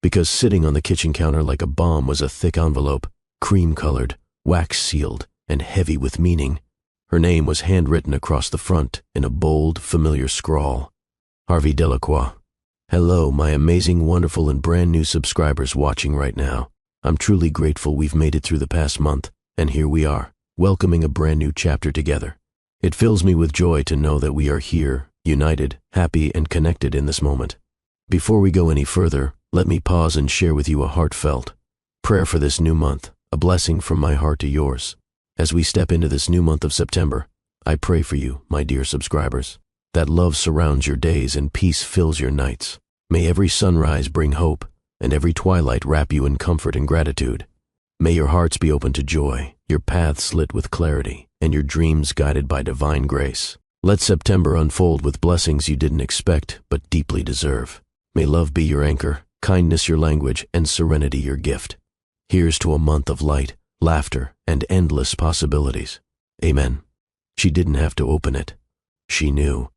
Because sitting on the kitchen counter like a bomb was a thick envelope, cream-colored, wax-sealed, and heavy with meaning. Her name was handwritten across the front in a bold, familiar scrawl. Harvey Delacroix. Hello, my amazing, wonderful, and brand new subscribers watching right now. I'm truly grateful we've made it through the past month, and here we are, welcoming a brand new chapter together. It fills me with joy to know that we are here, united, happy, and connected in this moment. Before we go any further, let me pause and share with you a heartfelt prayer for this new month, a blessing from my heart to yours. As we step into this new month of September, I pray for you, my dear subscribers, that love surrounds your days and peace fills your nights. May every sunrise bring hope, and every twilight wrap you in comfort and gratitude. May your hearts be open to joy, your paths lit with clarity, and your dreams guided by divine grace. Let September unfold with blessings you didn't expect but deeply deserve. May love be your anchor, kindness your language, and serenity your gift. Here's to a month of light, laughter, and endless possibilities. Amen. She didn't have to open it. She knew.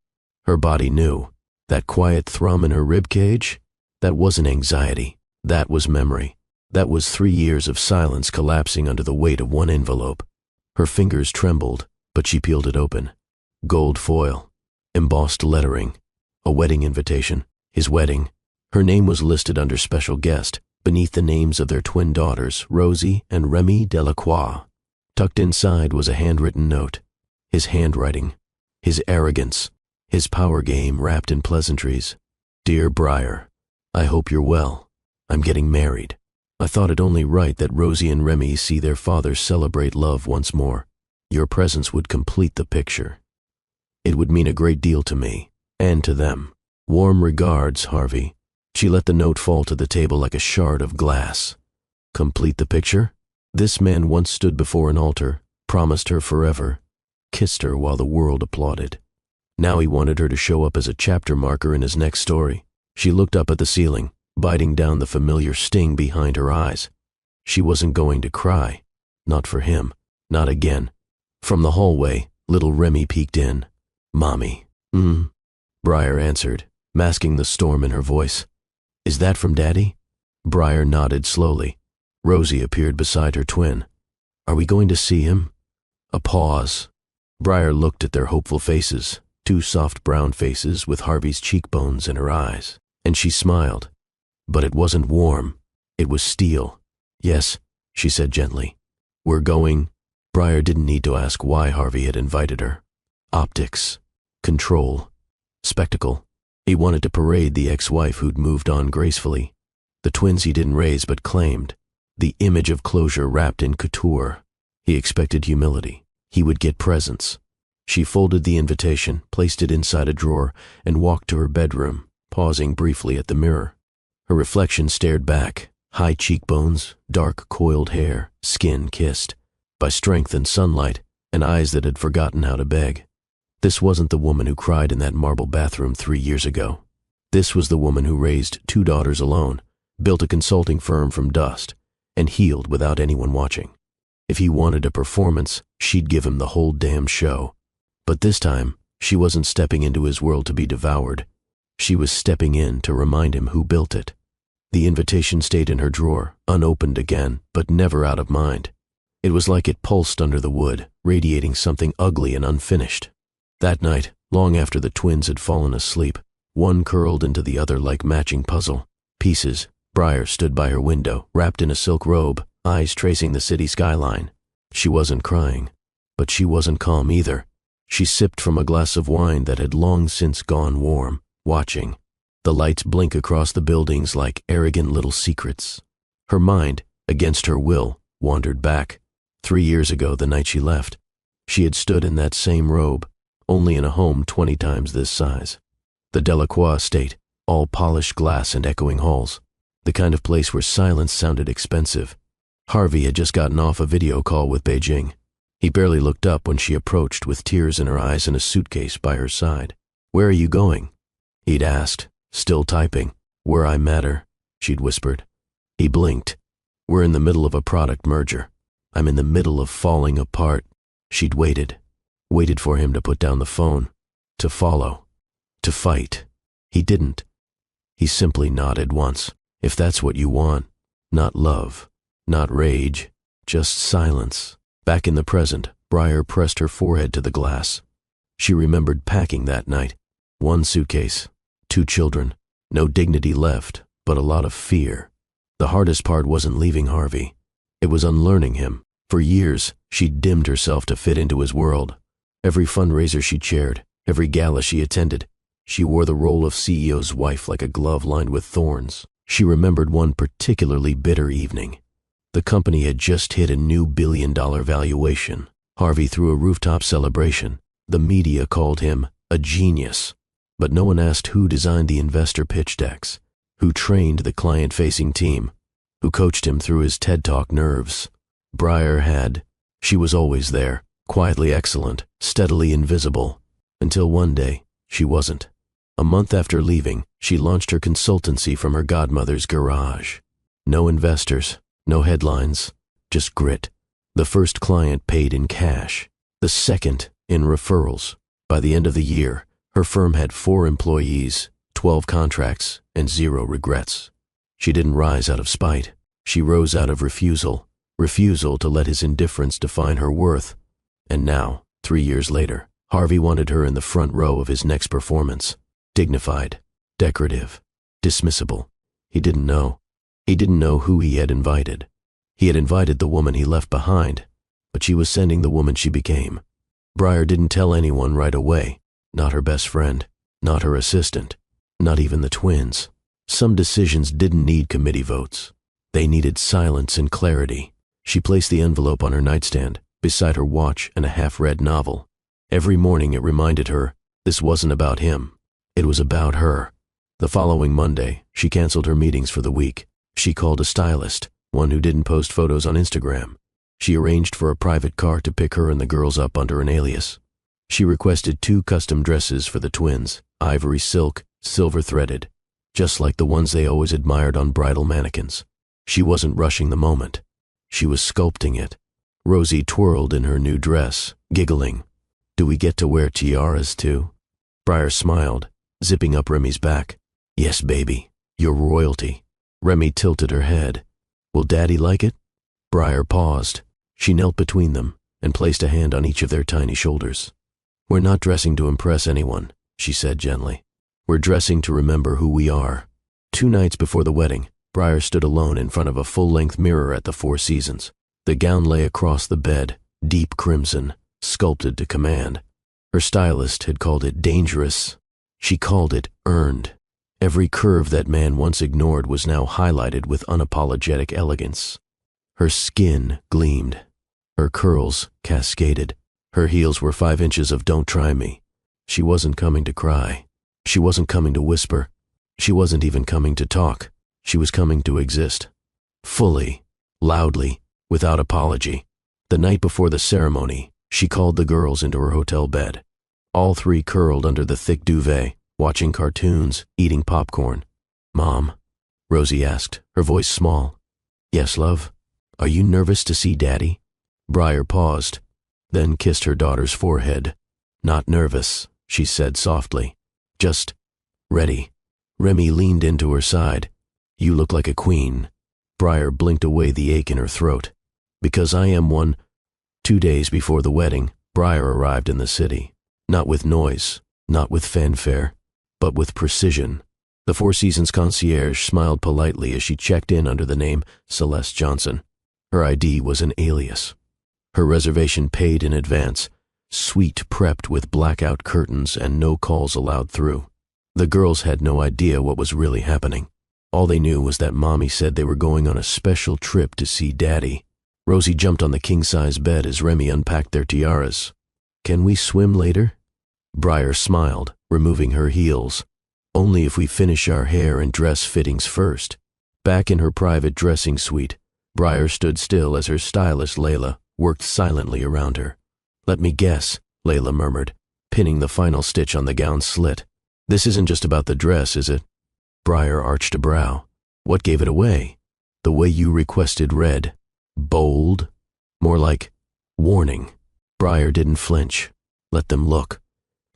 Her body knew. That quiet thrum in her rib cage? That wasn't anxiety. That was memory. That was 3 years of silence collapsing under the weight of one envelope. Her fingers trembled, but she peeled it open. Gold foil. Embossed lettering. A wedding invitation. His wedding. Her name was listed under special guest, beneath the names of their twin daughters, Rosie and Remy Delacroix. Tucked inside was a handwritten note. His handwriting. His arrogance. His power game wrapped in pleasantries. Dear Briar, I hope you're well. I'm getting married. I thought it only right that Rosie and Remy see their father celebrate love once more. Your presence would complete the picture. It would mean a great deal to me, and to them. Warm regards, Harvey. She let the note fall to the table like a shard of glass. Complete the picture? This man once stood before an altar, promised her forever, kissed her while the world applauded. Now he wanted her to show up as a chapter marker in his next story. She looked up at the ceiling, biting down the familiar sting behind her eyes. She wasn't going to cry. Not for him. Not again. From the hallway, little Remy peeked in. Mommy. Briar answered, masking the storm in her voice. Is that from Daddy? Briar nodded slowly. Rosie appeared beside her twin. Are we going to see him? A pause. Briar looked at their hopeful faces, 2 soft brown faces with Harvey's cheekbones in her eyes, and she smiled. But it wasn't warm. It was steel. Yes, she said gently. We're going. Briar didn't need to ask why Harvey had invited her. Optics. Control. Spectacle. He wanted to parade the ex-wife who'd moved on gracefully. The twins he didn't raise but claimed. The image of closure wrapped in couture. He expected humility. He would get presents. She folded the invitation, placed it inside a drawer, and walked to her bedroom, pausing briefly at the mirror. Her reflection stared back, high cheekbones, dark coiled hair, skin kissed by strength and sunlight, and eyes that had forgotten how to beg. This wasn't the woman who cried in that marble bathroom 3 years ago. This was the woman who raised 2 daughters alone, built a consulting firm from dust, and healed without anyone watching. If he wanted a performance, she'd give him the whole damn show. But this time, she wasn't stepping into his world to be devoured. She was stepping in to remind him who built it. The invitation stayed in her drawer, unopened again, but never out of mind. It was like it pulsed under the wood, radiating something ugly and unfinished. That night, long after the twins had fallen asleep, one curled into the other like matching puzzle pieces, Briar stood by her window, wrapped in a silk robe, eyes tracing the city skyline. She wasn't crying, but she wasn't calm either. She sipped from a glass of wine that had long since gone warm, watching. The lights blink across the buildings like arrogant little secrets. Her mind, against her will, wandered back. 3 years ago, the night she left. She had stood in that same robe, only in a home 20 times this size. The Delacroix estate, all polished glass and echoing halls. The kind of place where silence sounded expensive. Harvey had just gotten off a video call with Beijing. He barely looked up when she approached with tears in her eyes and a suitcase by her side. Where are you going? He'd asked, still typing. Where I met her, she'd whispered. He blinked. We're in the middle of a product merger. I'm in the middle of falling apart. She'd waited for him to put down the phone, to follow, to fight. He didn't. He simply nodded once. If that's what you want, not love, not rage, just silence. Back in the present, Briar pressed her forehead to the glass. She remembered packing that night. 1 suitcase, 2 children, no dignity left, but a lot of fear. The hardest part wasn't leaving Harvey. It was unlearning him. For years, she'd dimmed herself to fit into his world. Every fundraiser she chaired, every gala she attended, she wore the role of CEO's wife like a glove lined with thorns. She remembered one particularly bitter evening. The company had just hit a new billion-dollar valuation. Harvey threw a rooftop celebration. The media called him a genius. But no one asked who designed the investor pitch decks, who trained the client-facing team, who coached him through his TED Talk nerves. Briar had. She was always there, quietly excellent, steadily invisible. Until one day, she wasn't. A month after leaving, she launched her consultancy from her godmother's garage. No investors, no headlines, just grit. The first client paid in cash, the second in referrals. By the end of the year, her firm had 4 employees, 12 contracts, and 0 regrets. She didn't rise out of spite. She rose out of refusal to let his indifference define her worth. And now, 3 years later, Harvey wanted her in the front row of his next performance. Dignified, decorative, dismissible. He didn't know. He didn't know who he had invited. He had invited the woman he left behind, but she was sending the woman she became. Briar didn't tell anyone right away. Not her best friend, not her assistant, not even the twins. Some decisions didn't need committee votes. They needed silence and clarity. She placed the envelope on her nightstand, beside her watch and a half-read novel. Every morning it reminded her, this wasn't about him. It was about her. The following Monday, she canceled her meetings for the week. She called a stylist, one who didn't post photos on Instagram. She arranged for a private car to pick her and the girls up under an alias. She requested 2 custom dresses for the twins, ivory silk, silver-threaded, just like the ones they always admired on bridal mannequins. She wasn't rushing the moment. She was sculpting it. Rosie twirled in her new dress, giggling. Do we get to wear tiaras too? Briar smiled, zipping up Remy's back. Yes, baby, you're royalty. Remy tilted her head. Will Daddy like it? Briar paused. She knelt between them and placed a hand on each of their tiny shoulders. We're not dressing to impress anyone, she said gently. We're dressing to remember who we are. 2 nights before the wedding, Briar stood alone in front of a full-length mirror at the Four Seasons. The gown lay across the bed, deep crimson, sculpted to command. Her stylist had called it dangerous. She called it earned. Every curve that man once ignored was now highlighted with unapologetic elegance. Her skin gleamed. Her curls cascaded. Her heels were 5 inches of don't try me. She wasn't coming to cry. She wasn't coming to whisper. She wasn't even coming to talk. She was coming to exist. Fully, loudly, without apology. The night before the ceremony, she called the girls into her hotel bed. All 3 curled under the thick duvet, watching cartoons, eating popcorn. Mom, Rosie asked, her voice small. Yes, love? Are you nervous to see Daddy? Briar paused, then kissed her daughter's forehead. Not nervous, she said softly. Just ready. Remy leaned into her side. You look like a queen. Briar blinked away the ache in her throat. Because I am one. 2 days before the wedding, Briar arrived in the city. Not with noise, not with fanfare, but with precision. The Four Seasons concierge smiled politely as she checked in under the name Celeste Johnson. Her ID was an alias. Her reservation paid in advance, suite prepped with blackout curtains and no calls allowed through. The girls had no idea what was really happening. All they knew was that Mommy said they were going on a special trip to see Daddy. Rosie jumped on the king-size bed as Remy unpacked their tiaras. Can we swim later? Briar smiled, removing her heels. Only if we finish our hair and dress fittings first. Back in her private dressing suite, Briar stood still as her stylist, Layla, worked silently around her. Let me guess, Layla murmured, pinning the final stitch on the gown's slit. This isn't just about the dress, is it? Briar arched a brow. What gave it away? The way you requested read. Bold? More like warning. Briar didn't flinch. Let them look.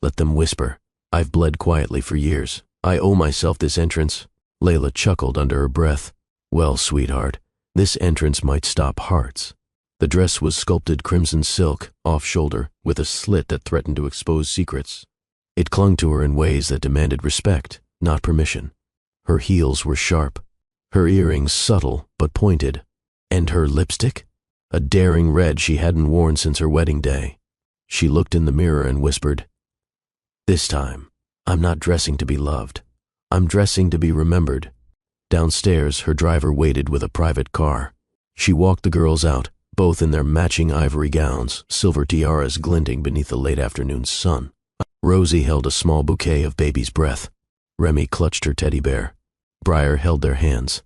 Let them whisper. I've bled quietly for years. I owe myself this entrance. Layla chuckled under her breath. Well, sweetheart, this entrance might stop hearts. The dress was sculpted crimson silk, off-shoulder, with a slit that threatened to expose secrets. It clung to her in ways that demanded respect, not permission. Her heels were sharp, her earrings subtle but pointed, and her lipstick? A daring red she hadn't worn since her wedding day. She looked in the mirror and whispered, "This time, I'm not dressing to be loved. I'm dressing to be remembered." Downstairs, her driver waited with a private car. She walked the girls out, both in their matching ivory gowns, silver tiaras glinting beneath the late afternoon sun. Rosie held a small bouquet of baby's breath. Remy clutched her teddy bear. Briar held their hands.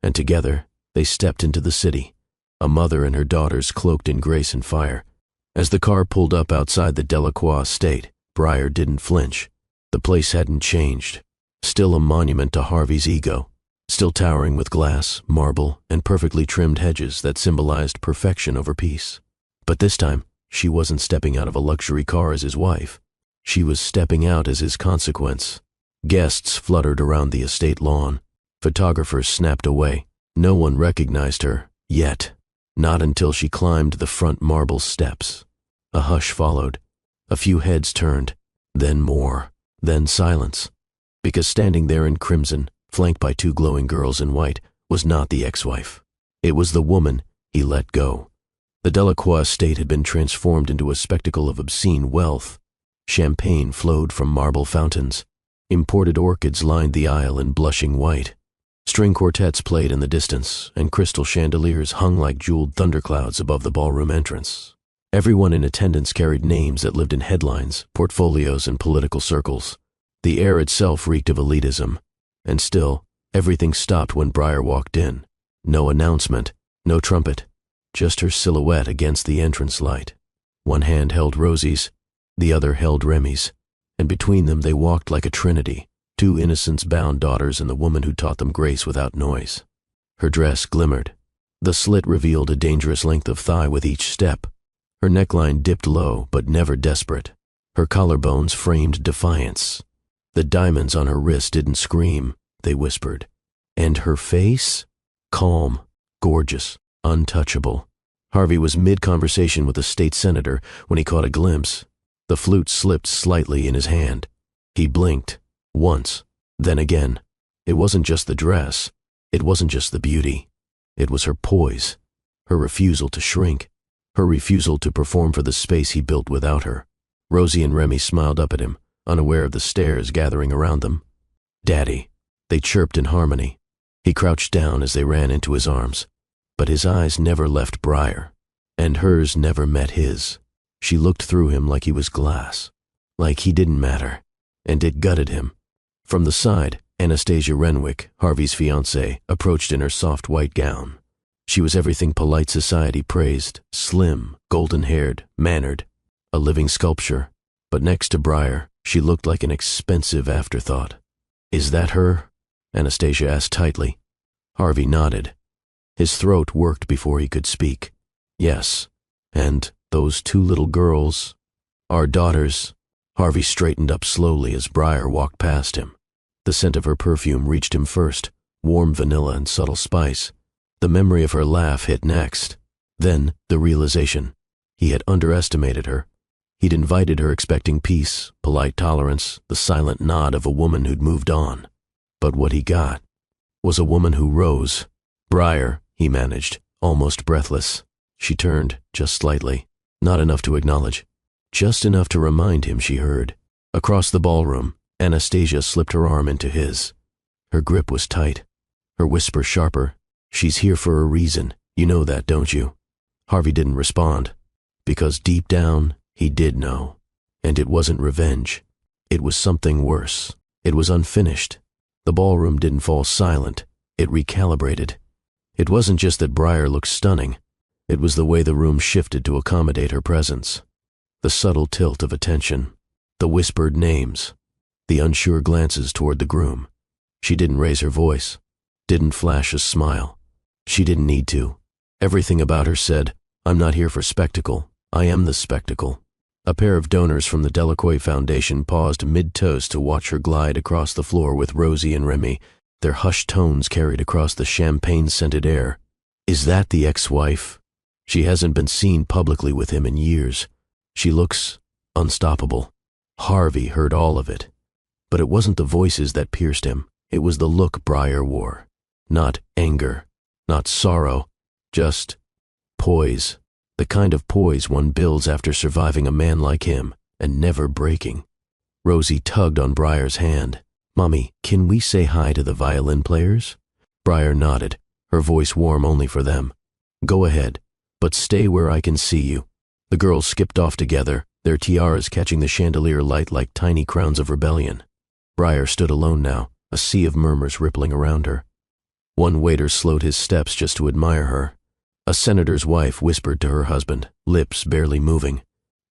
And together, they stepped into the city, a mother and her daughters cloaked in grace and fire. As the car pulled up outside the Delacroix estate, Briar didn't flinch. The place hadn't changed. Still a monument to Harvey's ego. Still towering with glass, marble, and perfectly trimmed hedges that symbolized perfection over peace. But this time, she wasn't stepping out of a luxury car as his wife. She was stepping out as his consequence. Guests fluttered around the estate lawn. Photographers snapped away. No one recognized her, yet. Not until she climbed the front marble steps. A hush followed. A few heads turned. Then more. Then silence. Because standing there in crimson, flanked by two glowing girls in white, was not the ex-wife. It was the woman he let go. The Delacroix estate had been transformed into a spectacle of obscene wealth. Champagne flowed from marble fountains. Imported orchids lined the aisle in blushing white. String quartets played in the distance, and crystal chandeliers hung like jeweled thunderclouds above the ballroom entrance. Everyone in attendance carried names that lived in headlines, portfolios, and political circles. The air itself reeked of elitism. And still, everything stopped when Briar walked in. No announcement, no trumpet, just her silhouette against the entrance light. One hand held Rosie's, the other held Remy's, and between them they walked like a trinity, two innocence-bound daughters and the woman who taught them grace without noise. Her dress glimmered. The slit revealed a dangerous length of thigh with each step. Her neckline dipped low, but never desperate. Her collarbones framed defiance. The diamonds on her wrist didn't scream, they whispered. And her face? Calm, gorgeous, untouchable. Harvey was mid-conversation with a state senator when he caught a glimpse. The flute slipped slightly in his hand. He blinked, once, then again. It wasn't just the dress. It wasn't just the beauty. It was her poise, her refusal to shrink, her refusal to perform for the space he built without her. Rosie and Remy smiled up at him, unaware of the stares gathering around them. "Daddy," they chirped in harmony. He crouched down as they ran into his arms. But his eyes never left Briar, and hers never met his. She looked through him like he was glass, like he didn't matter, and it gutted him. From the side, Anastasia Renwick, Harvey's fiancée, approached in her soft white gown. She was everything polite society praised, slim, golden-haired, mannered, a living sculpture. But next to Briar, she looked like an expensive afterthought. "Is that her?" Anastasia asked tightly. Harvey nodded. His throat worked before he could speak. "Yes, and those two little girls, our daughters." Harvey straightened up slowly as Briar walked past him. The scent of her perfume reached him first, warm vanilla and subtle spice. The memory of her laugh hit next. Then the realization. He had underestimated her. He'd invited her expecting peace, polite tolerance, the silent nod of a woman who'd moved on. But what he got was a woman who rose. "Briar," he managed, almost breathless. She turned, just slightly, not enough to acknowledge, just enough to remind him she heard. Across the ballroom, Anastasia slipped her arm into his. Her grip was tight, her whisper sharper. "She's here for a reason. You know that, don't you?" Harvey didn't respond, because deep down, he did know. And it wasn't revenge. It was something worse. It was unfinished. The ballroom didn't fall silent. It recalibrated. It wasn't just that Briar looked stunning. It was the way the room shifted to accommodate her presence. The subtle tilt of attention. The whispered names. The unsure glances toward the groom. She didn't raise her voice. Didn't flash a smile. She didn't need to. Everything about her said, "I'm not here for spectacle. I am the spectacle." A pair of donors from the Delacroix Foundation paused mid-toast to watch her glide across the floor with Rosie and Remy, Their hushed tones carried across the champagne-scented air. "Is that the ex-wife? She hasn't been seen publicly with him in years. She looks unstoppable." Harvey heard all of it. But it wasn't the voices that pierced him. It was the look Briar wore. Not anger, not sorrow, just poise. The kind of poise one builds after surviving a man like him and never breaking. Rosie tugged on Briar's hand. "Mommy, can we say hi to the violin players?" Briar nodded, her voice warm only for them. "Go ahead, but stay where I can see you." The girls skipped off together, their tiaras catching the chandelier light like tiny crowns of rebellion. Briar stood alone now, a sea of murmurs rippling around her. One waiter slowed his steps just to admire her. A senator's wife whispered to her husband, lips barely moving.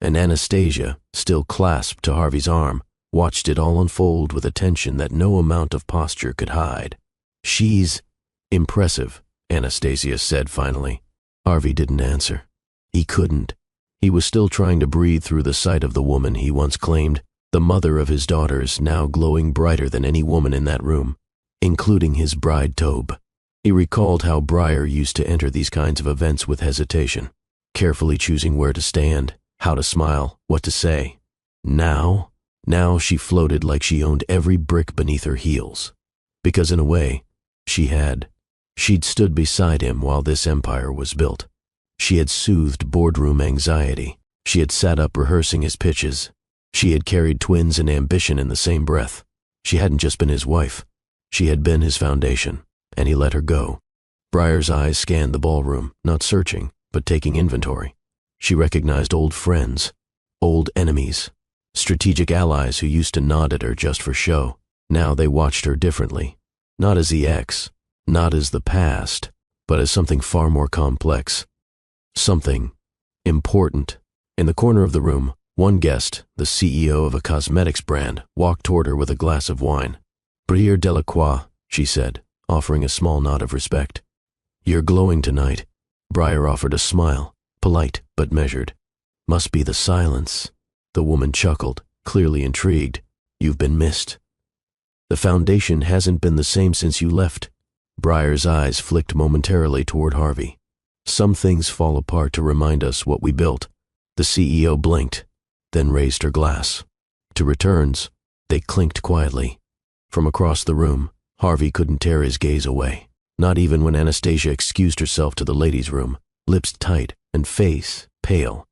And Anastasia, still clasped to Harvey's arm, watched it all unfold with a tension that no amount of posture could hide. "She's impressive," Anastasia said finally. Harvey didn't answer. He couldn't. He was still trying to breathe through the sight of the woman he once claimed, the mother of his daughters, now glowing brighter than any woman in that room, including his bride Tobe. He recalled how Briar used to enter these kinds of events with hesitation, carefully choosing where to stand, how to smile, what to say. Now she floated like she owned every brick beneath her heels. Because in a way, she'd stood beside him while this empire was built. She had soothed boardroom anxiety. She had sat up rehearsing his pitches. She had carried twins and ambition in the same breath. She hadn't just been his wife. She had been his foundation, and he let her go. Briar's eyes scanned the ballroom, not searching, but taking inventory. She recognized old friends, old enemies, strategic allies who used to nod at her just for show. Now they watched her differently, not as the ex, not as the past, but as something far more complex. Something important. In the corner of the room, one guest, the CEO of a cosmetics brand, walked toward her with a glass of wine. "Briar Delacroix," she said, offering a small nod of respect. "You're glowing tonight." Briar offered a smile, polite but measured. "Must be the silence." The woman chuckled, clearly intrigued. "You've been missed. The foundation hasn't been the same since you left." Briar's eyes flicked momentarily toward Harvey. "Some things fall apart to remind us what we built." The CEO blinked, then raised her glass. To returns, they clinked quietly. From across the room, Harvey couldn't tear his gaze away, not even when Anastasia excused herself to the ladies' room, lips tight and face pale.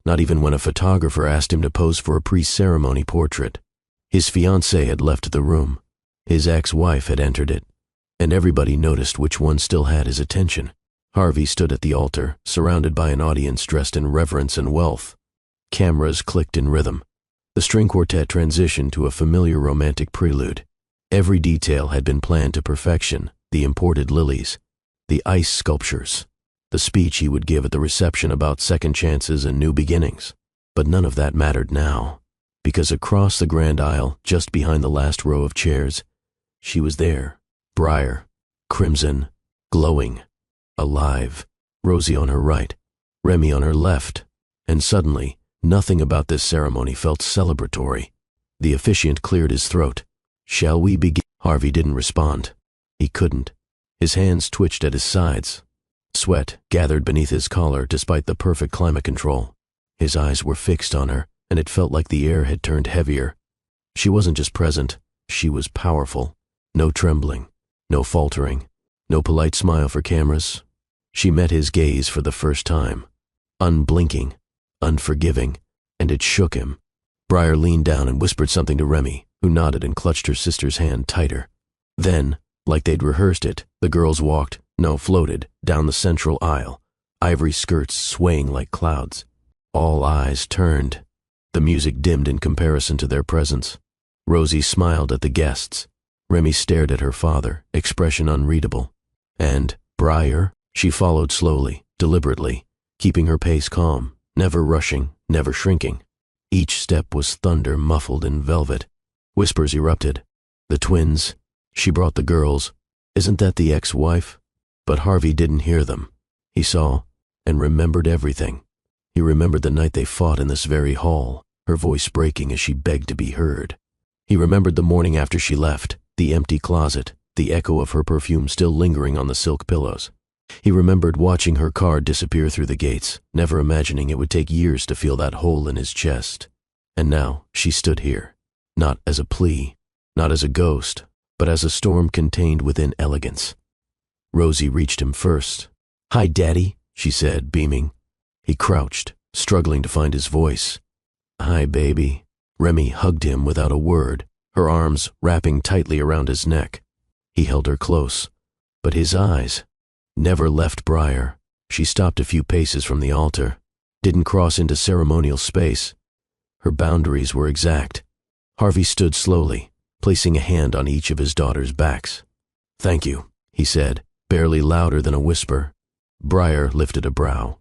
Not even when a photographer asked him to pose for a pre-ceremony portrait. His fiancée had left the room. His ex-wife had entered it, and everybody noticed which one still had his attention. Harvey stood at the altar, surrounded by an audience dressed in reverence and wealth. Cameras clicked in rhythm. The string quartet transitioned to a familiar romantic prelude. Every detail had been planned to perfection: the imported lilies, the ice sculptures, the speech he would give at the reception about second chances and new beginnings. But none of that mattered now, because across the grand aisle, just behind the last row of chairs, she was there, Briar, crimson, glowing, alive, Rosie on her right, Remy on her left, and suddenly, nothing about this ceremony felt celebratory. The officiant cleared his throat. "Shall we begin?" Harvey didn't respond. He couldn't. His hands twitched at his sides. Sweat gathered beneath his collar despite the perfect climate control. His eyes were fixed on her, and it felt like the air had turned heavier. She wasn't just present, she was powerful. No trembling, no faltering, no polite smile for cameras. She met his gaze for the first time, unblinking, unforgiving, and it shook him. Briar leaned down and whispered something to Remy, who nodded and clutched her sister's hand tighter. Then, like they'd rehearsed it, the girls floated, down the central aisle, ivory skirts swaying like clouds. All eyes turned. The music dimmed in comparison to their presence. Rosie smiled at the guests. Remy stared at her father, expression unreadable. And Briar? She followed slowly, deliberately, keeping her pace calm, never rushing, never shrinking. Each step was thunder muffled in velvet. Whispers erupted. The twins. She brought the girls. Isn't that the ex-wife? But Harvey didn't hear them. He saw and remembered everything. He remembered the night they fought in this very hall, her voice breaking as she begged to be heard. He remembered the morning after she left, the empty closet, the echo of her perfume still lingering on the silk pillows. He remembered watching her car disappear through the gates, never imagining it would take years to feel that hole in his chest. And now she stood here, not as a plea, not as a ghost, but as a storm contained within elegance. Rosie reached him first. "Hi, Daddy," she said, beaming. He crouched, struggling to find his voice. "Hi, baby." Remy hugged him without a word, her arms wrapping tightly around his neck. He held her close, but his eyes never left Briar. She stopped a few paces from the altar, didn't cross into ceremonial space. Her boundaries were exact. Harvey stood slowly, placing a hand on each of his daughters' backs. "Thank you," he said, barely louder than a whisper. Briar lifted a brow.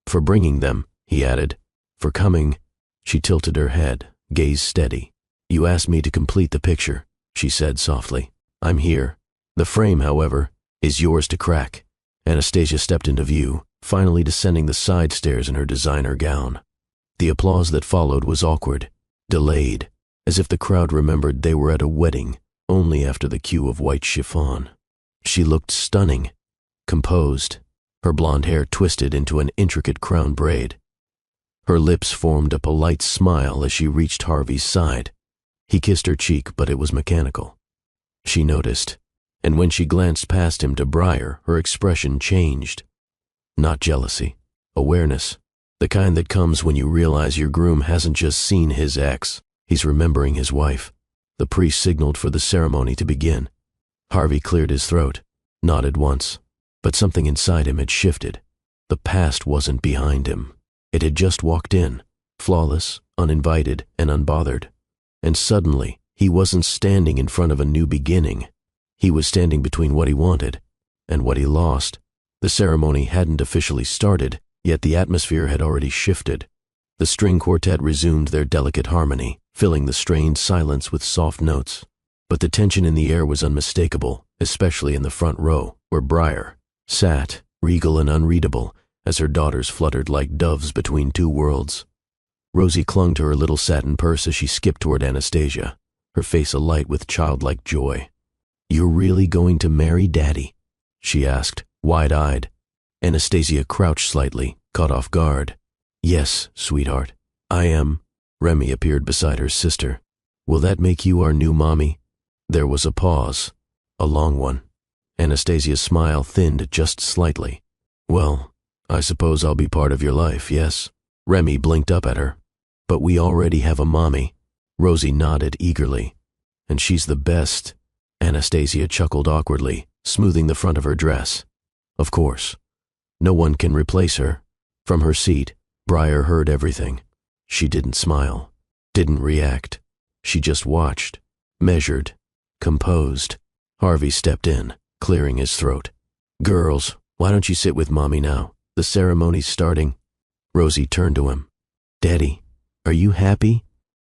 "For bringing them," he added. "For coming." She tilted her head, gaze steady. "You asked me to complete the picture," she said softly. "I'm here. The frame, however, is yours to crack." Anastasia stepped into view, finally descending the side stairs in her designer gown. The applause that followed was awkward, delayed, as if the crowd remembered they were at a wedding only after the cue of white chiffon. She looked stunning, composed, her blonde hair twisted into an intricate crown braid. Her lips formed a polite smile as she reached Harvey's side. He kissed her cheek, but it was mechanical. She noticed, and when she glanced past him to Briar, her expression changed. Not jealousy, awareness, the kind that comes when you realize your groom hasn't just seen his ex, he's remembering his wife. The priest signaled for the ceremony to begin. Harvey cleared his throat, nodded once, but something inside him had shifted. The past wasn't behind him. It had just walked in, flawless, uninvited, and unbothered. And suddenly, he wasn't standing in front of a new beginning. He was standing between what he wanted and what he lost. The ceremony hadn't officially started, yet the atmosphere had already shifted. The string quartet resumed their delicate harmony, filling the strained silence with soft notes. But the tension in the air was unmistakable, especially in the front row, where Briar sat, regal and unreadable, as her daughters fluttered like doves between two worlds. Rosie clung to her little satin purse as she skipped toward Anastasia, her face alight with childlike joy. "You're really going to marry Daddy?" she asked, wide-eyed. Anastasia crouched slightly, caught off guard. "Yes, sweetheart, I am." Remy appeared beside her sister. "Will that make you our new mommy?" There was a pause, a long one. Anastasia's smile thinned just slightly. "Well, I suppose I'll be part of your life, yes?" Remy blinked up at her. "But we already have a mommy." Rosie nodded eagerly. "And she's the best." Anastasia chuckled awkwardly, smoothing the front of her dress. "Of course. No one can replace her." From her seat, Briar heard everything. She didn't smile, didn't react. She just watched, measured, composed. Harvey stepped in, clearing his throat. "Girls, why don't you sit with Mommy now? The ceremony's starting." Rosie turned to him. "Daddy, are you happy?"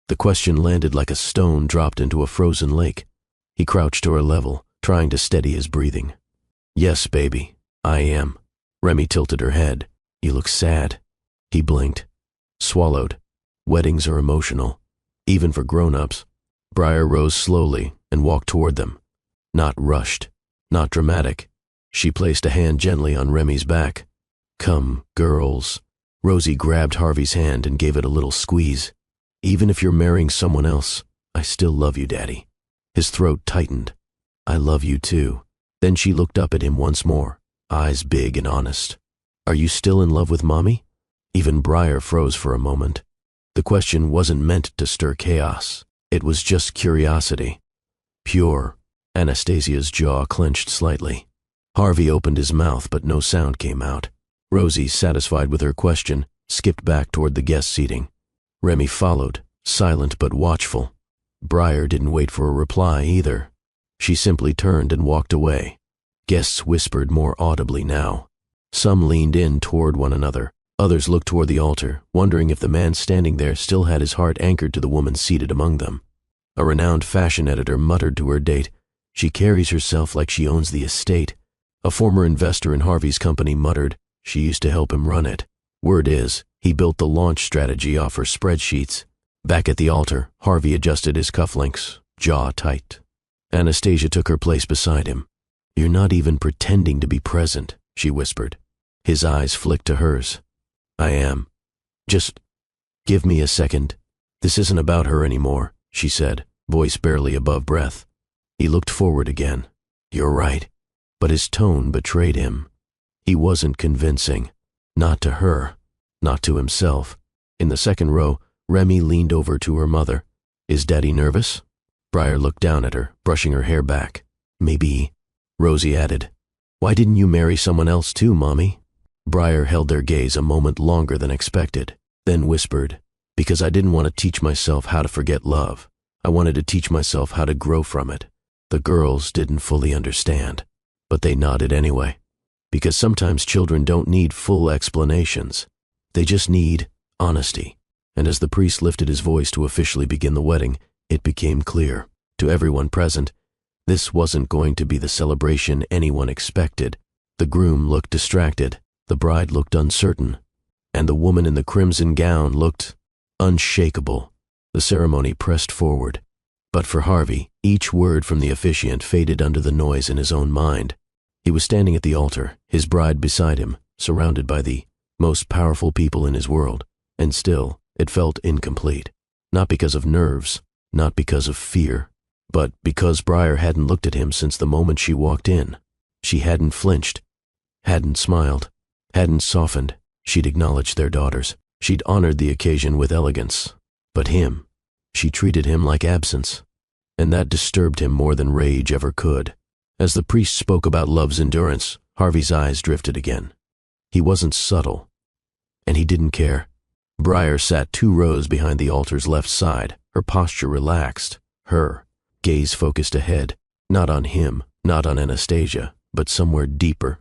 The question landed like a stone dropped into a frozen lake. He crouched to her level, trying to steady his breathing. "Yes, baby, I am." Remy tilted her head. "You look sad." He blinked, swallowed. Weddings are emotional, even for grown-ups. Briar rose slowly and walked toward them. Not rushed, not dramatic. She placed a hand gently on Remy's back. "Come, girls." Rosie grabbed Harvey's hand and gave it a little squeeze. "Even if you're marrying someone else, I still love you, Daddy." His throat tightened. "I love you too." Then she looked up at him once more, eyes big and honest. "Are you still in love with Mommy?" Even Briar froze for a moment. The question wasn't meant to stir chaos. It was just curiosity. Pure. Anastasia's jaw clenched slightly. Harvey opened his mouth, but no sound came out. Rosie, satisfied with her question, skipped back toward the guest seating. Remy followed, silent but watchful. Briar didn't wait for a reply either. She simply turned and walked away. Guests whispered more audibly now. Some leaned in toward one another. Others looked toward the altar, wondering if the man standing there still had his heart anchored to the woman seated among them. A renowned fashion editor muttered to her date, "She carries herself like she owns the estate." A former investor in Harvey's company muttered, "She used to help him run it." Word is, he built the launch strategy off her spreadsheets. Back at the altar, Harvey adjusted his cufflinks, jaw tight. Anastasia took her place beside him. "You're not even pretending to be present," she whispered. His eyes flicked to hers. "I am. Just give me a second. This isn't about her anymore," she said, voice barely above breath. He looked forward again. "You're right." But his tone betrayed him. He wasn't convincing. Not to her. Not to himself. In the second row, Remy leaned over to her mother. "Is Daddy nervous?" Briar looked down at her, brushing her hair back. "Maybe," Rosie added. "Why didn't you marry someone else too, Mommy?" Briar held their gaze a moment longer than expected, then whispered, "Because I didn't want to teach myself how to forget love. I wanted to teach myself how to grow from it." The girls didn't fully understand, but they nodded anyway. Because sometimes children don't need full explanations. They just need honesty. And as the priest lifted his voice to officially begin the wedding, it became clear, to everyone present, this wasn't going to be the celebration anyone expected. The groom looked distracted, the bride looked uncertain, and the woman in the crimson gown looked unshakable. The ceremony pressed forward. But for Harvey, each word from the officiant faded under the noise in his own mind. He was standing at the altar, his bride beside him, surrounded by the most powerful people in his world, and still, it felt incomplete. Not because of nerves, not because of fear, but because Briar hadn't looked at him since the moment she walked in. She hadn't flinched, hadn't smiled, hadn't softened. She'd acknowledged their daughters. She'd honored the occasion with elegance. But him, she treated him like absence. And that disturbed him more than rage ever could. As the priest spoke about love's endurance, Harvey's eyes drifted again. He wasn't subtle, and he didn't care. Briar sat 2 rows behind the altar's left side, her posture relaxed, her gaze focused ahead, not on him, not on Anastasia, but somewhere deeper,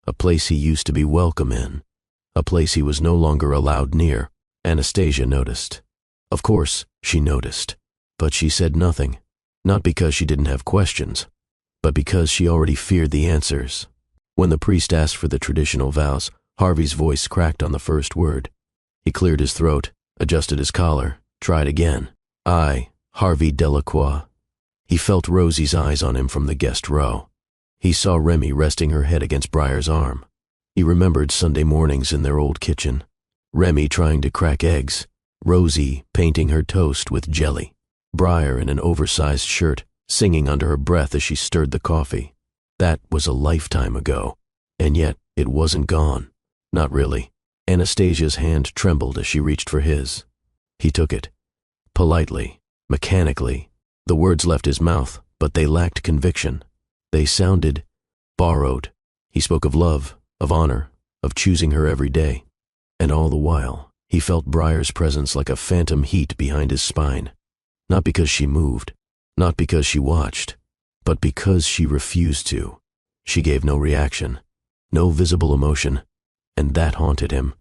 a place he used to be welcome in, a place he was no longer allowed near. Anastasia noticed. Of course, she noticed, but she said nothing, not because she didn't have questions, but because she already feared the answers. When the priest asked for the traditional vows, Harvey's voice cracked on the first word. He cleared his throat, adjusted his collar, tried again. "I, Harvey Delacroix." He felt Rosie's eyes on him from the guest row. He saw Remy resting her head against Briar's arm. He remembered Sunday mornings in their old kitchen. Remy trying to crack eggs, Rosie painting her toast with jelly, Briar in an oversized shirt, singing under her breath as she stirred the coffee. That was a lifetime ago, and yet it wasn't gone. Not really. Anastasia's hand trembled as she reached for his. He took it. Politely, mechanically. The words left his mouth, but they lacked conviction. They sounded borrowed. He spoke of love, of honor, of choosing her every day. And all the while, he felt Briar's presence like a phantom heat behind his spine. Not because she moved, not because she watched, but because she refused to. She gave no reaction, no visible emotion, and that haunted him.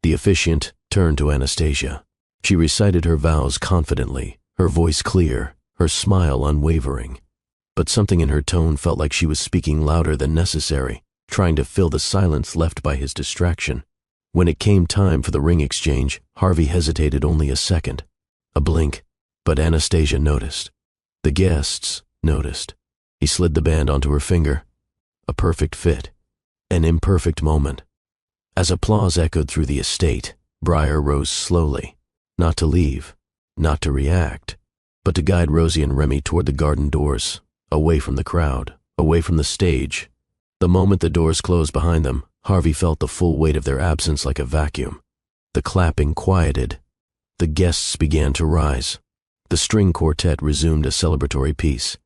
The officiant turned to Anastasia. She recited her vows confidently, her voice clear, her smile unwavering. But something in her tone felt like she was speaking louder than necessary, trying to fill the silence left by his distraction. When it came time for the ring exchange, Harvey hesitated only a second, a blink, but Anastasia noticed. The guests noticed. He slid the band onto her finger. A perfect fit. An imperfect moment. As applause echoed through the estate, Briar rose slowly, not to leave, not to react, but to guide Rosie and Remy toward the garden doors, away from the crowd, away from the stage. The moment the doors closed behind them, Harvey felt the full weight of their absence like a vacuum. The clapping quieted. The guests began to rise. The string quartet resumed a celebratory piece.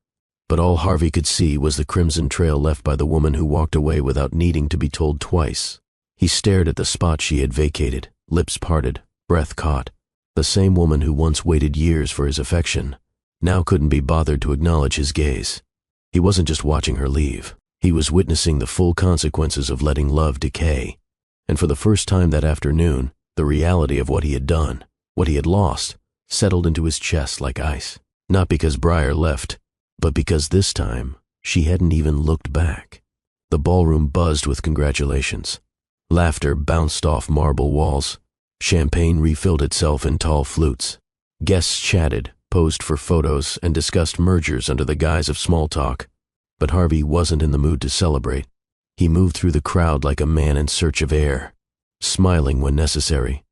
But all Harvey could see was the crimson trail left by the woman who walked away without needing to be told twice. He stared at the spot she had vacated, lips parted, breath caught. The same woman who once waited years for his affection, now couldn't be bothered to acknowledge his gaze. He wasn't just watching her leave. He was witnessing the full consequences of letting love decay. And for the first time that afternoon, the reality of what he had done, what he had lost, settled into his chest like ice. Not because Briar left, but because this time, she hadn't even looked back. The ballroom buzzed with congratulations. Laughter bounced off marble walls. Champagne refilled itself in tall flutes. Guests chatted, posed for photos and discussed mergers under the guise of small talk. But Harvey wasn't in the mood to celebrate. He moved through the crowd like a man in search of air, smiling when necessary,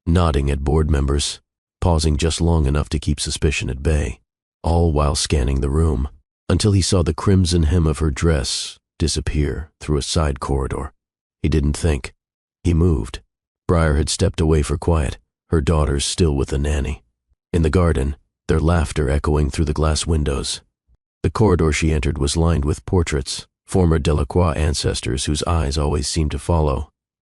nodding at board members, pausing just long enough to keep suspicion at bay, all while scanning the room, until he saw the crimson hem of her dress disappear through a side corridor. He didn't think. He moved. Briar had stepped away for quiet, her daughters still with the nanny. In the garden, their laughter echoing through the glass windows. The corridor she entered was lined with portraits, former Delacroix ancestors whose eyes always seemed to follow.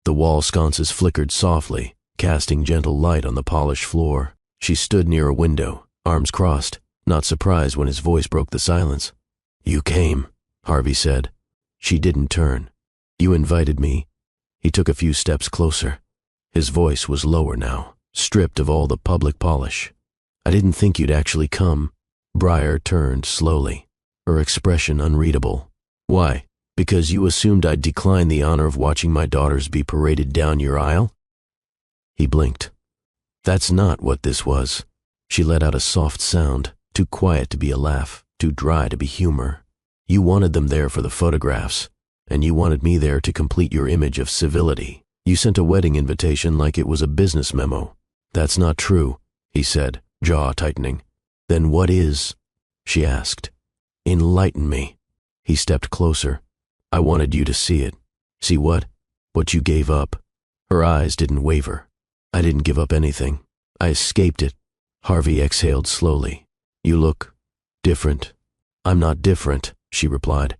The wall sconces flickered softly, casting gentle light on the polished floor. She stood near a window, arms crossed, not surprised when his voice broke the silence. "You came," Harvey said. She didn't turn. "You invited me." He took a few steps closer. His voice was lower now, stripped of all the public polish. "I didn't think you'd actually come." Briar turned slowly, her expression unreadable. "Why? Because you assumed I'd decline the honor of watching my daughters be paraded down your aisle?" He blinked. "That's not what this was." She let out a soft sound, too quiet to be a laugh, too dry to be humor. "You wanted them there for the photographs, and you wanted me there to complete your image of civility. You sent a wedding invitation like it was a business memo." "That's not true," he said, jaw tightening. "Then what is?" she asked. "Enlighten me." He stepped closer. "I wanted you to see it." "See what?" "What you gave up." Her eyes didn't waver. "I didn't give up anything. I escaped it." Harvey exhaled slowly. "You look different." "I'm not different," she replied.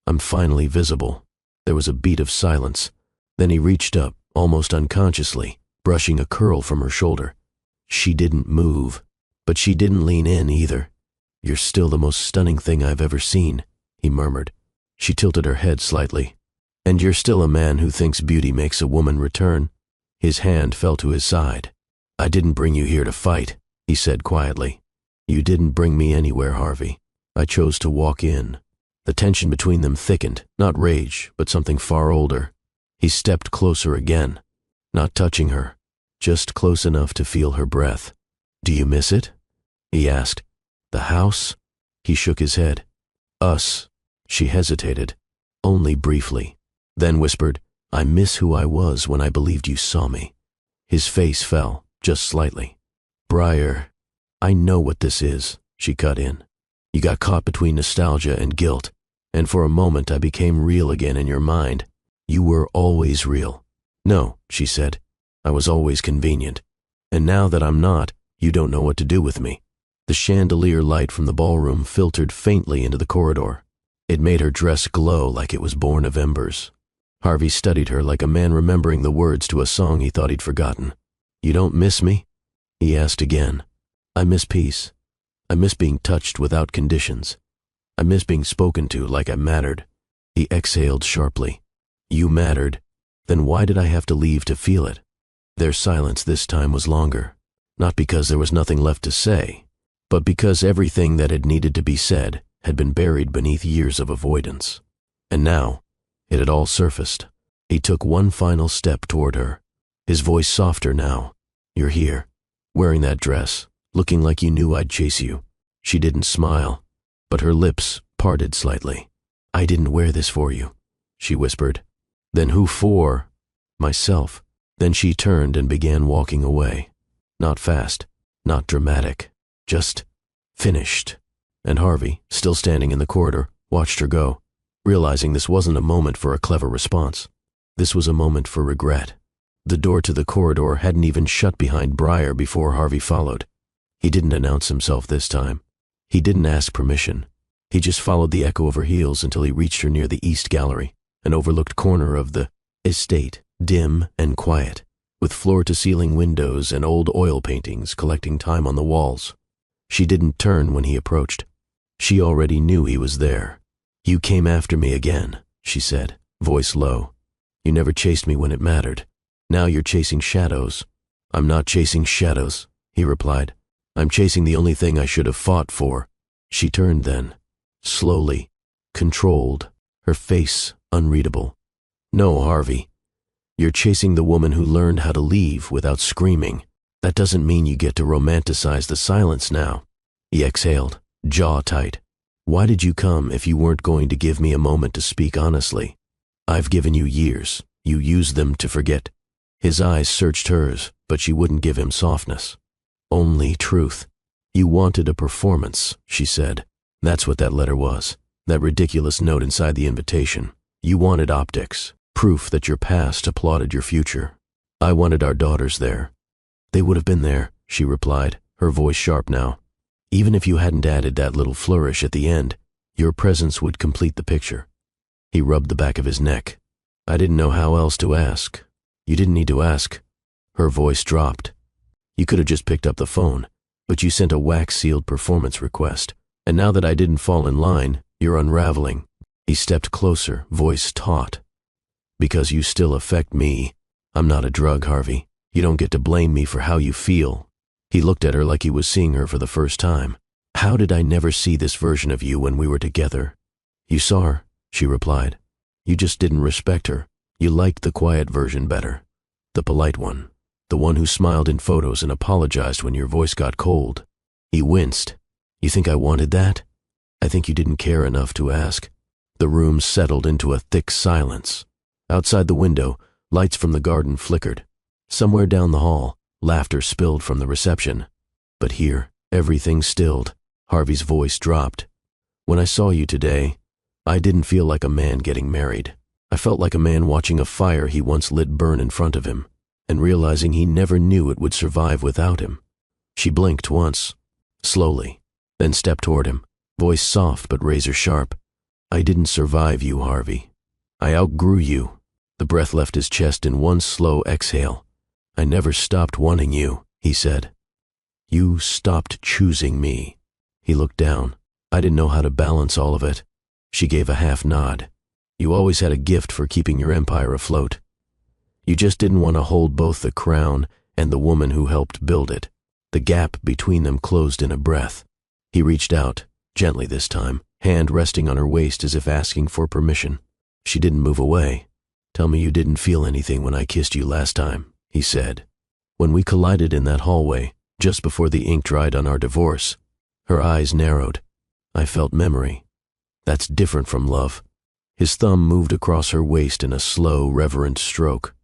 "I'm finally visible." There was a beat of silence. Then he reached up, almost unconsciously, brushing a curl from her shoulder. She didn't move, but she didn't lean in either. "You're still the most stunning thing I've ever seen," he murmured. She tilted her head slightly. "And you're still a man who thinks beauty makes a woman return." His hand fell to his side. "I didn't bring you here to fight," he said quietly. "You didn't bring me anywhere, Harvey. I chose to walk in." The tension between them thickened, not rage, but something far older. He stepped closer again, not touching her, just close enough to feel her breath. "Do you miss it?" he asked. "The house?" He shook his head. "Us." She hesitated, only briefly, then whispered, "I miss who I was when I believed you saw me." His face fell, just slightly. "Briar, I know what this is," she cut in. "You got caught between nostalgia and guilt, and for a moment I became real again in your mind. You were always real." "No," she said. "I was always convenient. And now that I'm not, you don't know what to do with me." The chandelier light from the ballroom filtered faintly into the corridor. It made her dress glow like it was born of embers. Harvey studied her like a man remembering the words to a song he thought he'd forgotten. "You don't miss me?" he asked again. "I miss peace. I miss being touched without conditions. I miss being spoken to like I mattered." He exhaled sharply. "You mattered? Then why did I have to leave to feel it?" Their silence this time was longer, not because there was nothing left to say, but because everything that had needed to be said had been buried beneath years of avoidance. And now, it had all surfaced. He took one final step toward her, his voice softer now. "You're here, wearing that dress, looking like you knew I'd chase you." She didn't smile, but her lips parted slightly. "I didn't wear this for you," she whispered. "Then who for?" "Myself." Then she turned and began walking away. Not fast, not dramatic, just finished. And Harvey, still standing in the corridor, watched her go, realizing this wasn't a moment for a clever response. This was a moment for regret. The door to the corridor hadn't even shut behind Briar before Harvey followed. He didn't announce himself this time. He didn't ask permission. He just followed the echo of her heels until he reached her near the east gallery, an overlooked corner of the estate, dim and quiet, with floor-to-ceiling windows and old oil paintings collecting time on the walls. She didn't turn when he approached. She already knew he was there. "You came after me again," she said, voice low. "You never chased me when it mattered. Now you're chasing shadows." "I'm not chasing shadows," he replied. "I'm chasing the only thing I should have fought for." She turned then, slowly, controlled, her face unreadable. "No, Harvey. You're chasing the woman who learned how to leave without screaming. That doesn't mean you get to romanticize the silence now." He exhaled, jaw tight. Why did you come if you weren't going to give me a moment to speak honestly? I've given you years. You used them to forget. His eyes searched hers, but she wouldn't give him softness. Only truth. You wanted a performance, she said. That's what that letter was. That ridiculous note inside the invitation. You wanted optics, proof that your past applauded your future. I wanted our daughters there. They would have been there, she replied, her voice sharp now. Even if you hadn't added that little flourish at the end, your presence would complete the picture. He rubbed the back of his neck. I didn't know how else to ask. You didn't need to ask. Her voice dropped. You could have just picked up the phone, but you sent a wax-sealed performance request, and now that I didn't fall in line, you're unraveling. He stepped closer, voice taut. Because you still affect me. I'm not a drug, Harvey. You don't get to blame me for how you feel. He looked at her like he was seeing her for the first time. How did I never see this version of you when we were together? You saw her, she replied. You just didn't respect her. You liked the quiet version better. The polite one. The one who smiled in photos and apologized when your voice got cold. He winced. You think I wanted that? I think you didn't care enough to ask. The room settled into a thick silence. Outside the window, lights from the garden flickered. Somewhere down the hall, laughter spilled from the reception. But here, everything stilled. Harvey's voice dropped. When I saw you today, I didn't feel like a man getting married. I felt like a man watching a fire he once lit burn in front of him, and realizing he never knew it would survive without him. She blinked once, slowly, then stepped toward him, voice soft but razor sharp. I didn't survive you, Harvey. I outgrew you. The breath left his chest in one slow exhale. I never stopped wanting you, he said. You stopped choosing me. He looked down. I didn't know how to balance all of it. She gave a half nod. You always had a gift for keeping your empire afloat. You just didn't want to hold both the crown and the woman who helped build it. The gap between them closed in a breath. He reached out, gently this time, hand resting on her waist as if asking for permission. She didn't move away. Tell me you didn't feel anything when I kissed you last time, he said. When we collided in that hallway, just before the ink dried on our divorce, her eyes narrowed. I felt memory. That's different from love. His thumb moved across her waist in a slow, reverent stroke.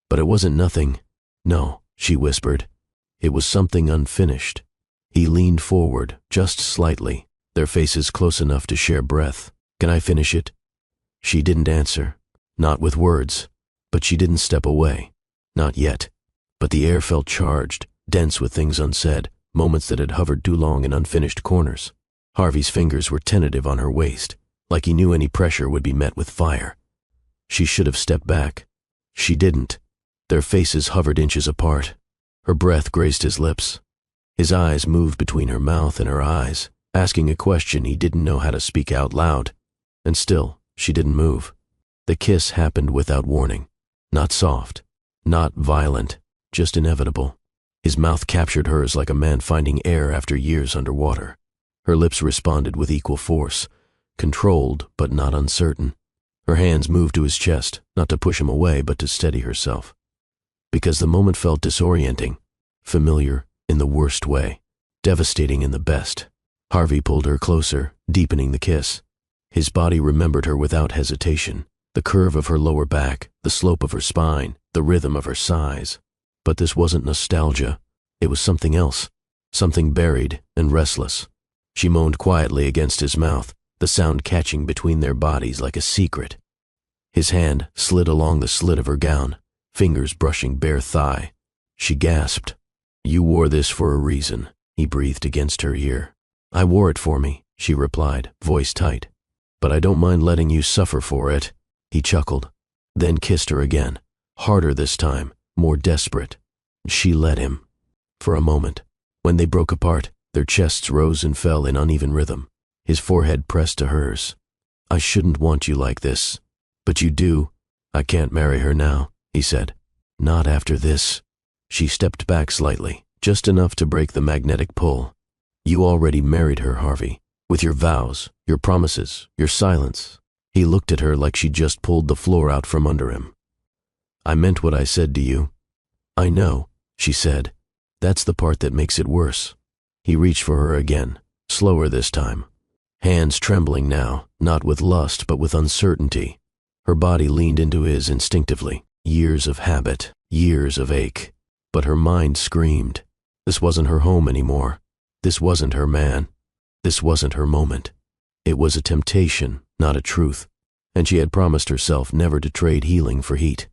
But it wasn't nothing. No, she whispered. It was something unfinished. He leaned forward, just slightly, their faces close enough to share breath. Can I finish it? She didn't answer. Not with words. But she didn't step away. Not yet. But the air felt charged, dense with things unsaid, moments that had hovered too long in unfinished corners. Harvey's fingers were tentative on her waist, like he knew any pressure would be met with fire. She should have stepped back. She didn't. Their faces hovered inches apart. Her breath grazed his lips. His eyes moved between her mouth and her eyes, asking a question he didn't know how to speak out loud. And still, she didn't move. The kiss happened without warning. Not soft, not violent, just inevitable. His mouth captured hers like a man finding air after years underwater. Her lips responded with equal force, controlled but not uncertain. Her hands moved to his chest, not to push him away but to steady herself. Because the moment felt disorienting, familiar in the worst way, devastating in the best. Harvey pulled her closer, deepening the kiss. His body remembered her without hesitation, the curve of her lower back, the slope of her spine, the rhythm of her sighs. But this wasn't nostalgia. It was something else, something buried and restless. She moaned quietly against his mouth, the sound catching between their bodies like a secret. His hand slid along the slit of her gown, fingers brushing bare thigh. She gasped. You wore this for a reason, he breathed against her ear. I wore it for me, she replied, voice tight. But I don't mind letting you suffer for it. He chuckled, then kissed her again, harder this time, more desperate. She let him. For a moment. When they broke apart, their chests rose and fell in uneven rhythm. His forehead pressed to hers. I shouldn't want you like this. But you do. I can't marry her now, he said. Not after this. She stepped back slightly, just enough to break the magnetic pull. You already married her, Harvey, with your vows, your promises, your silence. He looked at her like she'd just pulled the floor out from under him. I meant what I said to you. I know, she said. That's the part that makes it worse. He reached for her again, slower this time. Hands trembling now, not with lust but with uncertainty. Her body leaned into his instinctively. Years of habit, years of ache. But her mind screamed. This wasn't her home anymore. This wasn't her man. This wasn't her moment. It was a temptation, not a truth, and she had promised herself never to trade healing for heat.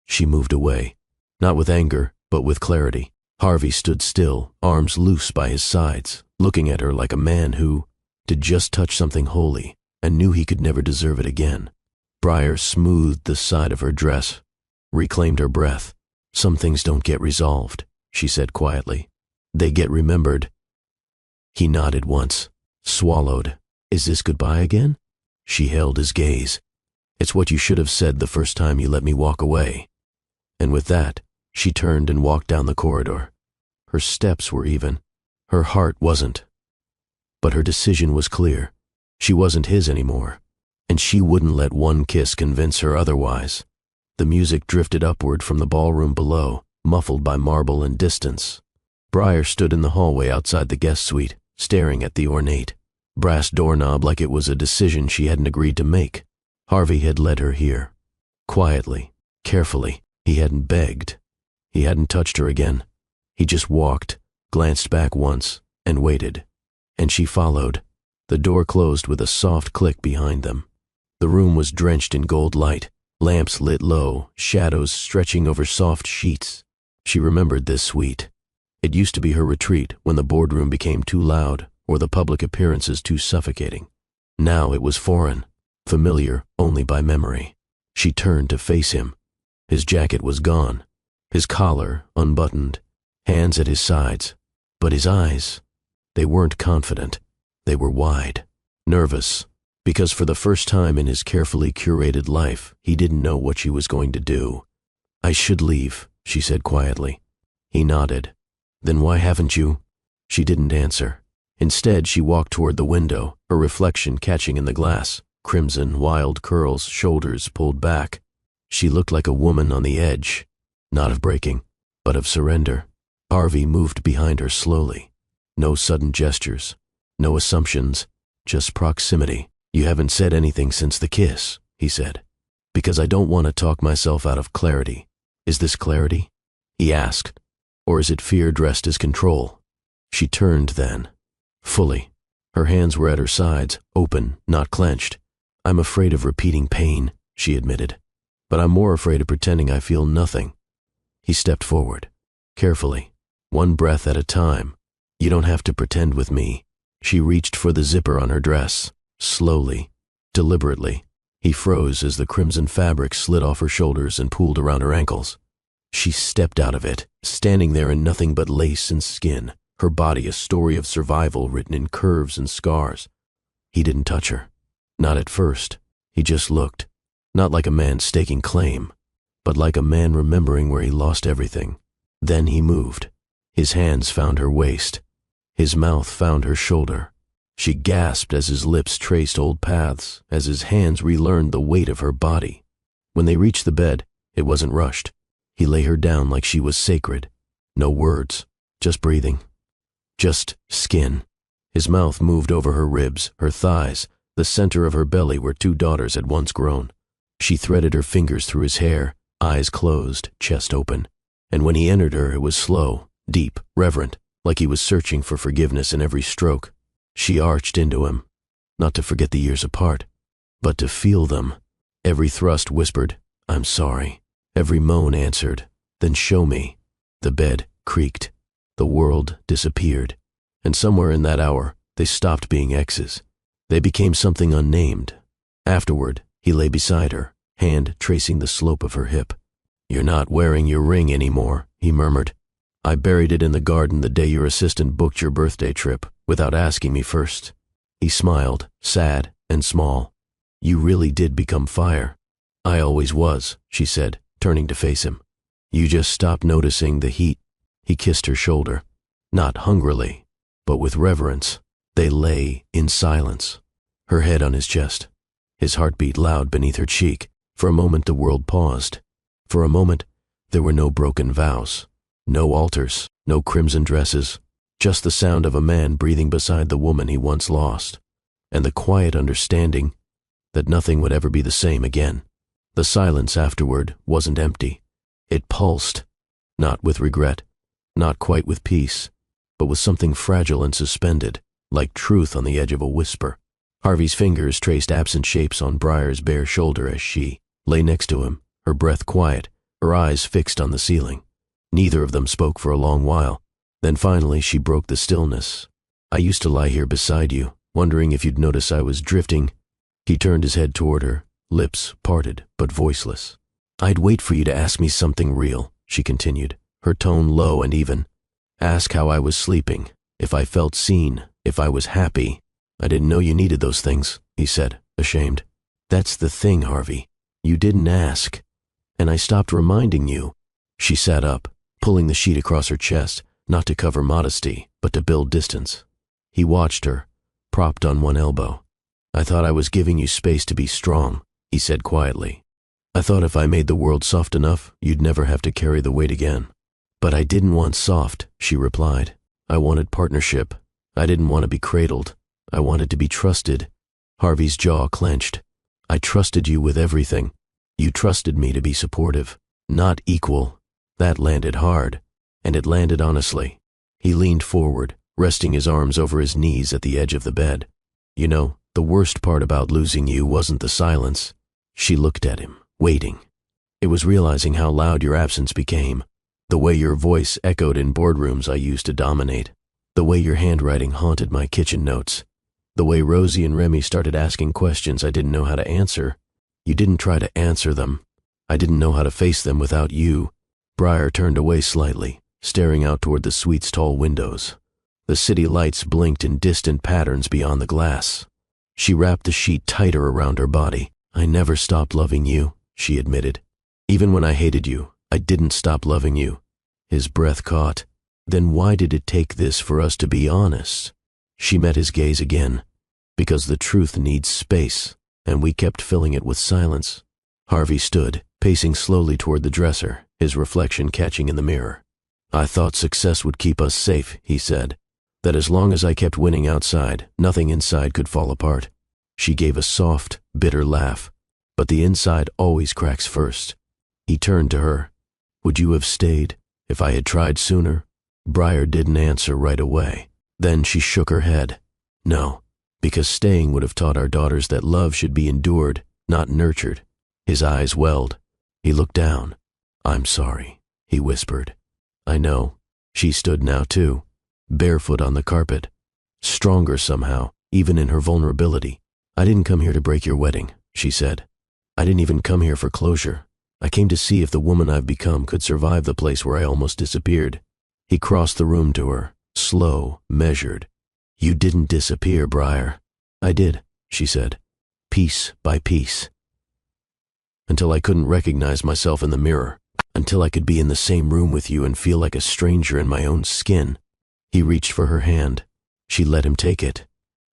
She moved away, not with anger, but with clarity. Harvey stood still, arms loose by his sides, looking at her like a man who did just touch something holy and knew he could never deserve it again. Briar smoothed the side of her dress, reclaimed her breath. Some things don't get resolved, she said quietly. They get remembered. He nodded once, swallowed. Is this goodbye again? She held his gaze. It's what you should have said the first time you let me walk away. And with that, she turned and walked down the corridor. Her steps were even. Her heart wasn't. But her decision was clear. She wasn't his anymore, and she wouldn't let one kiss convince her otherwise. The music drifted upward from the ballroom below, muffled by marble and distance. Briar stood in the hallway outside the guest suite, staring at the ornate brass doorknob like it was a decision she hadn't agreed to make. Harvey had led her here. Quietly, carefully. He hadn't begged. He hadn't touched her again. He just walked, glanced back once, and waited. And she followed. The door closed with a soft click behind them. The room was drenched in gold light, lamps lit low, shadows stretching over soft sheets. She remembered this suite. It used to be her retreat when the boardroom became too loud or the public appearances too suffocating. Now it was foreign, familiar only by memory. She turned to face him. His jacket was gone, his collar unbuttoned, hands at his sides. But his eyes, they weren't confident. They were wide, nervous, because for the first time in his carefully curated life, he didn't know what she was going to do. I should leave, she said quietly. He nodded. Then why haven't you? She didn't answer. Instead, she walked toward the window, her reflection catching in the glass, crimson, wild curls, shoulders pulled back. She looked like a woman on the edge, not of breaking, but of surrender. Harvey moved behind her slowly. No sudden gestures, no assumptions, just proximity. You haven't said anything since the kiss, he said. Because I don't want to talk myself out of clarity. Is this clarity? He asked. Or is it fear dressed as control? She turned then. Fully. Her hands were at her sides, open, not clenched. I'm afraid of repeating pain, she admitted. But I'm more afraid of pretending I feel nothing. He stepped forward. Carefully. One breath at a time. You don't have to pretend with me. She reached for the zipper on her dress. Slowly. Deliberately. He froze as the crimson fabric slid off her shoulders and pooled around her ankles. She stepped out of it, standing there in nothing but lace and skin, her body a story of survival written in curves and scars. He didn't touch her. Not at first. He just looked. Not like a man staking claim, but like a man remembering where he lost everything. Then he moved. His hands found her waist. His mouth found her shoulder. She gasped as his lips traced old paths, as his hands relearned the weight of her body. When they reached the bed, it wasn't rushed. He lay her down like she was sacred. No words, just breathing. Just skin. His mouth moved over her ribs, her thighs, the center of her belly where two daughters had once grown. She threaded her fingers through his hair, eyes closed, chest open. And when he entered her, it was slow, deep, reverent, like he was searching for forgiveness in every stroke. She arched into him, not to forget the years apart, but to feel them. Every thrust whispered, I'm sorry. Every moan answered, then show me. The bed creaked. The world disappeared. And somewhere in that hour, they stopped being exes. They became something unnamed. Afterward, he lay beside her, hand tracing the slope of her hip. You're not wearing your ring anymore, he murmured. I buried it in the garden the day your assistant booked your birthday trip, without asking me first. He smiled, sad and small. You really did become fire. I always was, she said, turning to face him. You just stopped noticing the heat. He kissed her shoulder, not hungrily, but with reverence. They lay in silence, her head on his chest, his heartbeat loud beneath her cheek. For a moment the world paused. For a moment, there were no broken vows, no altars, no crimson dresses, Just the sound of a man breathing beside the woman he once lost, and the quiet understanding that nothing would ever be the same again. The silence afterward wasn't empty. It pulsed, not with regret, not quite with peace, but with something fragile and suspended, like truth on the edge of a whisper. Harvey's fingers traced absent shapes on Briar's bare shoulder as she lay next to him, her breath quiet, her eyes fixed on the ceiling. Neither of them spoke for a long while. Then finally she broke the stillness. "I used to lie here beside you, wondering if you'd notice I was drifting." He turned his head toward her, lips parted but voiceless. "I'd wait for you to ask me something real," she continued, her tone low and even. "Ask how I was sleeping, if I felt seen, if I was happy." "I didn't know you needed those things," he said, ashamed. "That's the thing, Harvey. You didn't ask. And I stopped reminding you." She sat up, pulling the sheet across her chest, not to cover modesty, but to build distance. He watched her, propped on one elbow. "I thought I was giving you space to be strong," he said quietly. "I thought if I made the world soft enough, you'd never have to carry the weight again." "But I didn't want soft," she replied. "I wanted partnership. I didn't want to be cradled. I wanted to be trusted." Harvey's jaw clenched. "I trusted you with everything. You trusted me to be supportive, not equal." That landed hard, and it landed honestly. He leaned forward, resting his arms over his knees at the edge of the bed. "You know, the worst part about losing you wasn't the silence." She looked at him, waiting. "It was realizing how loud your absence became, the way your voice echoed in boardrooms I used to dominate, the way your handwriting haunted my kitchen notes, the way Rosie and Remy started asking questions I didn't know how to answer. You didn't try to answer them. I didn't know how to face them without you." Briar turned away slightly, staring out toward the suite's tall windows. The city lights blinked in distant patterns beyond the glass. She wrapped the sheet tighter around her body. "I never stopped loving you," she admitted. "Even when I hated you, I didn't stop loving you." His breath caught. "Then why did it take this for us to be honest?" She met his gaze again. "Because the truth needs space, and we kept filling it with silence." Harvey stood, pacing slowly toward the dresser, his reflection catching in the mirror. "I thought success would keep us safe," he said. "That as long as I kept winning outside, nothing inside could fall apart." She gave a soft, bitter laugh. "But the inside always cracks first." He turned to her. "Would you have stayed if I had tried sooner?" Briar didn't answer right away. Then she shook her head. "No, because staying would have taught our daughters that love should be endured, not nurtured." His eyes welled. He looked down. "I'm sorry," he whispered. "I know." She stood now too, barefoot on the carpet, stronger somehow, even in her vulnerability. "I didn't come here to break your wedding," she said. "I didn't even come here for closure. I came to see if the woman I've become could survive the place where I almost disappeared." He crossed the room to her, slow, measured. "You didn't disappear, Briar." "I did," she said, "piece by piece. Until I couldn't recognize myself in the mirror, until I could be in the same room with you and feel like a stranger in my own skin." He reached for her hand. She let him take it,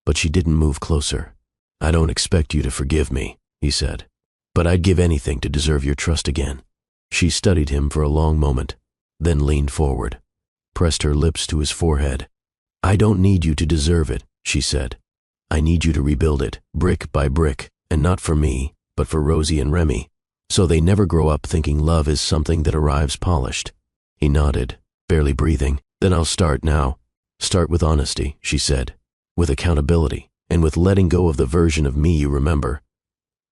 but she didn't move closer. "I don't expect you to forgive me," he said, "but I'd give anything to deserve your trust again." She studied him for a long moment, then leaned forward, pressed her lips to his forehead. "I don't need you to deserve it," she said. "I need you to rebuild it, brick by brick, and not for me, but for Rosie and Remy, so they never grow up thinking love is something that arrives polished." He nodded, barely breathing. "Then I'll start now." "Start with honesty," she said, "with accountability, and with letting go of the version of me you remember."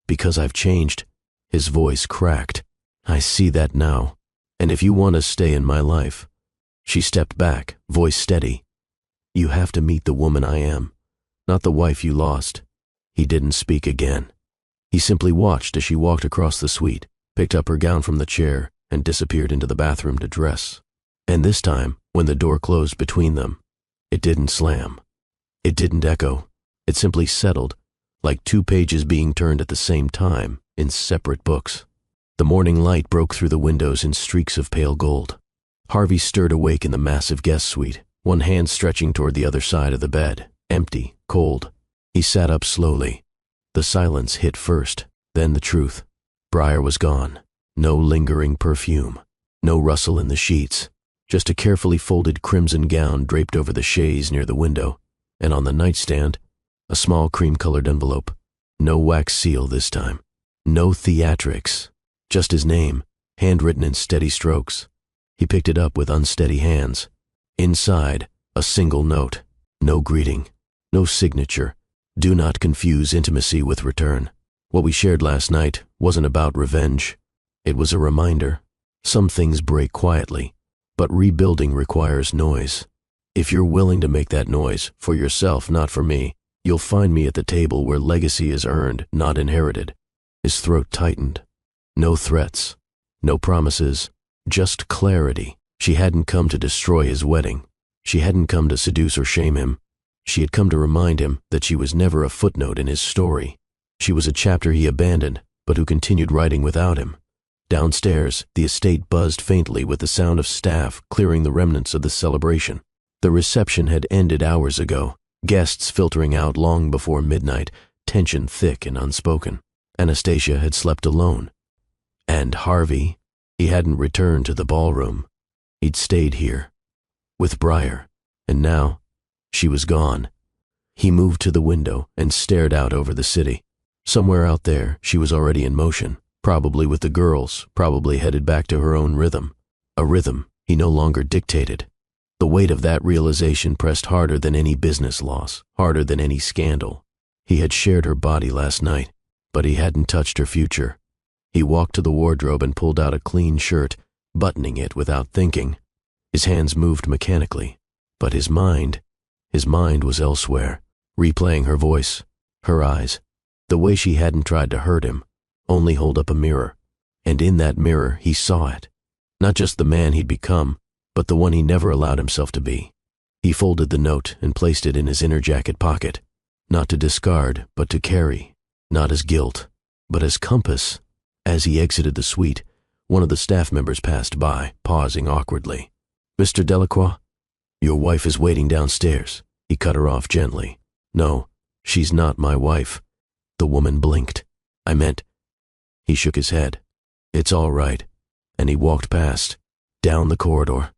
"Because I've changed." His voice cracked. "I see that now. And if you want to stay in my life." She stepped back, voice steady. "You have to meet the woman I am, not the wife you lost." He didn't speak again. He simply watched as she walked across the suite, picked up her gown from the chair, and disappeared into the bathroom to dress. And this time, when the door closed between them, it didn't slam. It didn't echo. It simply settled, like two pages being turned at the same time in separate books. The morning light broke through the windows in streaks of pale gold. Harvey stirred awake in the massive guest suite, one hand stretching toward the other side of the bed, empty, cold. He sat up slowly. The silence hit first, then the truth. Briar was gone. No lingering perfume. No rustle in the sheets. just a carefully folded crimson gown draped over the chaise near the window, and on the nightstand, a small cream-colored envelope. No wax seal this time. No theatrics. Just his name, handwritten in steady strokes. He picked it up with unsteady hands. Inside, a single note. No greeting. No signature. Do not confuse intimacy with return. What we shared last night wasn't about revenge. It was a reminder. Some things break quietly, but rebuilding requires noise. If you're willing to make that noise, for yourself, not for me, you'll find me at the table where legacy is earned, not inherited. His throat tightened. No threats. No promises. Just clarity. She hadn't come to destroy his wedding. She hadn't come to seduce or shame him. She had come to remind him that she was never a footnote in his story. She was a chapter he abandoned, but who continued writing without him. Downstairs, the estate buzzed faintly with the sound of staff clearing the remnants of the celebration. The reception had ended hours ago, guests filtering out long before midnight, tension thick and unspoken. Anastasia had slept alone. And Harvey, he hadn't returned to the ballroom. He'd stayed here, with Briar, and now she was gone. He moved to the window and stared out over the city. Somewhere out there, she was already in motion, probably with the girls, probably headed back to her own rhythm. A rhythm he no longer dictated. The weight of that realization pressed harder than any business loss, harder than any scandal. He had shared her body last night, but he hadn't touched her future. He walked to the wardrobe and pulled out a clean shirt, buttoning it without thinking. His hands moved mechanically, but his mind was elsewhere, replaying her voice, her eyes, the way she hadn't tried to hurt him, only hold up a mirror. And in that mirror he saw it. Not just the man he'd become, but the one he never allowed himself to be. He folded the note and placed it in his inner jacket pocket, not to discard, but to carry, not as guilt, but as compass. As he exited the suite, one of the staff members passed by, pausing awkwardly. "Mr. Delacroix, your wife is waiting downstairs." He cut her off gently. "No, she's not my wife." The woman blinked. "I meant—" He shook his head. "It's all right." And he walked past, down the corridor,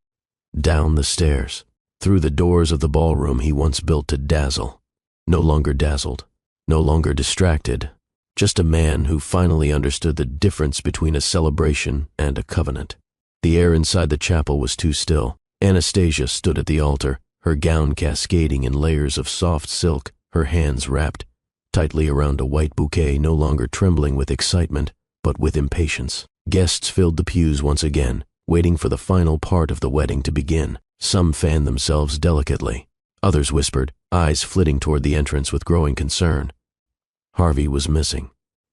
down the stairs, through the doors of the ballroom he once built to dazzle. No longer dazzled, no longer distracted, just a man who finally understood the difference between a celebration and a covenant. The air inside the chapel was too still. Anastasia stood at the altar, her gown cascading in layers of soft silk, her hands wrapped tightly around a white bouquet, no longer trembling with excitement, but with impatience. Guests filled the pews once again, waiting for the final part of the wedding to begin. Some fanned themselves delicately. Others whispered, eyes flitting toward the entrance with growing concern. Harvey was missing.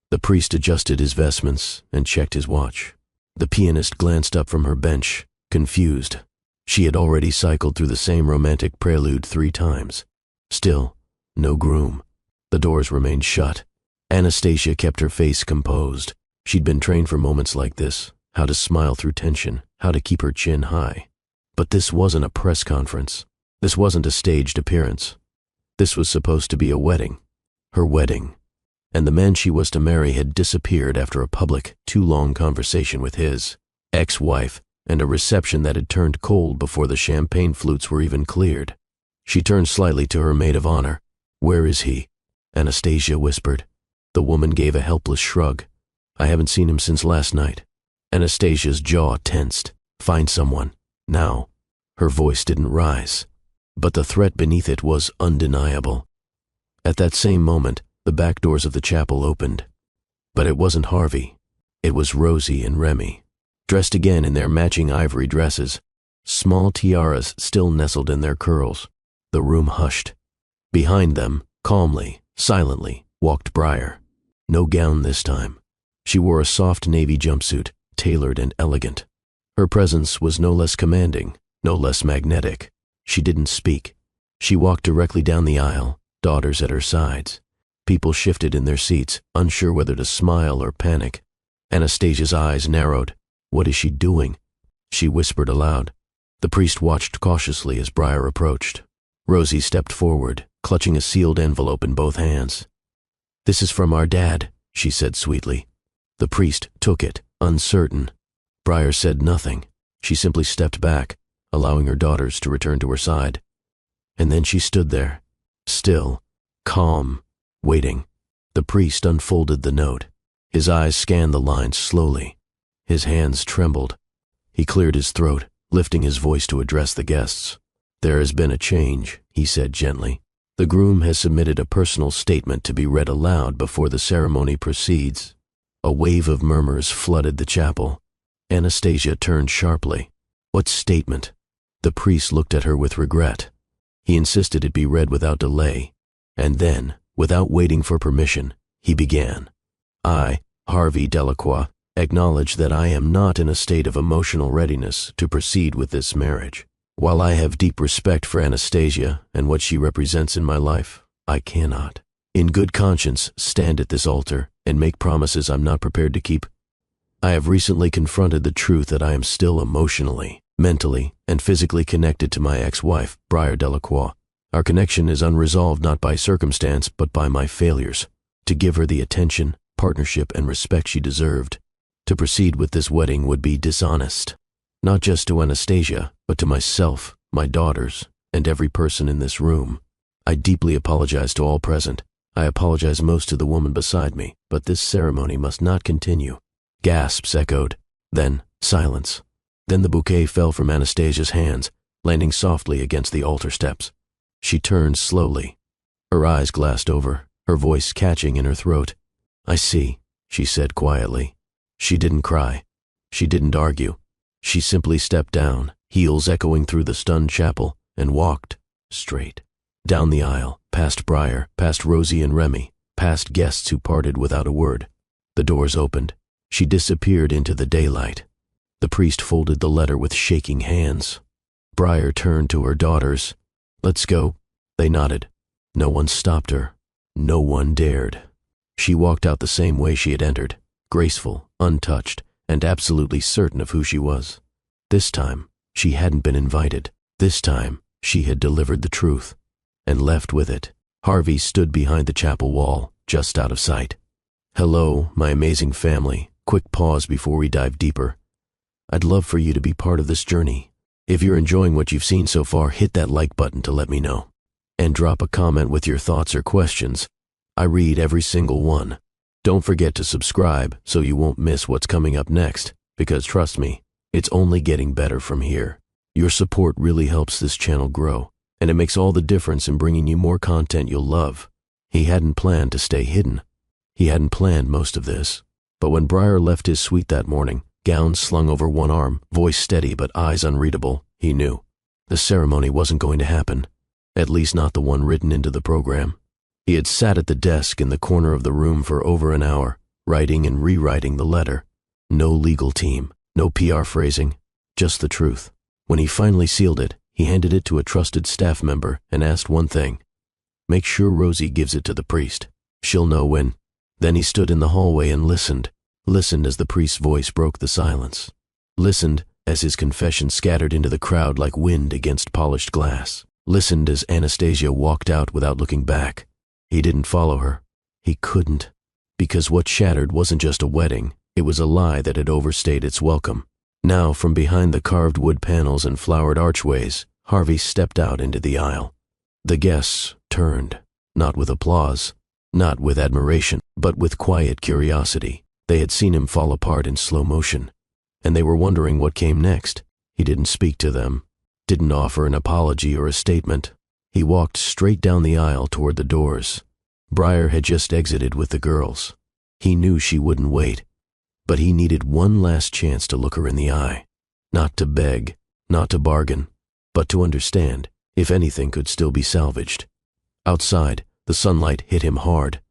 The priest adjusted his vestments and checked his watch. The pianist glanced up from her bench, confused. She had already cycled through the same romantic prelude 3 times. Still, no groom. The doors remained shut. Anastasia kept her face composed. She'd been trained for moments like this, how to smile through tension, how to keep her chin high. But this wasn't a press conference. This wasn't a staged appearance. This was supposed to be a wedding. Her wedding. And the man she was to marry had disappeared after a public, too long conversation with his ex-wife and a reception that had turned cold before the champagne flutes were even cleared. She turned slightly to her maid of honor. "Where is he?" Anastasia whispered. The woman gave a helpless shrug. "I haven't seen him since last night." Anastasia's jaw tensed. "Find someone. Now." Her voice didn't rise, but the threat beneath it was undeniable. At that same moment, the back doors of the chapel opened. But it wasn't Harvey. It was Rosie and Remy, dressed again in their matching ivory dresses, small tiaras still nestled in their curls. The room hushed. Behind them, calmly, silently, walked Briar. No gown this time. She wore a soft navy jumpsuit, tailored and elegant. Her presence was no less commanding, no less magnetic. She didn't speak. She walked directly down the aisle, daughters at her sides. People shifted in their seats, unsure whether to smile or panic. Anastasia's eyes narrowed. "What is she doing?" She whispered aloud. The priest watched cautiously as Briar approached. Rosie stepped forward, clutching a sealed envelope in both hands. "This is from our dad," she said sweetly. The priest took it, uncertain. Briar said nothing. She simply stepped back, allowing her daughters to return to her side. And then she stood there, still, calm, waiting. The priest unfolded the note. His eyes scanned the lines slowly. His hands trembled. He cleared his throat, lifting his voice to address the guests. "There has been a change," he said gently. "The groom has submitted a personal statement to be read aloud before the ceremony proceeds." A wave of murmurs flooded the chapel. Anastasia turned sharply. "What statement?" The priest looked at her with regret. He insisted it be read without delay, and then, without waiting for permission, he began. "I, Harvey Delacroix, acknowledge that I am not in a state of emotional readiness to proceed with this marriage. While I have deep respect for Anastasia and what she represents in my life, I cannot, in good conscience, stand at this altar and make promises I'm not prepared to keep. I have recently confronted the truth that I am still emotionally, mentally, and physically connected to my ex-wife, Briar Delacroix. Our connection is unresolved not by circumstance, but by my failures to give her the attention, partnership, and respect she deserved. To proceed with this wedding would be dishonest, not just to Anastasia, but to myself, my daughters, and every person in this room. I deeply apologize to all present. I apologize most to the woman beside me, but this ceremony must not continue." Gasps echoed, then silence. Then the bouquet fell from Anastasia's hands, landing softly against the altar steps. She turned slowly. Her eyes glassed over, her voice catching in her throat. "I see," she said quietly. She didn't cry. She didn't argue. She simply stepped down, heels echoing through the stunned chapel, and walked straight down the aisle, past Briar, past Rosie and Remy, past guests who parted without a word. The doors opened. She disappeared into the daylight. The priest folded the letter with shaking hands. Briar turned to her daughters. "Let's go." They nodded. No one stopped her. No one dared. She walked out the same way she had entered, graceful, untouched, and absolutely certain of who she was. This time, she hadn't been invited. This time, she had delivered the truth, and left with it. Harvey stood behind the chapel wall, just out of sight. "Hello, my amazing family." Quick pause before we dive deeper. "I'd love for you to be part of this journey. If you're enjoying what you've seen so far, hit that like button to let me know. And drop a comment with your thoughts or questions. I read every single one. Don't forget to subscribe so you won't miss what's coming up next, because trust me, it's only getting better from here. Your support really helps this channel grow, and it makes all the difference in bringing you more content you'll love. He hadn't planned to stay hidden. He hadn't planned most of this. But when Briar left his suite that morning, gown slung over one arm, voice steady but eyes unreadable, he knew. The ceremony wasn't going to happen, at least not the one written into the program. He had sat at the desk in the corner of the room for over an hour, writing and rewriting the letter. No legal team, no PR phrasing, just the truth. When he finally sealed it, he handed it to a trusted staff member and asked one thing. "Make sure Rosie gives it to the priest. She'll know when." Then he stood in the hallway and listened as the priest's voice broke the silence. Listened as his confession scattered into the crowd like wind against polished glass. Listened as Anastasia walked out without looking back. He didn't follow her. He couldn't. Because what shattered wasn't just a wedding, it was a lie that had overstayed its welcome. Now, from behind the carved wood panels and flowered archways, Harvey stepped out into the aisle. The guests turned, not with applause, not with admiration, but with quiet curiosity. They had seen him fall apart in slow motion, and they were wondering what came next. He didn't speak to them, didn't offer an apology or a statement. He walked straight down the aisle toward the doors. Briar had just exited with the girls. He knew she wouldn't wait, but he needed one last chance to look her in the eye. Not to beg, not to bargain, but to understand if anything could still be salvaged. Outside, the sunlight hit him hard.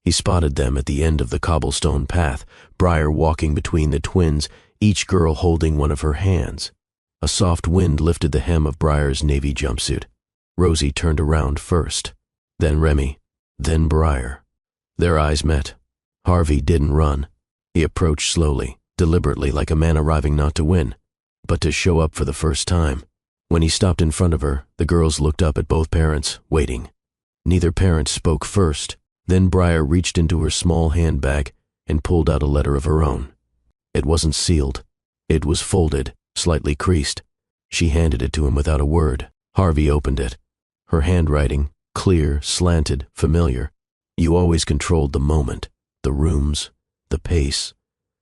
He spotted them at the end of the cobblestone path, Briar walking between the twins, each girl holding one of her hands. A soft wind lifted the hem of Briar's navy jumpsuit. Rosie turned around first, then Remy, then Briar. Their eyes met. Harvey didn't run. He approached slowly, deliberately, like a man arriving not to win, but to show up for the first time. When he stopped in front of her, the girls looked up at both parents, waiting. Neither parent spoke first. Then Briar reached into her small handbag and pulled out a letter of her own. It wasn't sealed. It was folded, slightly creased. She handed it to him without a word. Harvey opened it. Her handwriting, clear, slanted, familiar. You always controlled the moment, the rooms, the pace.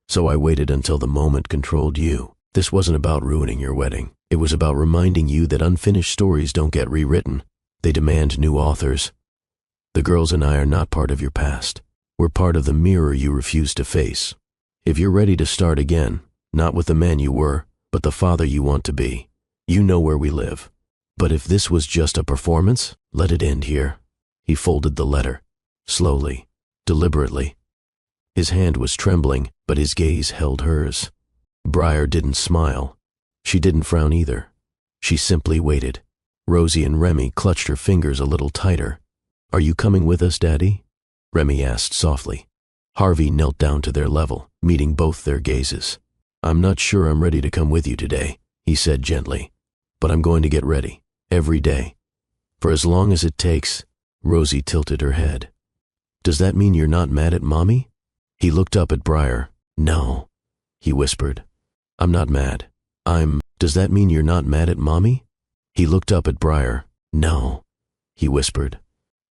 So I waited until the moment controlled you. This wasn't about ruining your wedding. It was about reminding you that unfinished stories don't get rewritten. They demand new authors. The girls and I are not part of your past. We're part of the mirror you refuse to face. If you're ready to start again, not with the man you were, but the father you want to be, you know where we live. But if this was just a performance, let it end here. He folded the letter, slowly, deliberately. His hand was trembling, but his gaze held hers. Briar didn't smile. She didn't frown either. She simply waited. Rosie and Remy clutched her fingers a little tighter. Are you coming with us, Daddy? Remy asked softly. Harvey knelt down to their level, meeting both their gazes. I'm not sure I'm ready to come with you today, he said gently. But I'm going to get ready, every day. For as long as it takes. Rosie tilted her head. Does that mean you're not mad at Mommy? He looked up at Briar. No, he whispered. I'm not mad. Does that mean you're not mad at Mommy? He looked up at Briar. No, he whispered.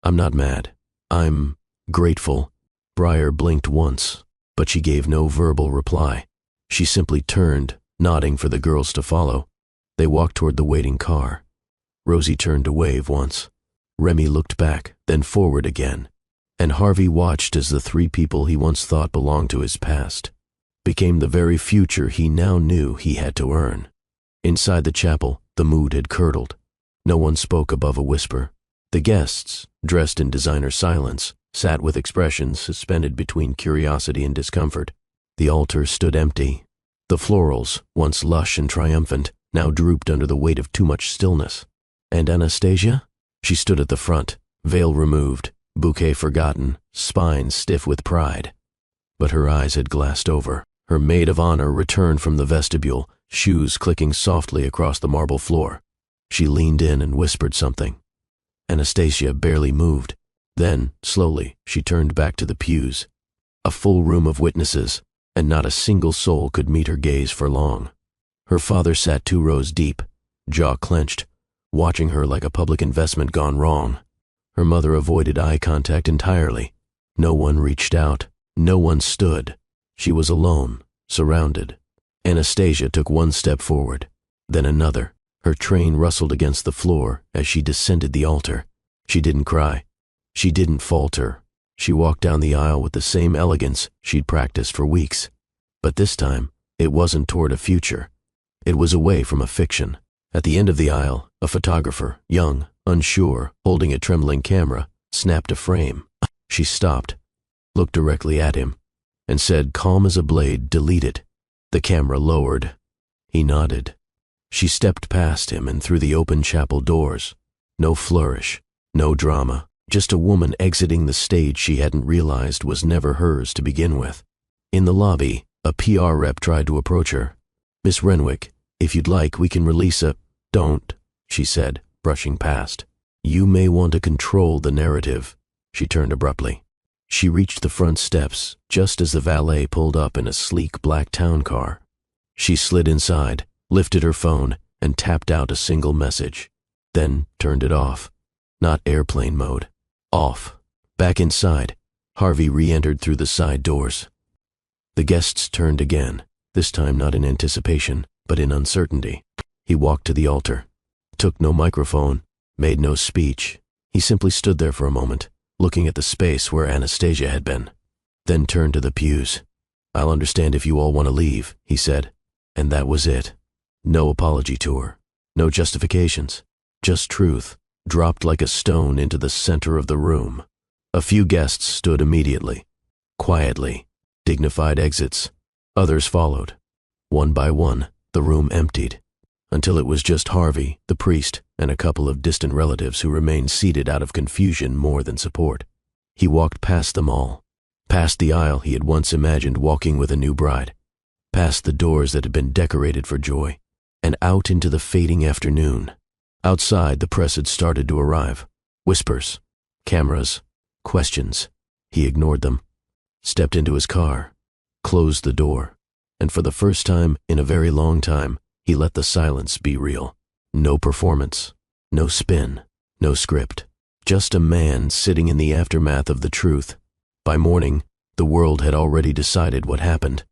I'm not mad. I'm grateful. Briar blinked once, but she gave no verbal reply. She simply turned, nodding for the girls to follow. They walked toward the waiting car. Rosie turned to wave once. Remy looked back, then forward again. And Harvey watched as the three people he once thought belonged to his past became the very future he now knew he had to earn. Inside the chapel, the mood had curdled. No one spoke above a whisper. The guests, dressed in designer silence, sat with expressions suspended between curiosity and discomfort. The altar stood empty. The florals, once lush and triumphant, now drooped under the weight of too much stillness. And Anastasia? She stood at the front, veil removed, bouquet forgotten, spine stiff with pride. But her eyes had glassed over. Her maid of honor returned from the vestibule, shoes clicking softly across the marble floor. She leaned in and whispered something. Anastasia barely moved. Then, slowly, she turned back to the pews. A full room of witnesses, and not a single soul could meet her gaze for long. Her father sat 2 rows deep, jaw clenched, watching her like a public investment gone wrong. Her mother avoided eye contact entirely. No one reached out. No one stood. She was alone, surrounded. Anastasia took 1 step forward, then another. Her train rustled against the floor as she descended the altar. She didn't cry. She didn't falter. She walked down the aisle with the same elegance she'd practiced for weeks. But this time, it wasn't toward a future. It was away from a fiction. At the end of the aisle, a photographer, young, unsure, holding a trembling camera, snapped a frame. She stopped, looked directly at him, and said, calm as a blade, delete it. The camera lowered. He nodded. She stepped past him and through the open chapel doors. No flourish, no drama, just a woman exiting the stage she hadn't realized was never hers to begin with. In the lobby, a PR rep tried to approach her. Miss Renwick, if you'd like, we can release a... Don't, she said, brushing past. You may want to control the narrative. She turned abruptly. She reached the front steps just as the valet pulled up in a sleek black town car. She slid inside, lifted her phone, and tapped out a single message. Then turned it off. Not airplane mode. Off. Back inside, Harvey re-entered through the side doors. The guests turned again, this time not in anticipation, but in uncertainty. He walked to the altar, took no microphone, made no speech. He simply stood there for a moment, looking at the space where Anastasia had been, then turned to the pews. I'll understand if you all want to leave, he said, and that was it. No apology tour, no justifications, just truth, dropped like a stone into the center of the room. A few guests stood immediately, quietly, dignified exits. Others followed. One by one, the room emptied, until it was just Harvey, the priest, and a couple of distant relatives who remained seated out of confusion more than support. He walked past them all, past the aisle he had once imagined walking with a new bride, past the doors that had been decorated for joy, and out into the fading afternoon. Outside, the press had started to arrive. Whispers, cameras, questions. He ignored them, stepped into his car, closed the door, and for the first time in a very long time, He let the silence be real. No performance, no spin, no script. Just a man sitting in the aftermath of the truth. By morning, the world had already decided what happened.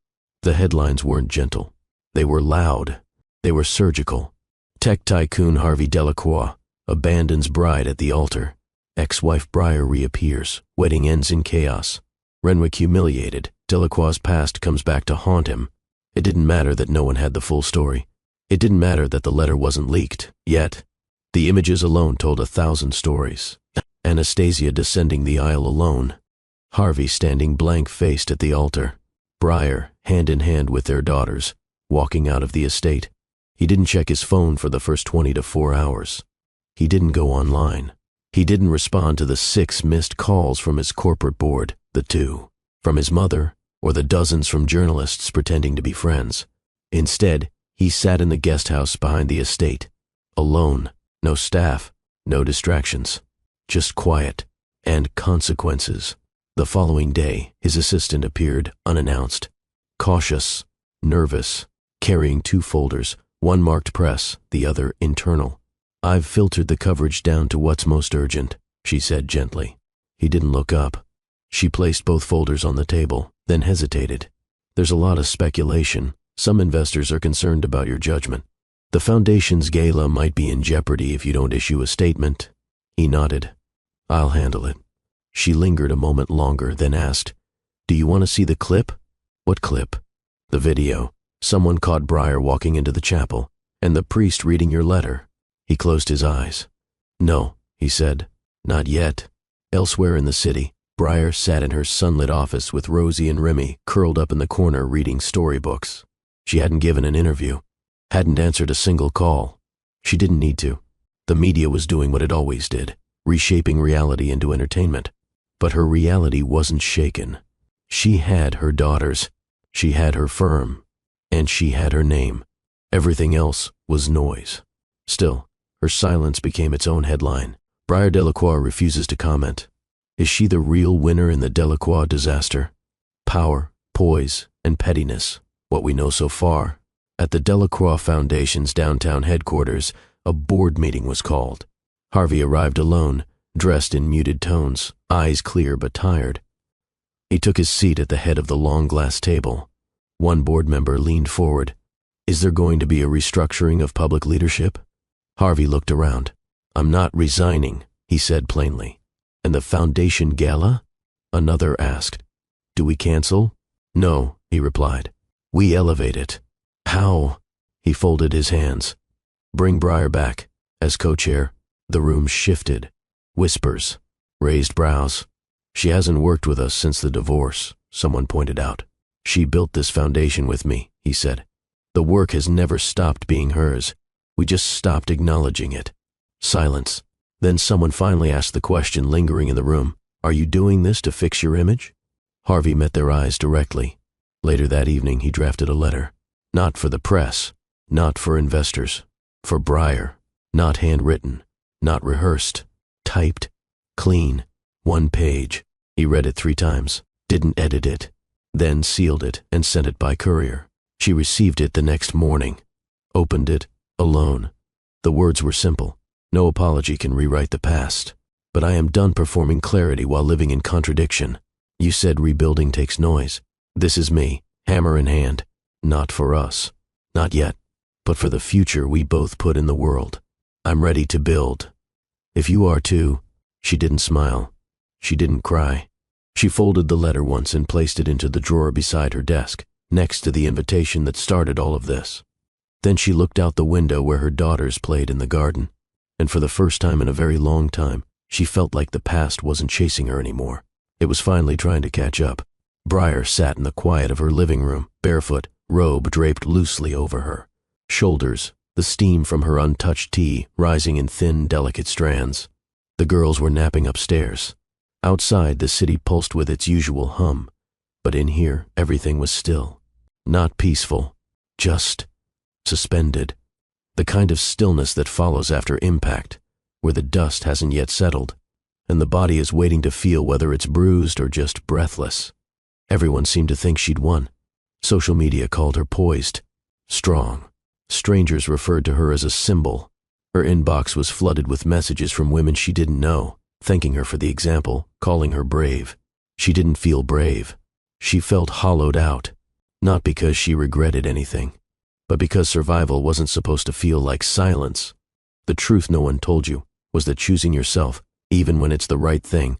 The headlines weren't gentle. They were loud. They were surgical. Tech tycoon Harvey Delacroix abandons bride at the altar. Ex-wife Breyer reappears. Wedding ends in chaos. Renwick humiliated. Delacroix's past comes back to haunt him. It didn't matter that no one had the full story. It didn't matter that the letter wasn't leaked, yet. The images alone told 1,000 stories. Anastasia descending the aisle alone. Harvey standing blank-faced at the altar. Breyer, hand in hand with their daughters, walking out of the estate. He didn't check his phone for the first 24 hours. He didn't go online. He didn't respond to the 6 missed calls from his corporate board, the 2 from his mother, or the dozens from journalists pretending to be friends. Instead, he sat in the guest house behind the estate, alone, no staff, no distractions, just quiet and consequences. The following day, his assistant appeared unannounced, cautious, nervous, carrying 2 folders, one marked press, the other internal. "I've filtered the coverage down to what's most urgent," she said gently. He didn't look up. She placed both folders on the table, then hesitated. "There's a lot of speculation. Some investors are concerned about your judgment. The foundation's gala might be in jeopardy if you don't issue a statement." He nodded. "I'll handle it." She lingered a moment longer, then asked, "Do you want to see the clip?" "What clip?" "The video. Someone caught Breyer walking into the chapel, and the priest reading your letter." He closed his eyes. "No," he said, "not yet." Elsewhere in the city, Breyer sat in her sunlit office with Rosie and Remy curled up in the corner reading storybooks. She hadn't given an interview, hadn't answered a single call. She didn't need to. The media was doing what it always did, reshaping reality into entertainment. But her reality wasn't shaken. She had her daughters, she had her firm, and she had her name. Everything else was noise. Still, her silence became its own headline. Breyer Delacroix refuses to comment. Is she the real winner in the Delacroix disaster? Power, poise, and pettiness, what we know so far. At the Delacroix Foundation's downtown headquarters, a board meeting was called. Harvey arrived alone, dressed in muted tones, eyes clear but tired. He took his seat at the head of the long glass table. One board member leaned forward. "Is there going to be a restructuring of public leadership?" Harvey looked around. "I'm not resigning," he said plainly. "And the foundation gala?" Another asked. "Do we cancel?" "No," he replied. "We elevate it." "How?" He folded his hands. "Bring Breyer back." As co-chair, the room shifted. Whispers, raised brows. "She hasn't worked with us since the divorce," someone pointed out. "She built this foundation with me," he said. "The work has never stopped being hers. We just stopped acknowledging it." Silence. Then someone finally asked the question lingering in the room. "Are you doing this to fix your image?" Harvey met their eyes directly. Later that evening, he drafted a letter. Not for the press, not for investors, for Breyer. Not handwritten, not rehearsed, typed, clean, 1 page. He read it 3 times, didn't edit it, then sealed it and sent it by courier. She received it the next morning, opened it, alone. The words were simple. "No apology can rewrite the past, but I am done performing clarity while living in contradiction. You said rebuilding takes noise. This is me, hammer in hand. Not for us, not yet, but for the future we both put in the world. I'm ready to build. If you are too." She didn't smile. She didn't cry. She folded the letter once and placed it into the drawer beside her desk, next to the invitation that started all of this. Then she looked out the window where her daughters played in the garden, and for the first time in a very long time, she felt like the past wasn't chasing her anymore. It was finally trying to catch up. Breyer sat in the quiet of her living room, barefoot, robe draped loosely over her. Shoulders, the steam from her untouched tea rising in thin, delicate strands. The girls were napping upstairs. Outside, the city pulsed with its usual hum, but in here, everything was still. Not peaceful, just suspended. The kind of stillness that follows after impact, where the dust hasn't yet settled, and the body is waiting to feel whether it's bruised or just breathless. Everyone seemed to think she'd won. Social media called her poised, strong, Strangers referred to her as a symbol. Her inbox was flooded with messages from women she didn't know, thanking her for the example, calling her brave. She didn't feel brave. She felt hollowed out, not because she regretted anything, but because survival wasn't supposed to feel like silence. The truth no one told you was that choosing yourself, even when it's the right thing,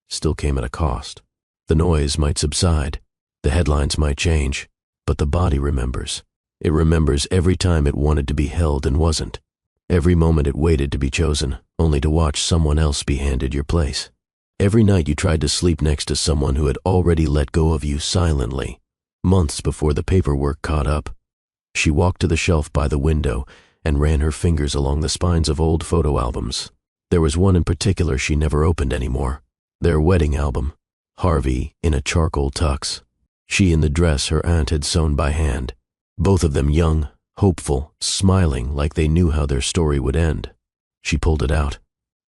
still came at a cost. The noise might subside, the headlines might change, but the body remembers. It remembers every time it wanted to be held and wasn't. Every moment it waited to be chosen, only to watch someone else be handed your place. Every night you tried to sleep next to someone who had already let go of you silently, months before the paperwork caught up. She walked to the shelf by the window and ran her fingers along the spines of old photo albums. There was one in particular she never opened anymore. Their wedding album. Harvey in a charcoal tux. She in the dress her aunt had sewn by hand. Both of them young, hopeful, smiling like they knew how their story would end. She pulled it out,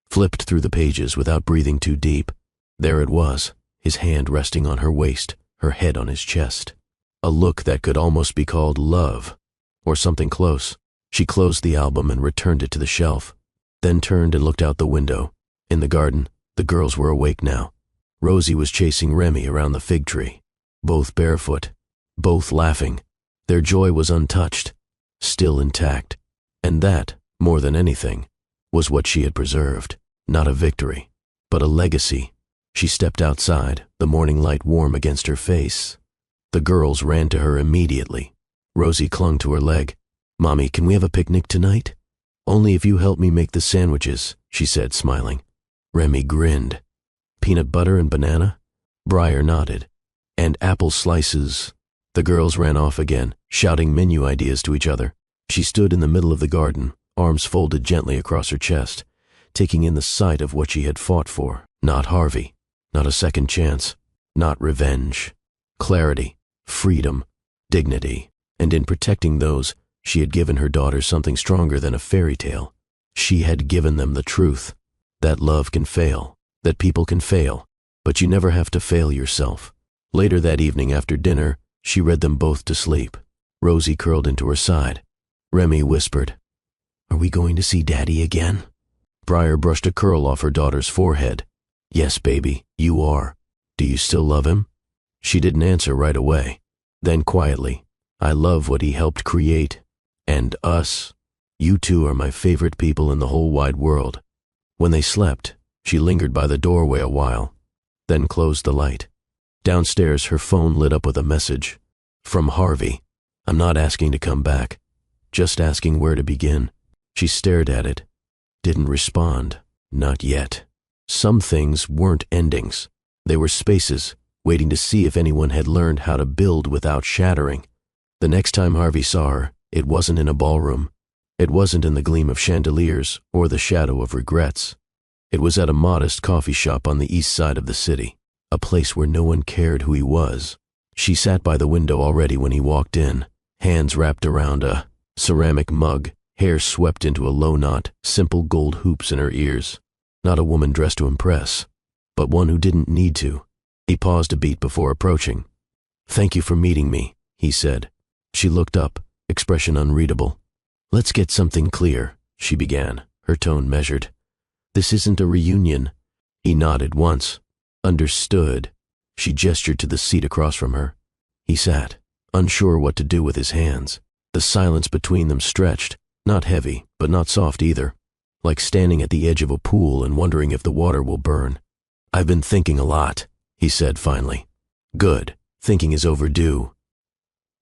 flipped through the pages without breathing too deep. There it was, his hand resting on her waist, her head on his chest. A look that could almost be called love, or something close. She closed the album and returned it to the shelf, then turned and looked out the window. In the garden, the girls were awake now. Rosie was chasing Remy around the fig tree, both barefoot, both laughing. Their joy was untouched, still intact, and that, more than anything, was what she had preserved. Not a victory, but a legacy. She stepped outside, the morning light warm against her face. The girls ran to her immediately. Rosie clung to her leg. "Mommy, can we have a picnic tonight?" "Only if you help me make the sandwiches," she said, smiling. Remy grinned. "Peanut butter and banana?" Briar nodded. "And apple slices." The girls ran off again, shouting menu ideas to each other. She stood in the middle of the garden, arms folded gently across her chest, taking in the sight of what she had fought for. Not Harvey, not a second chance, not revenge. Clarity, freedom, dignity, and in protecting those, she had given her daughters something stronger than a fairy tale. She had given them the truth, that love can fail, that people can fail, but you never have to fail yourself. Later that evening after dinner, she read them both to sleep. Rosie curled into her side. Remy whispered, "Are we going to see Daddy again?" Briar brushed a curl off her daughter's forehead. "Yes, baby, you are. Do you still love him?" She didn't answer right away. Then quietly, "I love what he helped create. And us. You two are my favorite people in the whole wide world." When they slept, she lingered by the doorway a while, then closed the light. Downstairs, her phone lit up with a message. From Harvey. "I'm not asking to come back, just asking where to begin." She stared at it. Didn't respond. Not yet. Some things weren't endings. They were spaces, waiting to see if anyone had learned how to build without shattering. The next time Harvey saw her, it wasn't in a ballroom. It wasn't in the gleam of chandeliers or the shadow of regrets. It was at a modest coffee shop on the east side of the city, a place where no one cared who he was. She sat by the window already when he walked in, hands wrapped around a ceramic mug, hair swept into a low knot, simple gold hoops in her ears. Not a woman dressed to impress, but one who didn't need to. He paused a beat before approaching. "Thank you for meeting me," he said. She looked up, expression unreadable. "Let's get something clear," she began, her tone measured. "This isn't a reunion." He nodded once. Understood. She gestured to the seat across from her. He sat, unsure what to do with his hands. The silence between them stretched, not heavy, but not soft either, like standing at the edge of a pool and wondering if the water will burn. "I've been thinking a lot," he said finally. "Good. Thinking is overdue."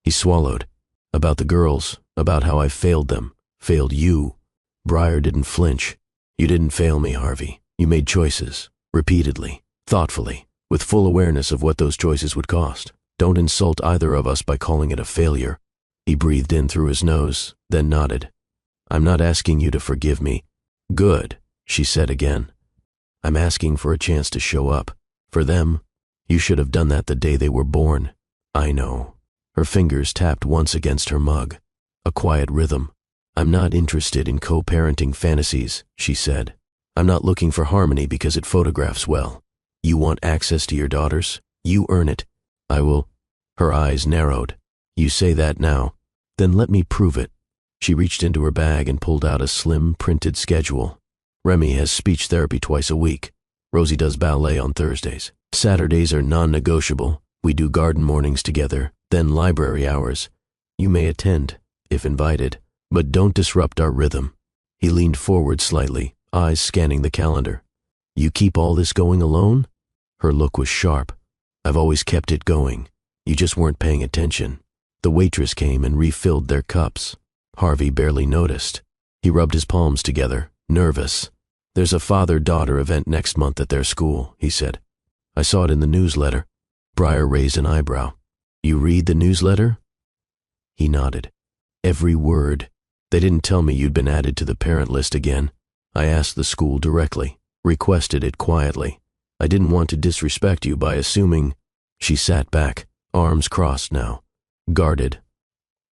He swallowed. "About the girls, about how I failed them, failed you." Briar didn't flinch. "You didn't fail me, Harvey. You made choices, repeatedly, thoughtfully, with full awareness of what those choices would cost. Don't insult either of us by calling it a failure." He breathed in through his nose, then nodded. "I'm not asking you to forgive me." "Good," she said again. "I'm asking for a chance to show up. For them, you should have done that the day they were born." "I know." Her fingers tapped once against her mug. A quiet rhythm. "I'm not interested in co-parenting fantasies," she said. "I'm not looking for harmony because it photographs well. You want access to your daughters? You earn it. I will." Her eyes narrowed. "You say that now. Then let me prove it." She reached into her bag and pulled out a slim, printed schedule. Remy has speech therapy twice a week. Rosie does ballet on Thursdays. Saturdays are non-negotiable. We do garden mornings together, then library hours. You may attend, if invited, but don't disrupt our rhythm. He leaned forward slightly, eyes scanning the calendar. You keep all this going alone? Her look was sharp. I've always kept it going. You just weren't paying attention. The waitress came and refilled their cups. Harvey barely noticed. He rubbed his palms together, nervous. There's a father-daughter event next month at their school, he said. I saw it in the newsletter. Briar raised an eyebrow. You read the newsletter? He nodded. Every word. They didn't tell me you'd been added to the parent list again. I asked the school directly, requested it quietly. I didn't want to disrespect you by assuming. She sat back, arms crossed now, guarded.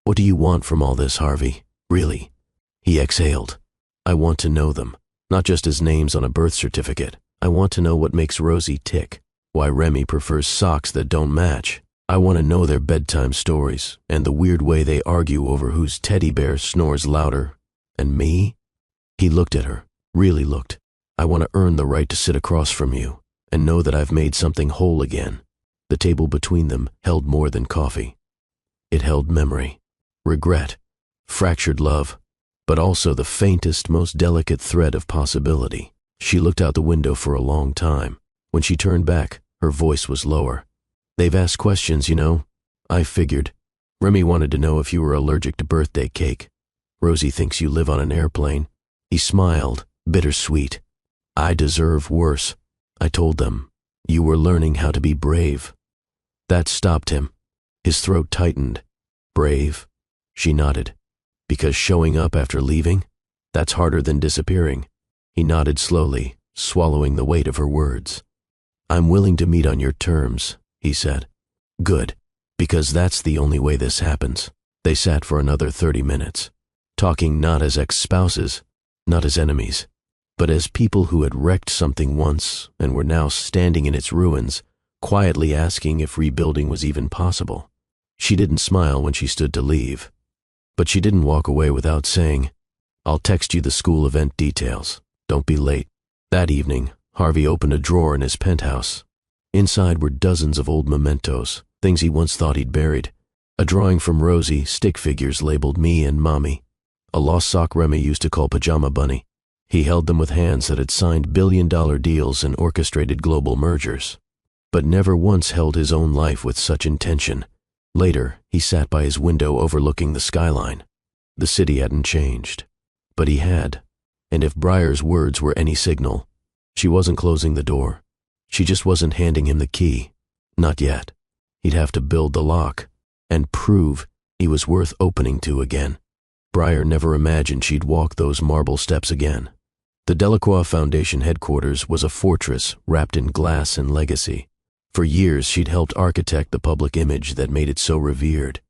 What do you want from all this, Harvey? Really? He exhaled. I want to know them, not just as names on a birth certificate. I want to know what makes Rosie tick, why Remy prefers socks that don't match. I want to know their bedtime stories and the weird way they argue over whose teddy bear snores louder. And me? He looked at her, really looked. I want to earn the right to sit across from you and know that I've made something whole again. The table between them held more than coffee. It held memory, regret, fractured love, but also the faintest, most delicate thread of possibility. She looked out the window for a long time. When she turned back, her voice was lower. They've asked questions, you know. I figured. Remy wanted to know if you were allergic to birthday cake. Rosie thinks you live on an airplane. He smiled, bittersweet. I deserve worse. I told them. You were learning how to be brave. That stopped him. His throat tightened. Brave? She nodded. Because showing up after leaving? That's harder than disappearing. He nodded slowly, swallowing the weight of her words. I'm willing to meet on your terms, he said. Good, because that's the only way this happens. They sat for another 30 minutes, talking not as ex-spouses, not as enemies, but as people who had wrecked something once and were now standing in its ruins, quietly asking if rebuilding was even possible. She didn't smile when she stood to leave, but she didn't walk away without saying, I'll text you the school event details. Don't be late. That evening, Harvey opened a drawer in his penthouse. Inside were dozens of old mementos, things he once thought he'd buried. A drawing from Rosie, stick figures labeled me and Mommy. A lost sock Remy used to call Pajama Bunny. He held them with hands that had signed billion-dollar deals and orchestrated global mergers, but never once held his own life with such intention. Later, he sat by his window overlooking the skyline. The city hadn't changed, but he had. And if Briar's words were any signal, she wasn't closing the door. She just wasn't handing him the key. Not yet. He'd have to build the lock and prove he was worth opening to again. Briar never imagined she'd walk those marble steps again. The Delacroix Foundation headquarters was a fortress wrapped in glass and legacy. For years, she'd helped architect the public image that made it so revered.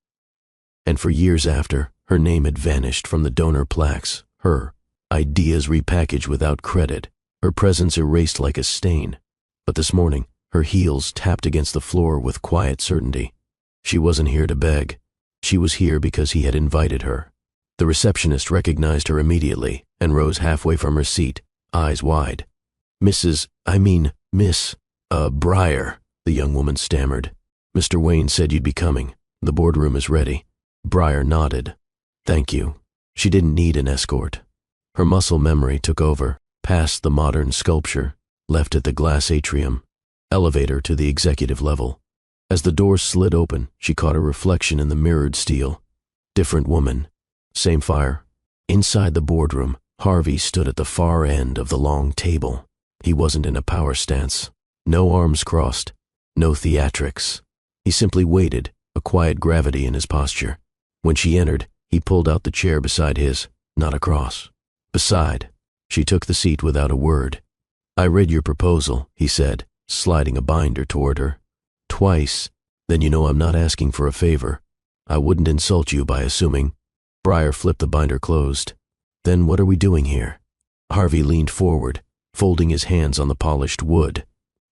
And for years after, her name had vanished from the donor plaques, her ideas repackaged without credit, her presence erased like a stain. But this morning, her heels tapped against the floor with quiet certainty. She wasn't here to beg. She was here because he had invited her. The receptionist recognized her immediately and rose halfway from her seat, eyes wide. Miss, Briar, the young woman stammered. Mr. Wayne said you'd be coming. The boardroom is ready. Briar nodded. Thank you. She didn't need an escort. Her muscle memory took over, past the modern sculpture, left at the glass atrium, elevator to the executive level. As the door slid open, she caught a reflection in the mirrored steel. Different woman. Same fire. Inside the boardroom, Harvey stood at the far end of the long table. He wasn't in a power stance. No arms crossed. No theatrics. He simply waited, a quiet gravity in his posture. When she entered, he pulled out the chair beside his, not across. Beside. She took the seat without a word. I read your proposal, he said, sliding a binder toward her. Twice. Then you know I'm not asking for a favor. I wouldn't insult you by assuming. Briar flipped the binder closed. Then what are we doing here? Harvey leaned forward, folding his hands on the polished wood.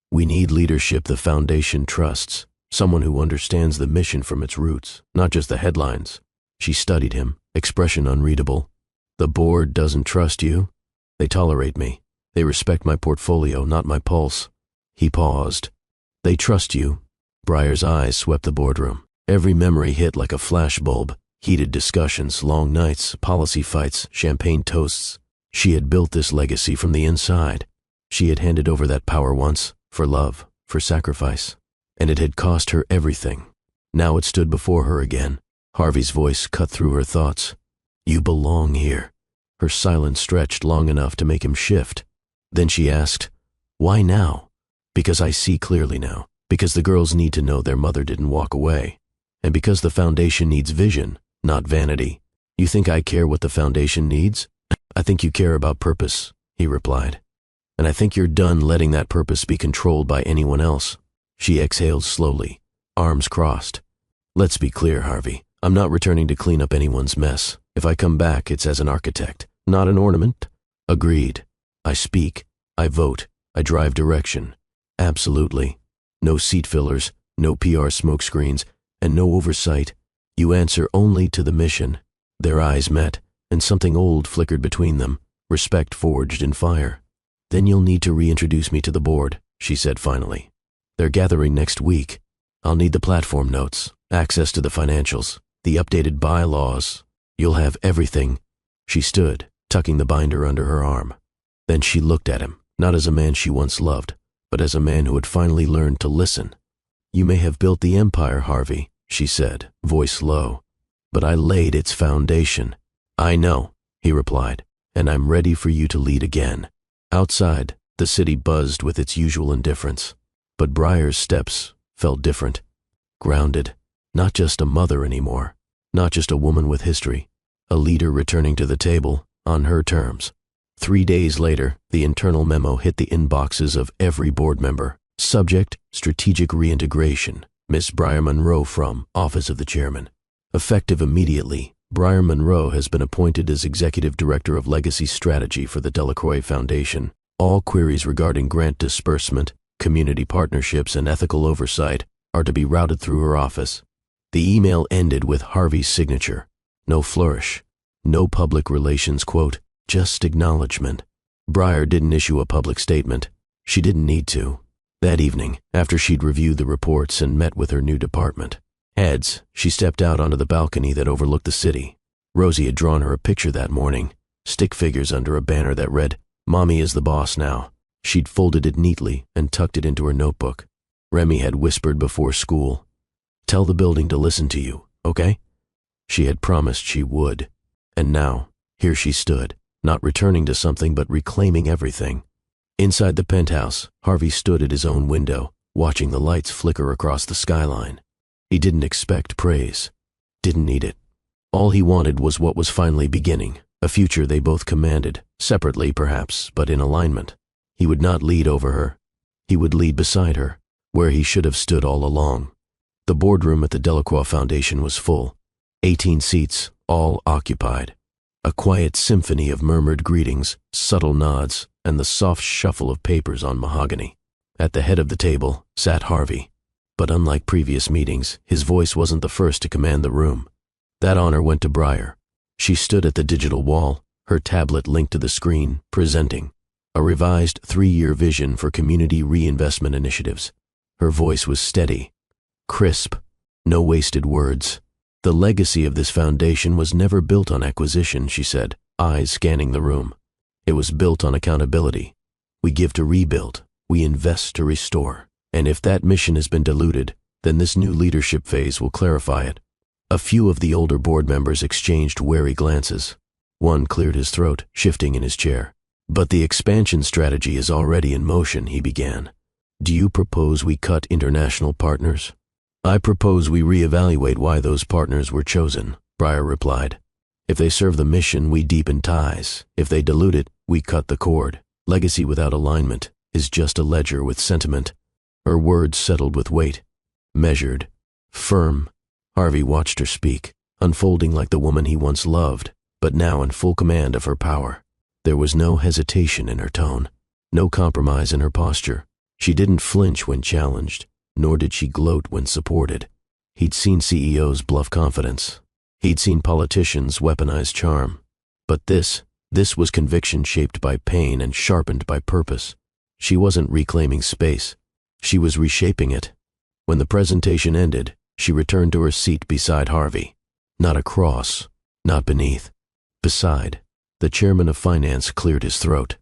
We need leadership the Foundation trusts, someone who understands the mission from its roots, not just the headlines. She studied him, expression unreadable. The board doesn't trust you? They tolerate me. They respect my portfolio, not my pulse. He paused. They trust you. Breyer's eyes swept the boardroom. Every memory hit like a flashbulb. Heated discussions, long nights, policy fights, champagne toasts. She had built this legacy from the inside. She had handed over that power once, for love, for sacrifice. And it had cost her everything. Now it stood before her again. Harvey's voice cut through her thoughts. You belong here. Her silence stretched long enough to make him shift. Then she asked, why now? Because I see clearly now. Because the girls need to know their mother didn't walk away. And because the foundation needs vision, not vanity. You think I care what the foundation needs? I think you care about purpose, he replied. And I think you're done letting that purpose be controlled by anyone else. She exhaled slowly, arms crossed. Let's be clear, Harvey. I'm not returning to clean up anyone's mess. If I come back, it's as an architect, not an ornament. Agreed. I speak, I vote, I drive direction. Absolutely. No seat fillers, no PR smokescreens, and no oversight. You answer only to the mission. Their eyes met, and something old flickered between them, respect forged in fire. Then you'll need to reintroduce me to the board, she said finally. They're gathering next week. I'll need the platform notes, access to the financials, the updated bylaws. You'll have everything. She stood, tucking the binder under her arm. Then she looked at him, not as a man she once loved, but as a man who had finally learned to listen. You may have built the empire, Harvey, she said, voice low, but I laid its foundation. I know, he replied, and I'm ready for you to lead again. Outside, the city buzzed with its usual indifference, but Breyer's steps felt different, grounded, not just a mother anymore, not just a woman with history, a leader returning to the table on her terms. 3 days later, the internal memo hit the inboxes of every board member. Subject, strategic reintegration. Miss Breyer Monroe from Office of the Chairman. Effective immediately, Breyer Monroe has been appointed as Executive Director of Legacy Strategy for the Delacroix Foundation. All queries regarding grant disbursement, community partnerships, and ethical oversight are to be routed through her office. The email ended with Harvey's signature. No flourish. No public relations quote, just acknowledgement. Breyer didn't issue a public statement. She didn't need to. That evening, after she'd reviewed the reports and met with her new department heads, she stepped out onto the balcony that overlooked the city. Rosie had drawn her a picture that morning, stick figures under a banner that read, Mommy is the boss now. She'd folded it neatly and tucked it into her notebook. Remy had whispered before school, tell the building to listen to you, okay? She had promised she would. And now, here she stood, not returning to something but reclaiming everything. Inside the penthouse, Harvey stood at his own window, watching the lights flicker across the skyline. He didn't expect praise, didn't need it. All he wanted was what was finally beginning, a future they both commanded, separately perhaps, but in alignment. He would not lead over her. He would lead beside her, where he should have stood all along. The boardroom at the Delacroix Foundation was full, 18 seats, all occupied. A quiet symphony of murmured greetings, subtle nods, and the soft shuffle of papers on mahogany. At the head of the table sat Harvey. But unlike previous meetings, his voice wasn't the first to command the room. That honor went to Breyer. She stood at the digital wall, her tablet linked to the screen, presenting a revised 3-year vision for community reinvestment initiatives. Her voice was steady, crisp, no wasted words. The legacy of this foundation was never built on acquisition, she said, eyes scanning the room. It was built on accountability. We give to rebuild, we invest to restore. And if that mission has been diluted, then this new leadership phase will clarify it. A few of the older board members exchanged wary glances. One cleared his throat, shifting in his chair. But the expansion strategy is already in motion, he began. Do you propose we cut international partners? I propose we reevaluate why those partners were chosen, Breyer replied. If they serve the mission, we deepen ties. If they dilute it, we cut the cord. Legacy without alignment is just a ledger with sentiment. Her words settled with weight, measured, firm. Harvey watched her speak, unfolding like the woman he once loved, but now in full command of her power. There was no hesitation in her tone, no compromise in her posture. She didn't flinch when challenged, nor did she gloat when supported. He'd seen CEOs bluff confidence, He'd seen politicians weaponize charm. But this was conviction shaped by pain and sharpened by purpose. She wasn't reclaiming space. She was reshaping it. When the presentation ended, she returned to her seat beside Harvey. Not across, not beneath. Beside. The chairman of finance cleared his throat.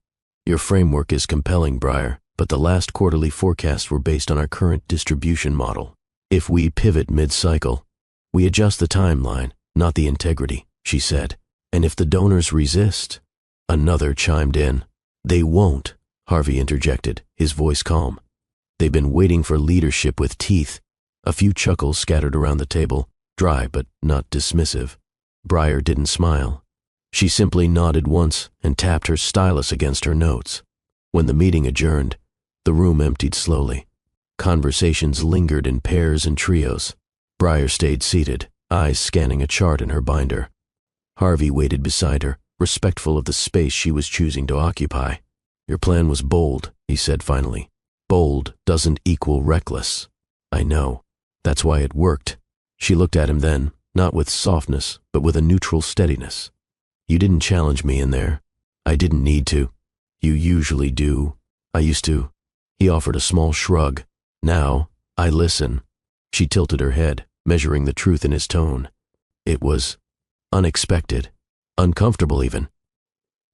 Your framework is compelling, Breyer, but the last quarterly forecasts were based on our current distribution model. If we pivot mid-cycle, we adjust the timeline, not the integrity, she said. And if the donors resist? Another chimed in. They won't, Harvey interjected, his voice calm. They've been waiting for leadership with teeth. A few chuckles scattered around the table, dry but not dismissive. Breyer didn't smile. She simply nodded once and tapped her stylus against her notes. When the meeting adjourned, the room emptied slowly. Conversations lingered in pairs and trios. Breyer stayed seated, eyes scanning a chart in her binder. Harvey waited beside her, respectful of the space she was choosing to occupy. Your plan was bold, he said finally. Bold doesn't equal reckless. I know. That's why it worked. She looked at him then, not with softness, but with a neutral steadiness. You didn't challenge me in there. I didn't need to. You usually do. I used to. He offered a small shrug. Now, I listen. She tilted her head, measuring the truth in his tone. It was unexpected, uncomfortable even,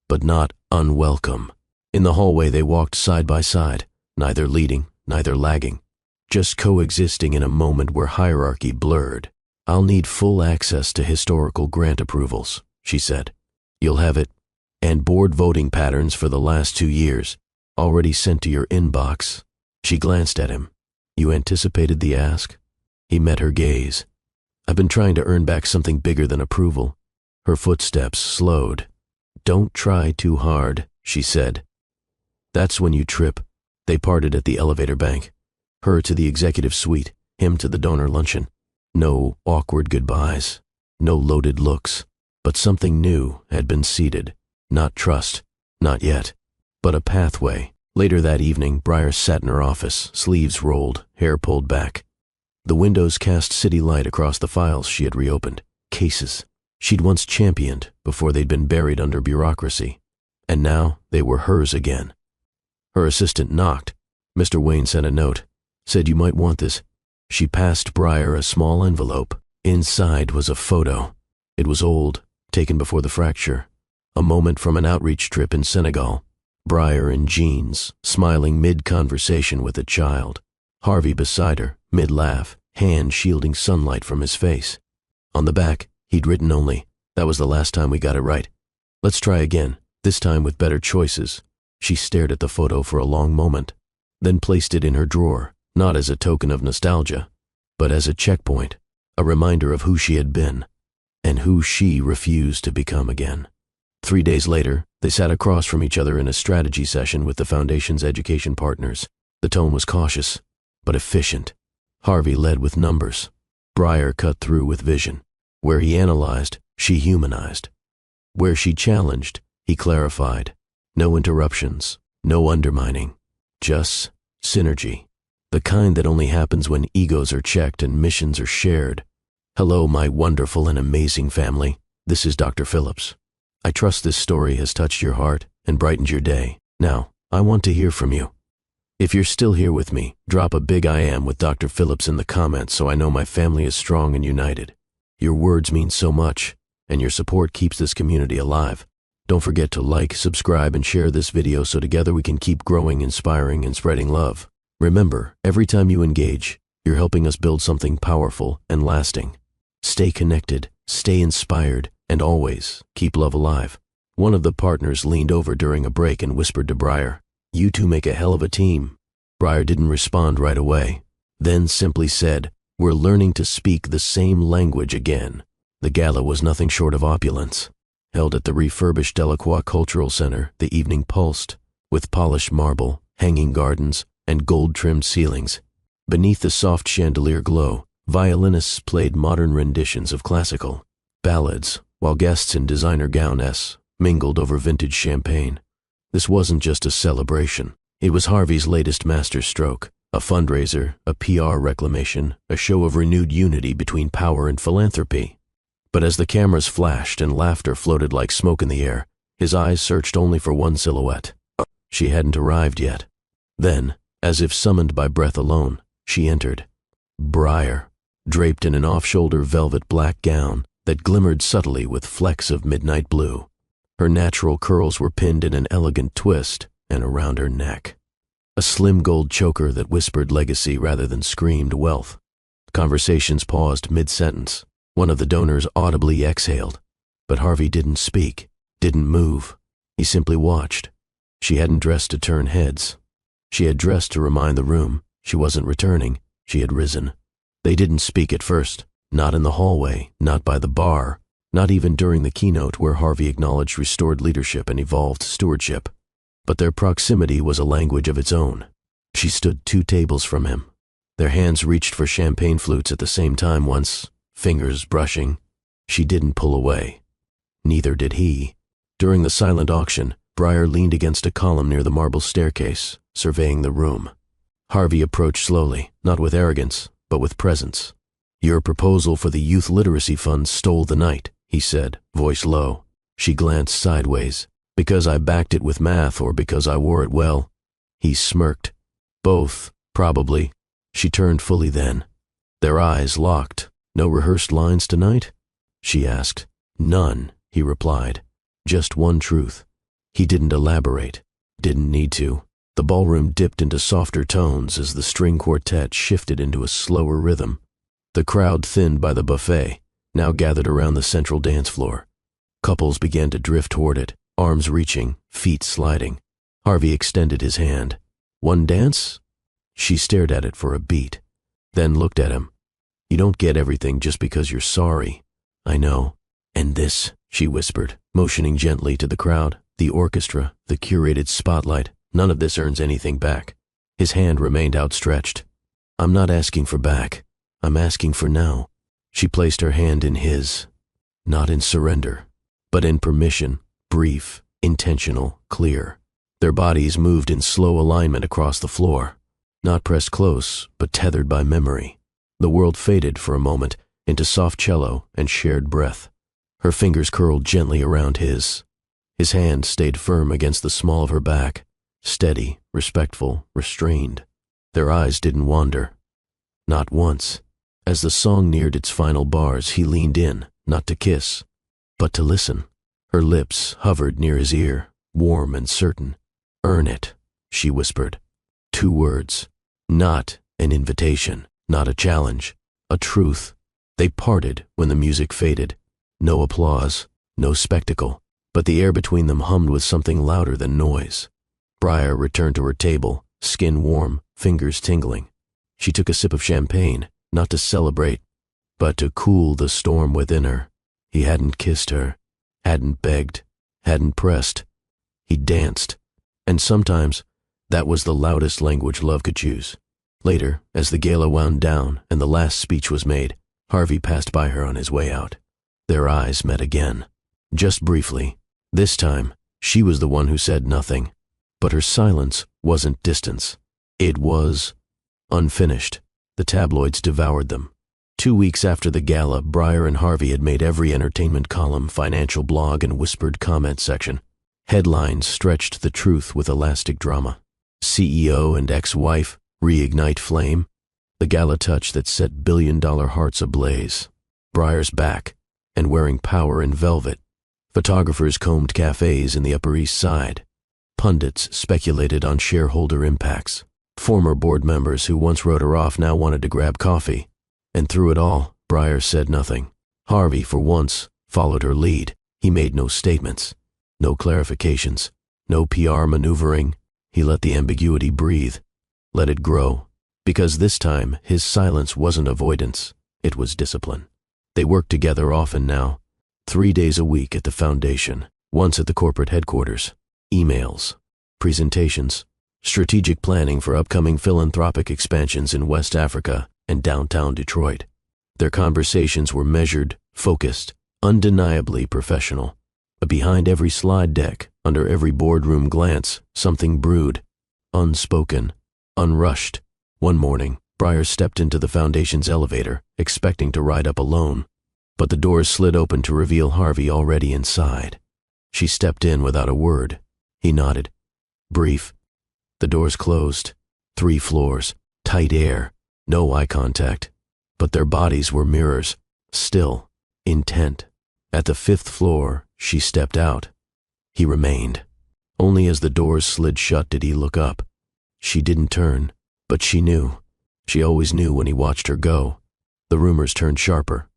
but not unwelcome. In the hallway they walked side by side, neither leading, neither lagging, just coexisting in a moment where hierarchy blurred. I'll need full access to historical grant approvals, she said. You'll have it, and board voting patterns for the last 2 years, already sent to your inbox. She glanced at him. You anticipated the ask? He met her gaze. I've been trying to earn back something bigger than approval. Her footsteps slowed. Don't try too hard, she said. That's when you trip. They parted at the elevator bank. Her to the executive suite, him to the donor luncheon. No awkward goodbyes, no loaded looks, but something new had been seeded. Not trust, not yet, but a pathway. Later that evening, Breyer sat in her office, sleeves rolled, hair pulled back. The windows cast city light across the files she had reopened, cases she'd once championed before they'd been buried under bureaucracy, and now they were hers again. Her assistant knocked. Mr. Wayne sent a note, said you might want this. She passed Breyer a small envelope. Inside was a photo. It was old, taken before the fracture. A moment from an outreach trip in Senegal. Breyer in jeans, smiling mid-conversation with a child. Harvey beside her, mid-laugh, hand shielding sunlight from his face. On the back, he'd written only, that was the last time we got it right. Let's try again, this time with better choices. She stared at the photo for a long moment, then placed it in her drawer, not as a token of nostalgia, but as a checkpoint, a reminder of who she had been, and who she refused to become again. 3 days later, they sat across from each other in a strategy session with the Foundation's education partners. The tone was cautious, but efficient. Harvey led with numbers. Breyer cut through with vision. Where he analyzed, she humanized. Where she challenged, he clarified. No interruptions, no undermining, just synergy. The kind that only happens when egos are checked and missions are shared. Hello, my wonderful and amazing family. This is Dr. Phillips. I trust this story has touched your heart and brightened your day. Now, I want to hear from you. If you're still here with me, drop a big I am with Dr. Phillips in the comments so I know my family is strong and united. Your words mean so much, and your support keeps this community alive. Don't forget to like, subscribe, and share this video so together we can keep growing, inspiring, and spreading love. Remember, every time you engage, you're helping us build something powerful and lasting. Stay connected, stay inspired, and always keep love alive. One of the partners leaned over during a break and whispered to Breyer, "You two make a hell of a team." Breyer didn't respond right away, then simply said, "We're learning to speak the same language again." The gala was nothing short of opulence. Held at the refurbished Delacroix Cultural Center, the evening pulsed, with polished marble, hanging gardens, and gold-trimmed ceilings. Beneath the soft chandelier glow, violinists played modern renditions of classical ballads, while guests in designer gowns mingled over vintage champagne. This wasn't just a celebration. It was Harvey's latest masterstroke, a fundraiser, a PR reclamation, a show of renewed unity between power and philanthropy. But as the cameras flashed and laughter floated like smoke in the air, his eyes searched only for one silhouette. She hadn't arrived yet. Then, as if summoned by breath alone, she entered. Briar, draped in an off-shoulder velvet black gown that glimmered subtly with flecks of midnight blue. Her natural curls were pinned in an elegant twist and around her neck. A slim gold choker that whispered legacy rather than screamed wealth. Conversations paused mid-sentence. One of the donors audibly exhaled, but Harvey didn't speak, didn't move. He simply watched. She hadn't dressed to turn heads. She had dressed to remind the room she wasn't returning. She had risen. They didn't speak at first, not in the hallway, not by the bar, not even during the keynote where Harvey acknowledged restored leadership and evolved stewardship. But their proximity was a language of its own. She stood 2 tables from him. Their hands reached for champagne flutes at the same time once, fingers brushing. She didn't pull away. Neither did he. During the silent auction, Briar leaned against a column near the marble staircase, surveying the room. Harvey approached slowly, not with arrogance, but with presence. "Your proposal for the Youth Literacy Fund stole the night," he said, voice low. She glanced sideways. "Because I backed it with math or because I wore it well?" He smirked. "Both, probably." She turned fully then. Their eyes locked. "No rehearsed lines tonight?" she asked. "None," he replied. "Just one truth." He didn't elaborate. Didn't need to. The ballroom dipped into softer tones as the string quartet shifted into a slower rhythm. The crowd, thinned by the buffet, now gathered around the central dance floor. Couples began to drift toward it, arms reaching, feet sliding. Harvey extended his hand. "One dance?" She stared at it for a beat, then looked at him. "You don't get everything just because you're sorry." "I know." "And this," she whispered, motioning gently to the crowd, the orchestra, the curated spotlight, "none of this earns anything back." His hand remained outstretched. "I'm not asking for back. I'm asking for now." She placed her hand in his, not in surrender, but in permission, brief, intentional, clear. Their bodies moved in slow alignment across the floor, not pressed close, but tethered by memory. The world faded for a moment into soft cello and shared breath. Her fingers curled gently around his. His hand stayed firm against the small of her back, steady, respectful, restrained. Their eyes didn't wander. Not once. As the song neared its final bars, he leaned in, not to kiss, but to listen. Her lips hovered near his ear, warm and certain. "Earn it," she whispered. 2 words. Not an invitation, not a challenge, a truth. They parted when the music faded. No applause, no spectacle, but the air between them hummed with something louder than noise. Briar returned to her table, skin warm, fingers tingling. She took a sip of champagne, not to celebrate, but to cool the storm within her. He hadn't kissed her, hadn't begged, hadn't pressed. He danced, and sometimes that was the loudest language love could choose. Later, as the gala wound down and the last speech was made, Harvey passed by her on his way out. Their eyes met again. Just briefly. This time, she was the one who said nothing. But her silence wasn't distance. It was unfinished. The tabloids devoured them. 2 weeks after the gala, Briar and Harvey had made every entertainment column, financial blog, and whispered comment section. Headlines stretched the truth with elastic drama. CEO and ex-wife reignite flame. The gala touch that set billion-dollar hearts ablaze. Briar's back, and wearing power in velvet. Photographers combed cafes in the Upper East Side. Pundits speculated on shareholder impacts. Former board members who once wrote her off now wanted to grab coffee. And through it all, Briar said nothing. Harvey, for once, followed her lead. He made no statements, no clarifications, no PR maneuvering. He let the ambiguity breathe, let it grow, because this time his silence wasn't avoidance, it was discipline. They worked together often now, 3 days a week at the foundation, once at the corporate headquarters. Emails, presentations, strategic planning for upcoming philanthropic expansions in West Africa and downtown Detroit. Their conversations were measured, focused, undeniably professional. But behind every slide deck, under every boardroom glance, something brewed, unspoken, unrushed. One morning, Briar stepped into the foundation's elevator, expecting to ride up alone. but the doors slid open to reveal Harvey already inside. She stepped in without a word. He nodded. Brief. The doors closed. 3 floors, tight air, no eye contact. But their bodies were mirrors, still, intent. At the 5th floor, she stepped out. He remained. Only as the doors slid shut did he look up. She didn't turn, but she knew. She always knew when he watched her go. The rumors turned sharper.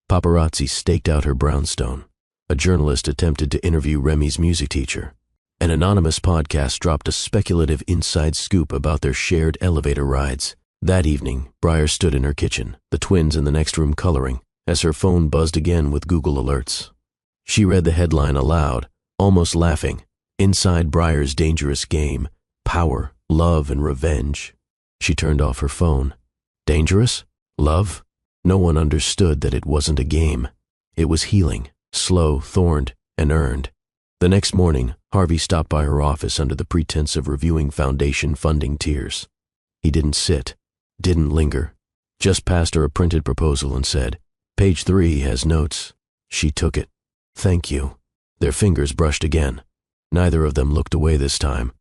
Paparazzi staked out her brownstone. A journalist attempted to interview Remy's music teacher. An anonymous podcast dropped a speculative inside scoop about their shared elevator rides. That evening, Briar stood in her kitchen, the twins in the next room coloring, as her phone buzzed again with Google alerts. She read the headline aloud, almost laughing. Inside Briar's dangerous game, power, love, and revenge. She turned off her phone. Dangerous? Love? No one understood that it wasn't a game. It was healing, slow, thorned, and earned. The next morning, Harvey stopped by her office under the pretense of reviewing foundation funding tiers. He didn't sit, didn't linger, just passed her a printed proposal and said, "Page 3 has notes." She took it. "Thank you." Their fingers brushed again. Neither of them looked away this time.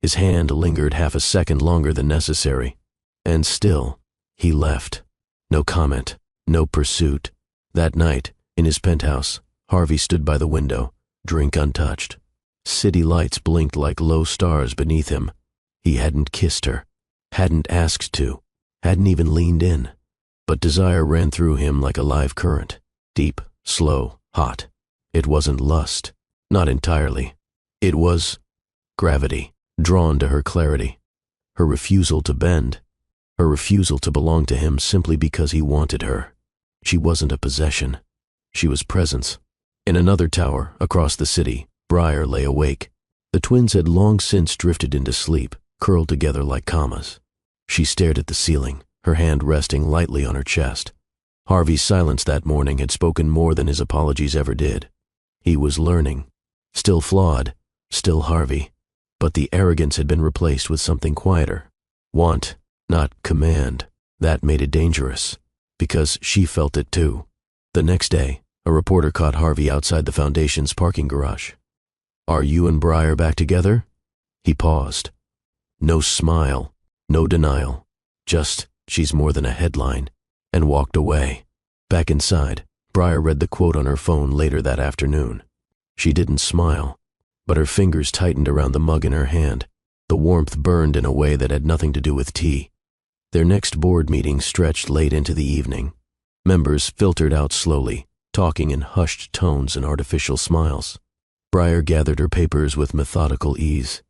His hand lingered half a second longer than necessary. And still, he left. No comment, no pursuit. That night, in his penthouse, Harvey stood by the window, drink untouched. City lights blinked like low stars beneath him. He hadn't kissed her, hadn't asked to, hadn't even leaned in. But desire ran through him like a live current, deep, slow, hot. It wasn't lust, not entirely. It was gravity, drawn to her clarity, her refusal to bend, her refusal to belong to him simply because he wanted her. She wasn't a possession. She was presence. In another tower, across the city, Briar lay awake. The twins had long since drifted into sleep, curled together like commas. She stared at the ceiling, her hand resting lightly on her chest. Harvey's silence that morning had spoken more than his apologies ever did. He was learning. Still flawed, still Harvey. But the arrogance had been replaced with something quieter. Want, not command. That made it dangerous, because she felt it too. The next day, a reporter caught Harvey outside the Foundation's parking garage. "Are you and Briar back together?" He paused. No smile, no denial. Just, "She's more than a headline," and walked away. Back inside, Briar read the quote on her phone later that afternoon. She didn't smile, but her fingers tightened around the mug in her hand. The warmth burned in a way that had nothing to do with tea. Their next board meeting stretched late into the evening. Members filtered out slowly, talking in hushed tones and artificial smiles. Briar gathered her papers with methodical ease.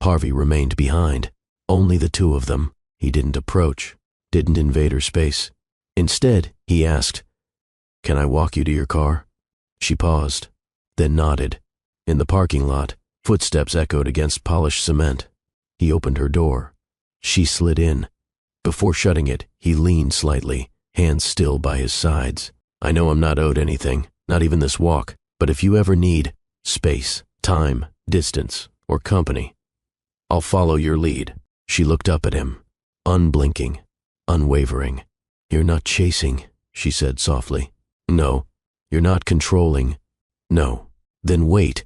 Harvey remained behind. Only the two of them. He didn't approach, didn't invade her space. Instead, he asked, "Can I walk you to your car?" She paused, then nodded. In the parking lot, footsteps echoed against polished cement. He opened her door. She slid in. Before shutting it, he leaned slightly, hands still by his sides. "I know I'm not owed anything, not even this walk, but if you ever need space, time, distance, or company, I'll follow your lead." She looked up at him, unblinking, unwavering. "You're not chasing," she said softly. "No. You're not controlling." "No." "Then wait.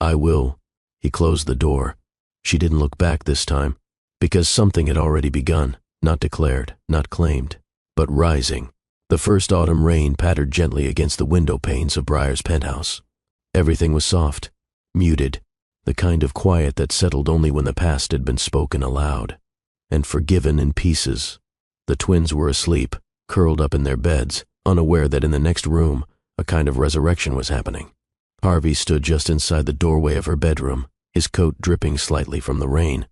I will." He closed the door. She didn't look back this time, because something had already begun, not declared, not claimed, but rising. The first autumn rain pattered gently against the window panes of Briar's penthouse. Everything was soft, muted, the kind of quiet that settled only when the past had been spoken aloud, and forgiven in pieces. The twins were asleep, curled up in their beds, unaware that in the next room, a kind of resurrection was happening. Harvey stood just inside the doorway of her bedroom, his coat dripping slightly from the rain.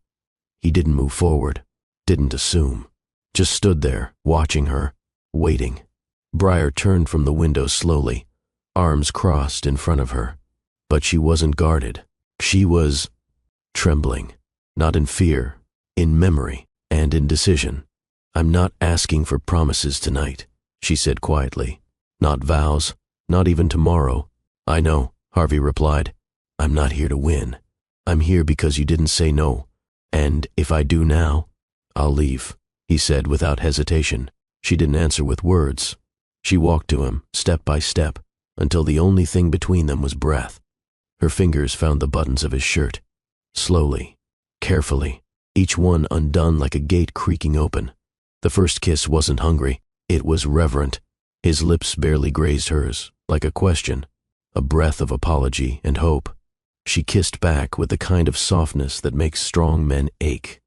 He didn't move forward, didn't assume, just stood there, watching her, waiting. Briar turned from the window slowly, arms crossed in front of her. But she wasn't guarded. She was trembling, not in fear, in memory, and in decision. "I'm not asking for promises tonight," she said quietly. "Not vows, not even tomorrow." "I know," Harvey replied. "I'm not here to win. I'm here because you didn't say no. And if I do now, I'll leave," he said without hesitation. She didn't answer with words, She walked to him, step by step, until the only thing between them was breath. Her fingers found the buttons of his shirt. Slowly, carefully, each one undone like a gate creaking open. The first kiss wasn't hungry, it was reverent. His lips barely grazed hers, like a question, a breath of apology and hope. She kissed back with the kind of softness that makes strong men ache.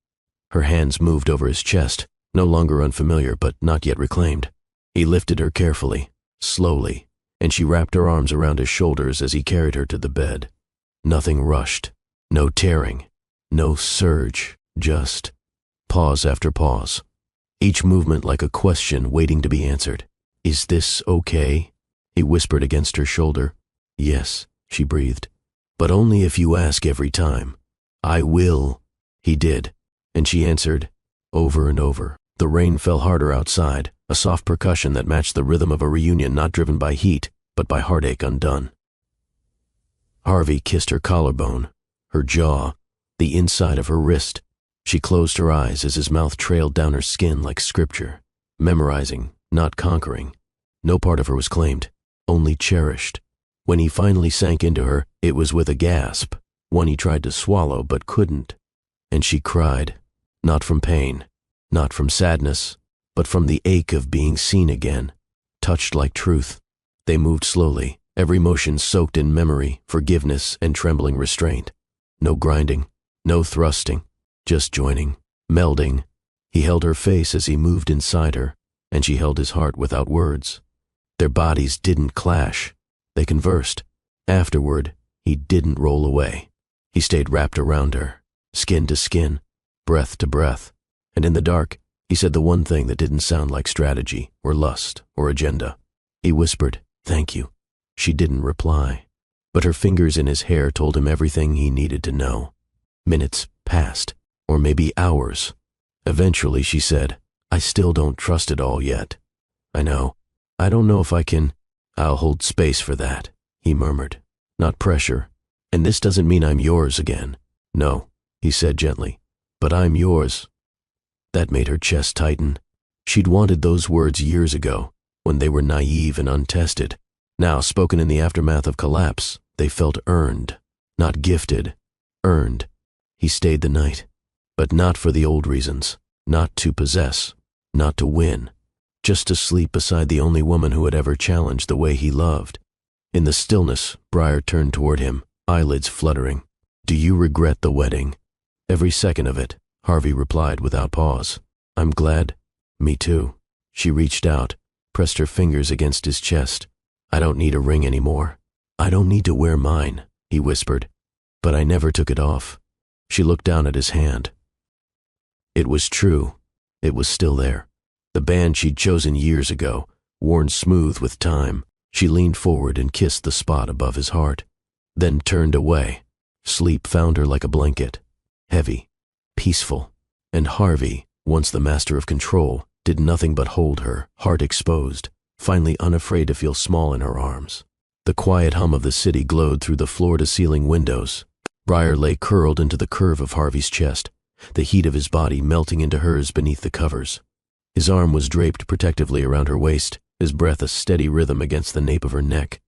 Her hands moved over his chest, no longer unfamiliar but not yet reclaimed. He lifted her carefully, slowly, and she wrapped her arms around his shoulders as he carried her to the bed. Nothing rushed, no tearing, no surge, just pause after pause. Each movement like a question waiting to be answered. "Is this okay?" He whispered against her shoulder. "Yes," she breathed. "But only if you ask every time." "I will." He did, and she answered, over and over. The rain fell harder outside, a soft percussion that matched the rhythm of a reunion not driven by heat, but by heartache undone. Harvey kissed her collarbone, her jaw, the inside of her wrist. She closed her eyes as his mouth trailed down her skin like scripture, memorizing, not conquering. No part of her was claimed, only cherished. When he finally sank into her, it was with a gasp, one he tried to swallow but couldn't. And she cried, not from pain, not from sadness, but from the ache of being seen again, touched like truth. They moved slowly, every motion soaked in memory, forgiveness, and trembling restraint. No grinding, no thrusting, just joining, melding. He held her face as he moved inside her, and she held his heart without words. Their bodies didn't clash. They conversed. Afterward, he didn't roll away. He stayed wrapped around her, skin to skin, breath to breath. And in the dark, he said the one thing that didn't sound like strategy or lust or agenda. He whispered, "Thank you." She didn't reply, but her fingers in his hair told him everything he needed to know. Minutes passed, or maybe hours. Eventually she said, "I still don't trust it all yet. I know. I don't know if I can. I'll hold space for that," he murmured. "Not pressure. And this doesn't mean I'm yours again." "No," he said gently, "but I'm yours." That made her chest tighten. She'd wanted those words years ago, when they were naive and untested. Now, spoken in the aftermath of collapse, they felt earned, not gifted, earned. He stayed the night, but not for the old reasons, not to possess, not to win, just to sleep beside the only woman who had ever challenged the way he loved. In the stillness, Briar turned toward him, eyelids fluttering. "Do you regret the wedding?" "Every second of it," Harvey replied without pause. "I'm glad." "Me too." She reached out, pressed her fingers against his chest. "I don't need a ring anymore. I don't need to wear mine," he whispered. "But I never took it off." She looked down at his hand. It was true. It was still there. The band she'd chosen years ago, worn smooth with time. She leaned forward and kissed the spot above his heart, then turned away. Sleep found her like a blanket, heavy, peaceful, and Harvey, once the master of control, did nothing but hold her, heart exposed, finally unafraid to feel small in her arms. The quiet hum of the city glowed through the floor-to-ceiling windows. Briar lay curled into the curve of Harvey's chest, the heat of his body melting into hers beneath the covers. His arm was draped protectively around her waist, his breath a steady rhythm against the nape of her neck.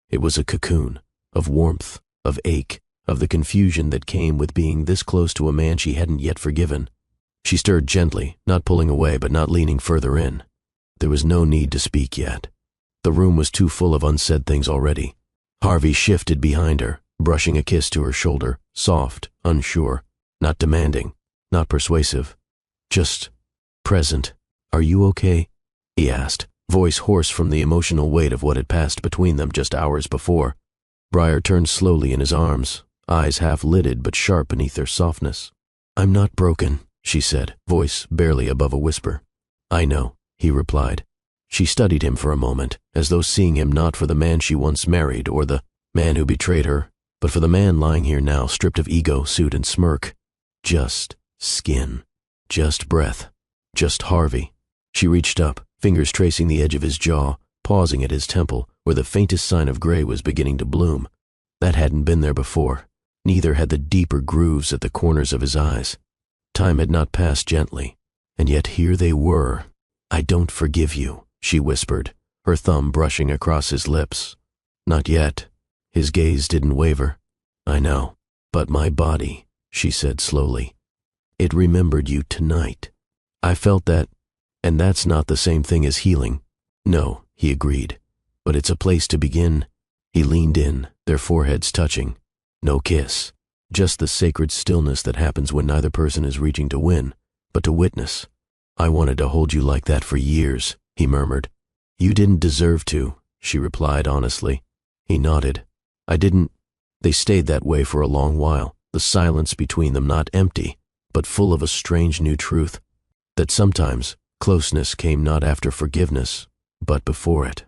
It was a cocoon, of warmth, of ache, of the confusion that came with being this close to a man she hadn't yet forgiven. She stirred gently, not pulling away but not leaning further in. There was no need to speak yet. The room was too full of unsaid things already. Harvey shifted behind her, brushing a kiss to her shoulder, soft, unsure, not demanding, not persuasive, just present. "Are you okay?" he asked, voice hoarse from the emotional weight of what had passed between them just hours before. Briar turned slowly in his arms, eyes half-lidded but sharp beneath their softness. "I'm not broken," she said, voice barely above a whisper. "I know," he replied. She studied him for a moment, as though seeing him not for the man she once married or the man who betrayed her, but for the man lying here now stripped of ego, suit, and smirk. Just skin. Just breath. Just Harvey. She reached up, fingers tracing the edge of his jaw, pausing at his temple, where the faintest sign of gray was beginning to bloom. That hadn't been there before. Neither had the deeper grooves at the corners of his eyes. Time had not passed gently, and yet here they were. "I don't forgive you," she whispered, her thumb brushing across his lips. Not yet. His gaze didn't waver. I know. But my body, she said slowly. It remembered you tonight. I felt that, and that's not the same thing as healing. No, he agreed. But it's a place to begin. He leaned in, their foreheads touching. No kiss. Just the sacred stillness that happens when neither person is reaching to win, but to witness. I wanted to hold you like that for years, he murmured. You didn't deserve to, she replied honestly. He nodded. I didn't. They stayed that way for a long while, the silence between them not empty, but full of a strange new truth, that sometimes closeness came not after forgiveness, but before it.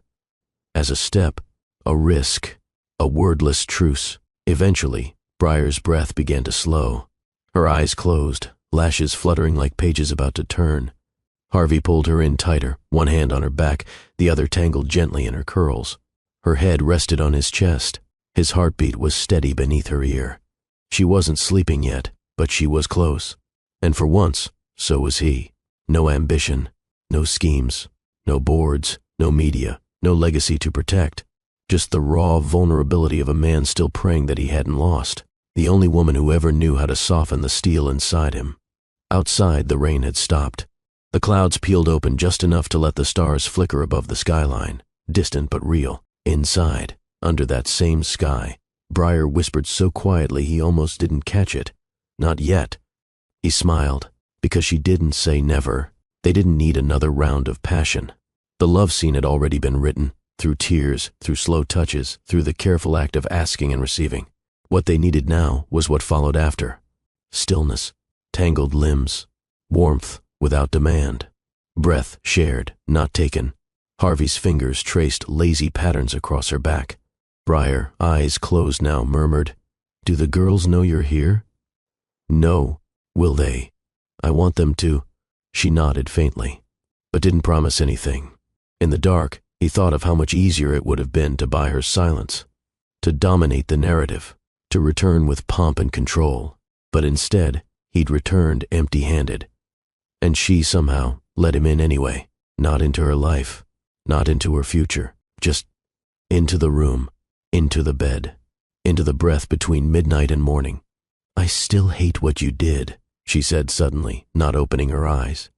As a step, a risk, a wordless truce. Eventually, Briar's breath began to slow. Her eyes closed, lashes fluttering like pages about to turn. Harvey pulled her in tighter, one hand on her back, the other tangled gently in her curls. Her head rested on his chest. His heartbeat was steady beneath her ear. She wasn't sleeping yet, but she was close. And for once, so was he. No ambition, no schemes, no boards, no media, no legacy to protect. Just the raw vulnerability of a man still praying that he hadn't lost. The only woman who ever knew how to soften the steel inside him. Outside, the rain had stopped. The clouds peeled open just enough to let the stars flicker above the skyline, distant but real. Inside, under that same sky, Briar whispered so quietly he almost didn't catch it. Not yet. He smiled, because she didn't say never. They didn't need another round of passion. The love scene had already been written, through tears, through slow touches, through the careful act of asking and receiving. What they needed now was what followed after. Stillness, tangled limbs, warmth without demand, breath shared, not taken. Harvey's fingers traced lazy patterns across her back. Briar, eyes closed now, murmured, "Do the girls know you're here?" "No. Will they? I want them to." She nodded faintly, but didn't promise anything. In the dark, he thought of how much easier it would have been to buy her silence, to dominate the narrative, to return with pomp and control. But instead, he'd returned empty-handed. And she somehow let him in anyway, not into her life, not into her future, just into the room, into the bed, into the breath between midnight and morning. "I still hate what you did," she said suddenly, not opening her eyes.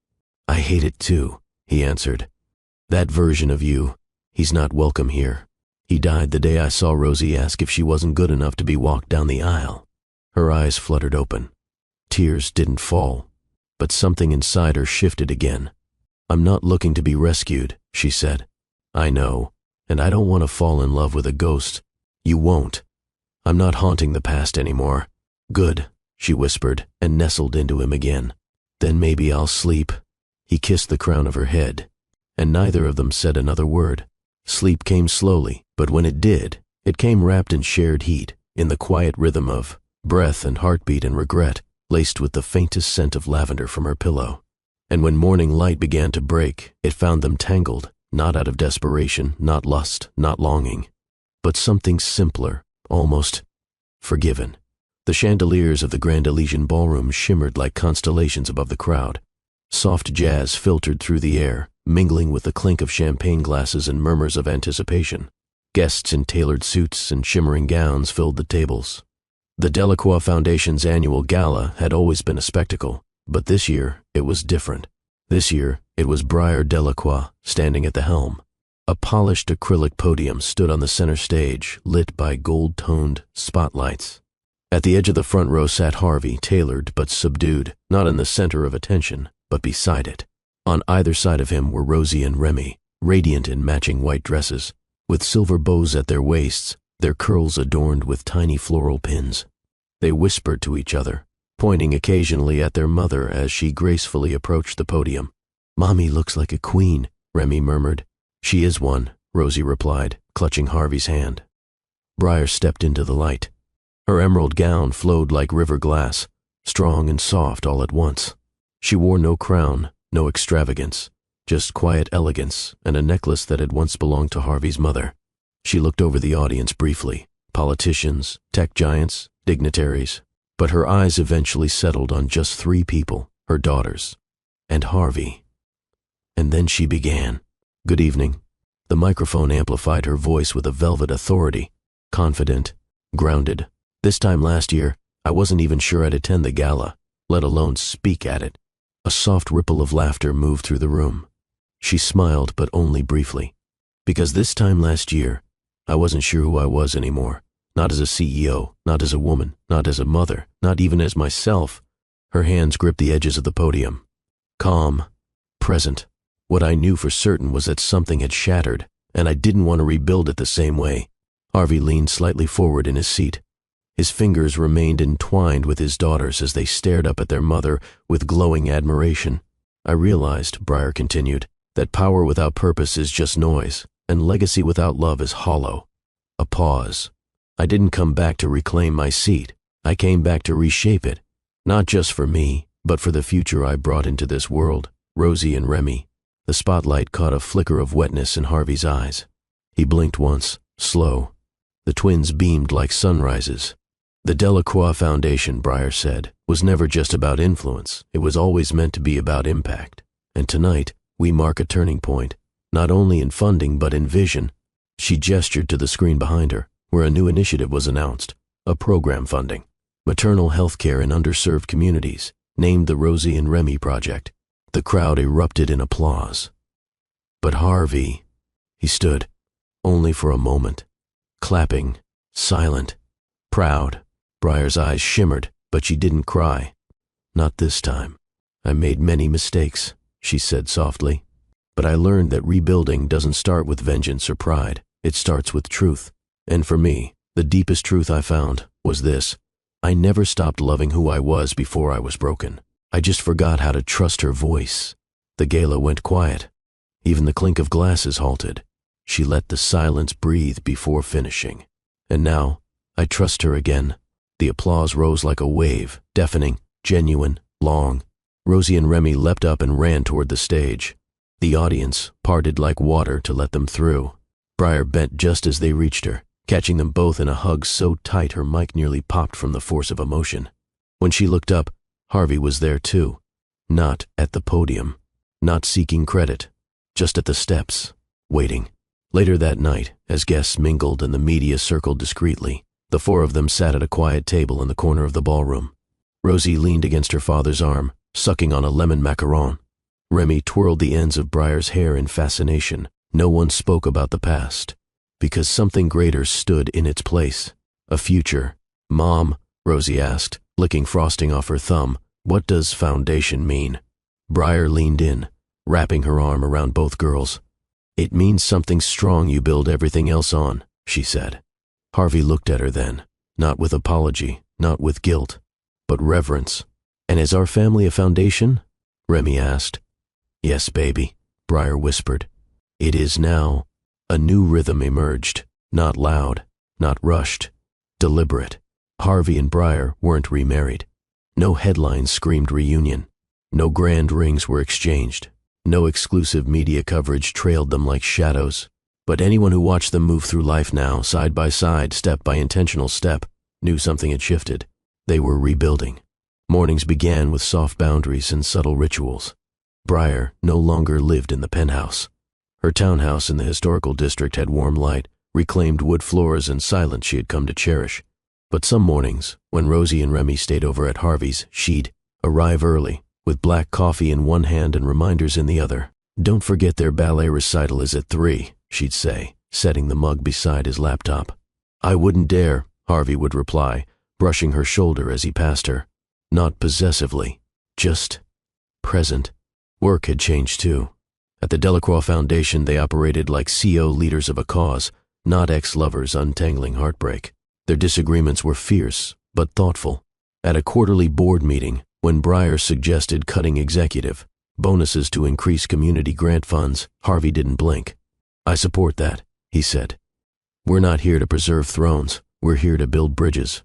"I hate it too," he answered. "That version of you, he's not welcome here. He died the day I saw Rosie ask if she wasn't good enough to be walked down the aisle." Her eyes fluttered open. Tears didn't fall, but something inside her shifted again. "I'm not looking to be rescued," she said. "I know, and I don't want to fall in love with a ghost. You won't. I'm not haunting the past anymore." "Good," she whispered, and nestled into him again. "Then maybe I'll sleep." He kissed the crown of her head, and neither of them said another word. Sleep came slowly, but when it did, it came wrapped in shared heat, in the quiet rhythm of breath and heartbeat and regret, laced with the faintest scent of lavender from her pillow. And when morning light began to break, it found them tangled, not out of desperation, not lust, not longing, but something simpler, almost forgiven. The chandeliers of the Grand Elysian ballroom shimmered like constellations above the crowd. Soft jazz filtered through the air, mingling with the clink of champagne glasses and murmurs of anticipation. Guests in tailored suits and shimmering gowns filled the tables. The Delacroix Foundation's annual gala had always been a spectacle, but this year it was different. This year it was Briar Delacroix standing at the helm. A polished acrylic podium stood on the center stage, lit by gold-toned spotlights. At the edge of the front row sat Harvey, tailored but subdued, not in the center of attention, but beside it. On either side of him were Rosie and Remy, radiant in matching white dresses, with silver bows at their waists, their curls adorned with tiny floral pins. They whispered to each other, pointing occasionally at their mother as she gracefully approached the podium. "Mommy looks like a queen," Remy murmured. "She is one," Rosie replied, clutching Harvey's hand. Briar stepped into the light. Her emerald gown flowed like river glass, strong and soft all at once. She wore no crown, no extravagance, just quiet elegance and a necklace that had once belonged to Harvey's mother. She looked over the audience briefly, politicians, tech giants, dignitaries, but her eyes eventually settled on just 3 people, her daughters, and Harvey. And then she began. "Good evening." The microphone amplified her voice with a velvet authority, confident, grounded. This time last year, I wasn't even sure I'd attend the gala, let alone speak at it. A soft ripple of laughter moved through the room. She smiled, but only briefly. Because this time last year, I wasn't sure who I was anymore. Not as a CEO, not as a woman, not as a mother, not even as myself. Her hands gripped the edges of the podium. Calm, present. What I knew for certain was that something had shattered, and I didn't want to rebuild it the same way. Harvey leaned slightly forward in his seat. His fingers remained entwined with his daughters as they stared up at their mother with glowing admiration. I realized, Breyer continued, that power without purpose is just noise, and legacy without love is hollow. A pause. I didn't come back to reclaim my seat. I came back to reshape it, not just for me, but for the future I brought into this world, Rosie and Remy. The spotlight caught a flicker of wetness in Harvey's eyes. He blinked once, slow. The twins beamed like sunrises. The Delacroix Foundation, Breyer said, was never just about influence. It was always meant to be about impact. And tonight, we mark a turning point, not only in funding but in vision. She gestured to the screen behind her, where a new initiative was announced, a program funding. Maternal health care in underserved communities, named the Rosie and Remy Project. The crowd erupted in applause. But Harvey, he stood, only for a moment, clapping, silent, proud. Breyer's eyes shimmered, but she didn't cry. Not this time. I made many mistakes, she said softly. But I learned that rebuilding doesn't start with vengeance or pride. It starts with truth. And for me, the deepest truth I found was this. I never stopped loving who I was before I was broken. I just forgot how to trust her voice. The gala went quiet. Even the clink of glasses halted. She let the silence breathe before finishing. And now, I trust her again. The applause rose like a wave, deafening, genuine, long. Rosie and Remy leapt up and ran toward the stage. The audience parted like water to let them through. Breyer bent just as they reached her, catching them both in a hug so tight her mic nearly popped from the force of emotion. When she looked up, Harvey was there too. Not at the podium, not seeking credit, just at the steps, waiting. Later that night, as guests mingled and the media circled discreetly, the four of them sat at a quiet table in the corner of the ballroom. Rosie leaned against her father's arm, sucking on a lemon macaron. Remy twirled the ends of Breyer's hair in fascination. No one spoke about the past, because something greater stood in its place. A future. Mom, Rosie asked, licking frosting off her thumb, what does foundation mean? Breyer leaned in, wrapping her arm around both girls. It means something strong you build everything else on, she said. Harvey looked at her then, not with apology, not with guilt, but reverence. And is our family a foundation? Remy asked. Yes, baby, Breyer whispered. It is now. A new rhythm emerged, not loud, not rushed, deliberate. Harvey and Breyer weren't remarried. No headlines screamed reunion. No grand rings were exchanged. No exclusive media coverage trailed them like shadows. But anyone who watched them move through life now, side by side, step by intentional step, knew something had shifted. They were rebuilding. Mornings began with soft boundaries and subtle rituals. Breyer no longer lived in the penthouse. Her townhouse in the historical district had warm light, reclaimed wood floors, and silence she had come to cherish. But some mornings, when Rosie and Remy stayed over at Harvey's, she'd arrive early, with black coffee in one hand and reminders in the other. Don't forget their ballet recital is at 3, she'd say, setting the mug beside his laptop. I wouldn't dare, Harvey would reply, brushing her shoulder as he passed her. Not possessively, just present. Work had changed too. At the Delacroix Foundation, they operated like CO leaders of a cause, not ex-lovers untangling heartbreak. Their disagreements were fierce, but thoughtful. At a quarterly board meeting, when Breyer suggested cutting executive bonuses to increase community grant funds, Harvey didn't blink. I support that, he said. We're not here to preserve thrones. We're here to build bridges.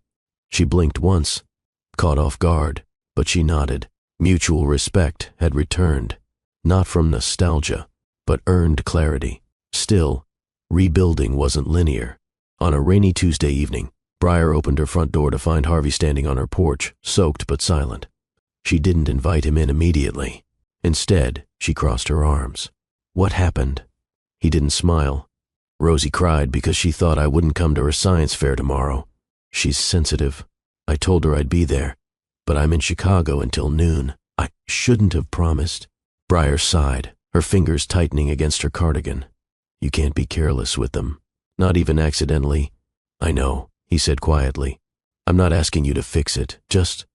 She blinked once, caught off guard, but she nodded. Mutual respect had returned, not from nostalgia, but earned clarity. Still, rebuilding wasn't linear. On a rainy Tuesday evening, Breyer opened her front door to find Harvey standing on her porch, soaked but silent. She didn't invite him in immediately. Instead, she crossed her arms. What happened? He didn't smile. Rosie cried because she thought I wouldn't come to her science fair tomorrow. She's sensitive. I told her I'd be there, but I'm in Chicago until noon. I shouldn't have promised. Briar sighed, her fingers tightening against her cardigan. You can't be careless with them, not even accidentally. I know, he said quietly. I'm not asking you to fix it, just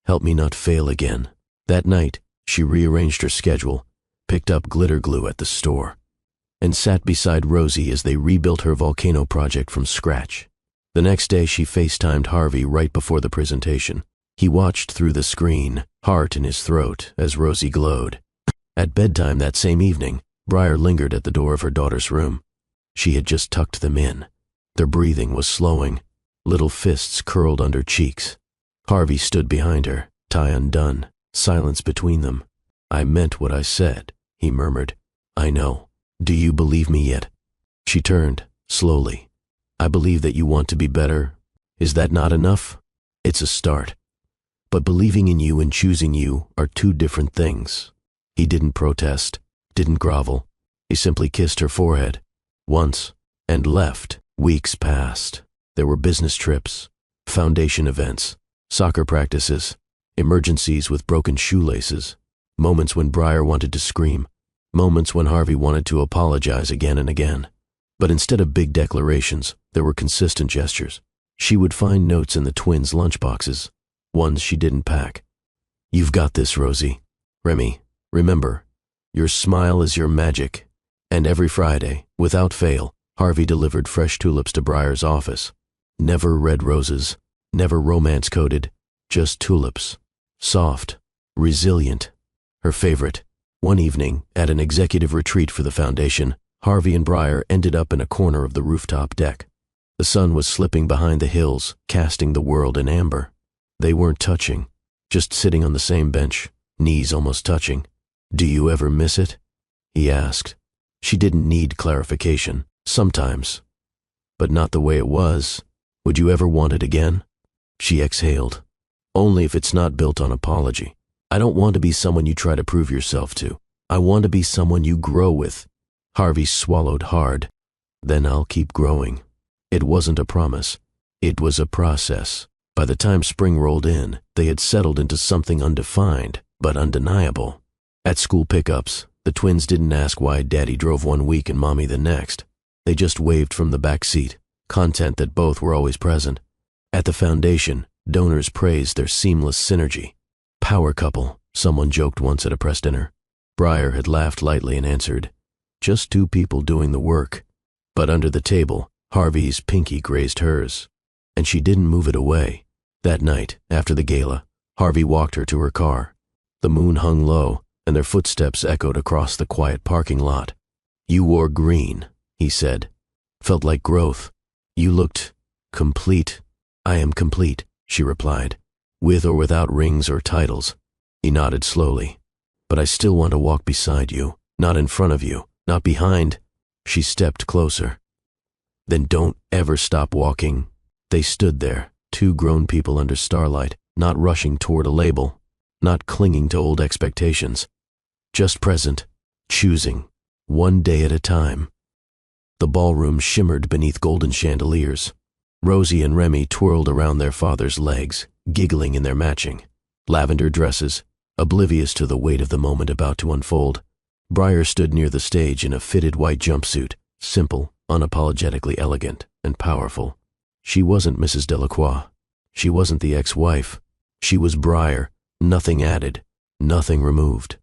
help me not fail again. That night, she rearranged her schedule, picked up glitter glue at the store, and sat beside Rosie as they rebuilt her volcano project from scratch. The next day she FaceTimed Harvey right before the presentation. He watched through the screen, heart in his throat, as Rosie glowed. At bedtime that same evening, Briar lingered at the door of her daughter's room. She had just tucked them in. Their breathing was slowing, little fists curled under cheeks. Harvey stood behind her, tie undone, silence between them. I meant what I said, he murmured. I know. Do you believe me yet? She turned, slowly. I believe that you want to be better. Is that not enough? It's a start. But believing in you and choosing you are two different things. He didn't protest, didn't grovel. He simply kissed her forehead, once, and left. Weeks passed. There were business trips, foundation events, soccer practices, emergencies with broken shoelaces, moments when Briar wanted to scream, moments when Harvey wanted to apologize again and again. But instead of big declarations, there were consistent gestures. She would find notes in the twins' lunchboxes, ones she didn't pack. You've got this, Rosie. Remy, remember, your smile is your magic. And every Friday, without fail, Harvey delivered fresh tulips to Briar's office. Never red roses, never romance-coded, just tulips. Soft, resilient. Her favorite. One evening, at an executive retreat for the foundation, Harvey and Briar ended up in a corner of the rooftop deck. The sun was slipping behind the hills, casting the world in amber. They weren't touching, just sitting on the same bench, knees almost touching. Do you ever miss it? He asked. She didn't need clarification. Sometimes. But not the way it was. Would you ever want it again? She exhaled. Only if it's not built on apology. I don't want to be someone you try to prove yourself to. I want to be someone you grow with. Harvey swallowed hard. Then I'll keep growing. It wasn't a promise. It was a process. By the time spring rolled in, they had settled into something undefined, but undeniable. At school pickups, the twins didn't ask why Daddy drove one week and Mommy the next. They just waved from the back seat, content that both were always present. At the foundation, donors praised their seamless synergy. Power couple, someone joked once at a press dinner. Briar had laughed lightly and answered, just two people doing the work. But under the table, Harvey's pinky grazed hers, and she didn't move it away. That night, after the gala, Harvey walked her to her car. The moon hung low, and their footsteps echoed across the quiet parking lot. You wore green, he said. Felt like growth. You looked complete. I am complete, she replied, with or without rings or titles. He nodded slowly. But I still want to walk beside you, not in front of you, not behind. She stepped closer. Then don't ever stop walking. They stood there, two grown people under starlight, not rushing toward a label, not clinging to old expectations. Just present, choosing, one day at a time. The ballroom shimmered beneath golden chandeliers. Rosie and Remy twirled around their father's legs, giggling in their matching lavender dresses, oblivious to the weight of the moment about to unfold. Briar stood near the stage in a fitted white jumpsuit, simple, unapologetically elegant, and powerful. She wasn't Mrs. Delacroix. She wasn't the ex-wife. She was Briar, nothing added, nothing removed.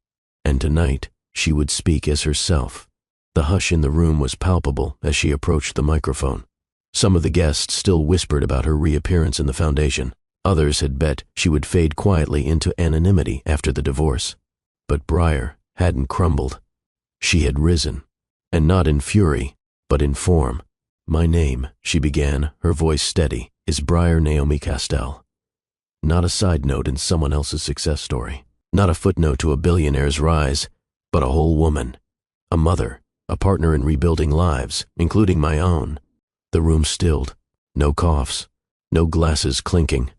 And tonight, she would speak as herself. The hush in the room was palpable as she approached the microphone. Some of the guests still whispered about her reappearance in the foundation. Others had bet she would fade quietly into anonymity after the divorce. But Briar hadn't crumbled. She had risen, and not in fury, but in form. My name, she began, her voice steady, is Briar Naomi Castell. Not a side note in someone else's success story. Not a footnote to a billionaire's rise, but a whole woman. A mother, a partner in rebuilding lives, including my own. The room stilled. No coughs. No glasses clinking.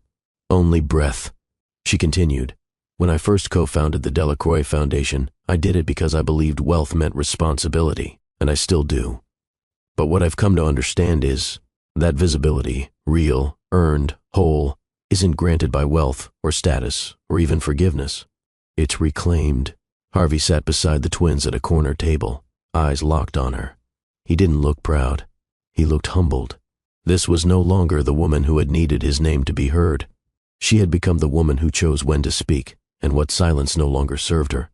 Only breath. She continued, when I first co-founded the Delacroix Foundation, I did it because I believed wealth meant responsibility, and I still do. But what I've come to understand is that visibility, real, earned, whole, isn't granted by wealth or status or even forgiveness. It's reclaimed. Harvey sat beside the twins at a corner table, eyes locked on her. He didn't look proud. He looked humbled. This was no longer the woman who had needed his name to be heard. She had become the woman who chose when to speak and what silence no longer served her.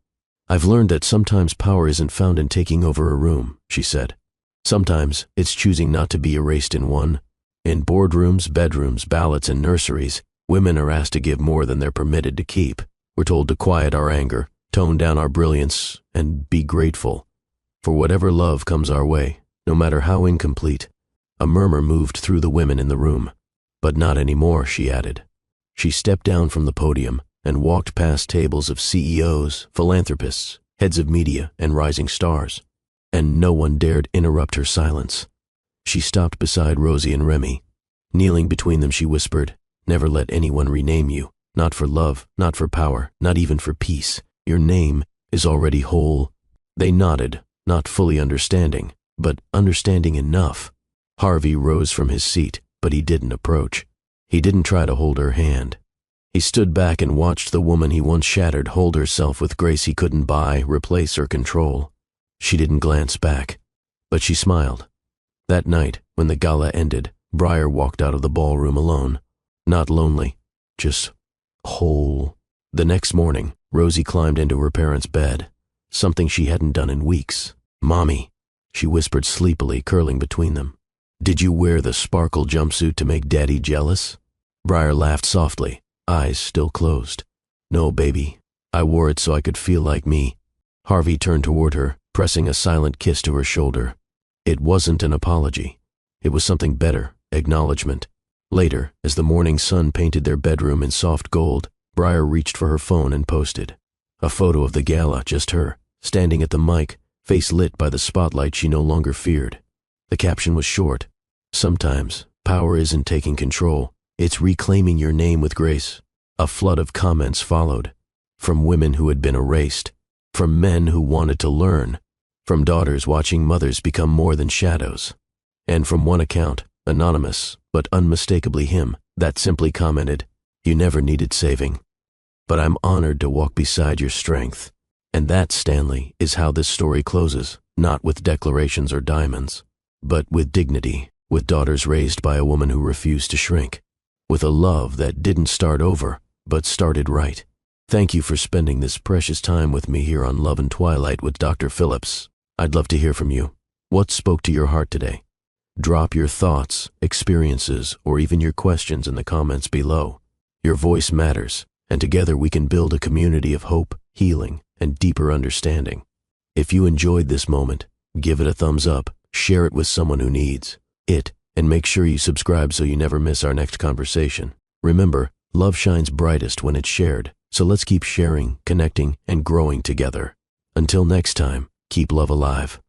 I've learned that sometimes power isn't found in taking over a room, she said. Sometimes it's choosing not to be erased in one. In boardrooms, bedrooms, ballots, and nurseries, women are asked to give more than they're permitted to keep. We're told to quiet our anger, tone down our brilliance, and be grateful for whatever love comes our way, no matter how incomplete. A murmur moved through the women in the room. But not anymore, she added. She stepped down from the podium and walked past tables of CEOs, philanthropists, heads of media, and rising stars. And no one dared interrupt her silence. She stopped beside Rosie and Remy. Kneeling between them, she whispered, "Never let anyone rename you. Not for love, not for power, not even for peace. Your name is already whole." They nodded, not fully understanding, but understanding enough. Harvey rose from his seat, but he didn't approach. He didn't try to hold her hand. He stood back and watched the woman he once shattered hold herself with grace he couldn't buy, replace, or control. She didn't glance back, but she smiled. That night, when the gala ended, Briar walked out of the ballroom alone. Not lonely, just whole. The next morning, Rosie climbed into her parents' bed, something she hadn't done in weeks. "Mommy," she whispered sleepily, curling between them. "Did you wear the sparkle jumpsuit to make Daddy jealous?" Briar laughed softly, eyes still closed. "No, baby. I wore it so I could feel like me." Harvey turned toward her, pressing a silent kiss to her shoulder. It wasn't an apology. It was something better, acknowledgement. Later, as the morning sun painted their bedroom in soft gold, Briar reached for her phone and posted a photo of the gala, just her, standing at the mic, face lit by the spotlight she no longer feared. The caption was short. "Sometimes, power isn't taking control. It's reclaiming your name with grace." A flood of comments followed, from women who had been erased, from men who wanted to learn, from daughters watching mothers become more than shadows, and from one account, anonymous, but unmistakably him, that simply commented, "You never needed saving. But I'm honored to walk beside your strength." And that, Stanley, is how this story closes, not with declarations or diamonds, but with dignity, with daughters raised by a woman who refused to shrink, with a love that didn't start over, but started right. Thank you for spending this precious time with me here on Love and Twilight with Dr. Phillips. I'd love to hear from you. What spoke to your heart today? Drop your thoughts, experiences, or even your questions in the comments below. Your voice matters, and together we can build a community of hope, healing, and deeper understanding. If you enjoyed this moment, give it a thumbs up, share it with someone who needs it, and make sure you subscribe so you never miss our next conversation. Remember, love shines brightest when it's shared, so let's keep sharing, connecting, and growing together. Until next time, keep love alive.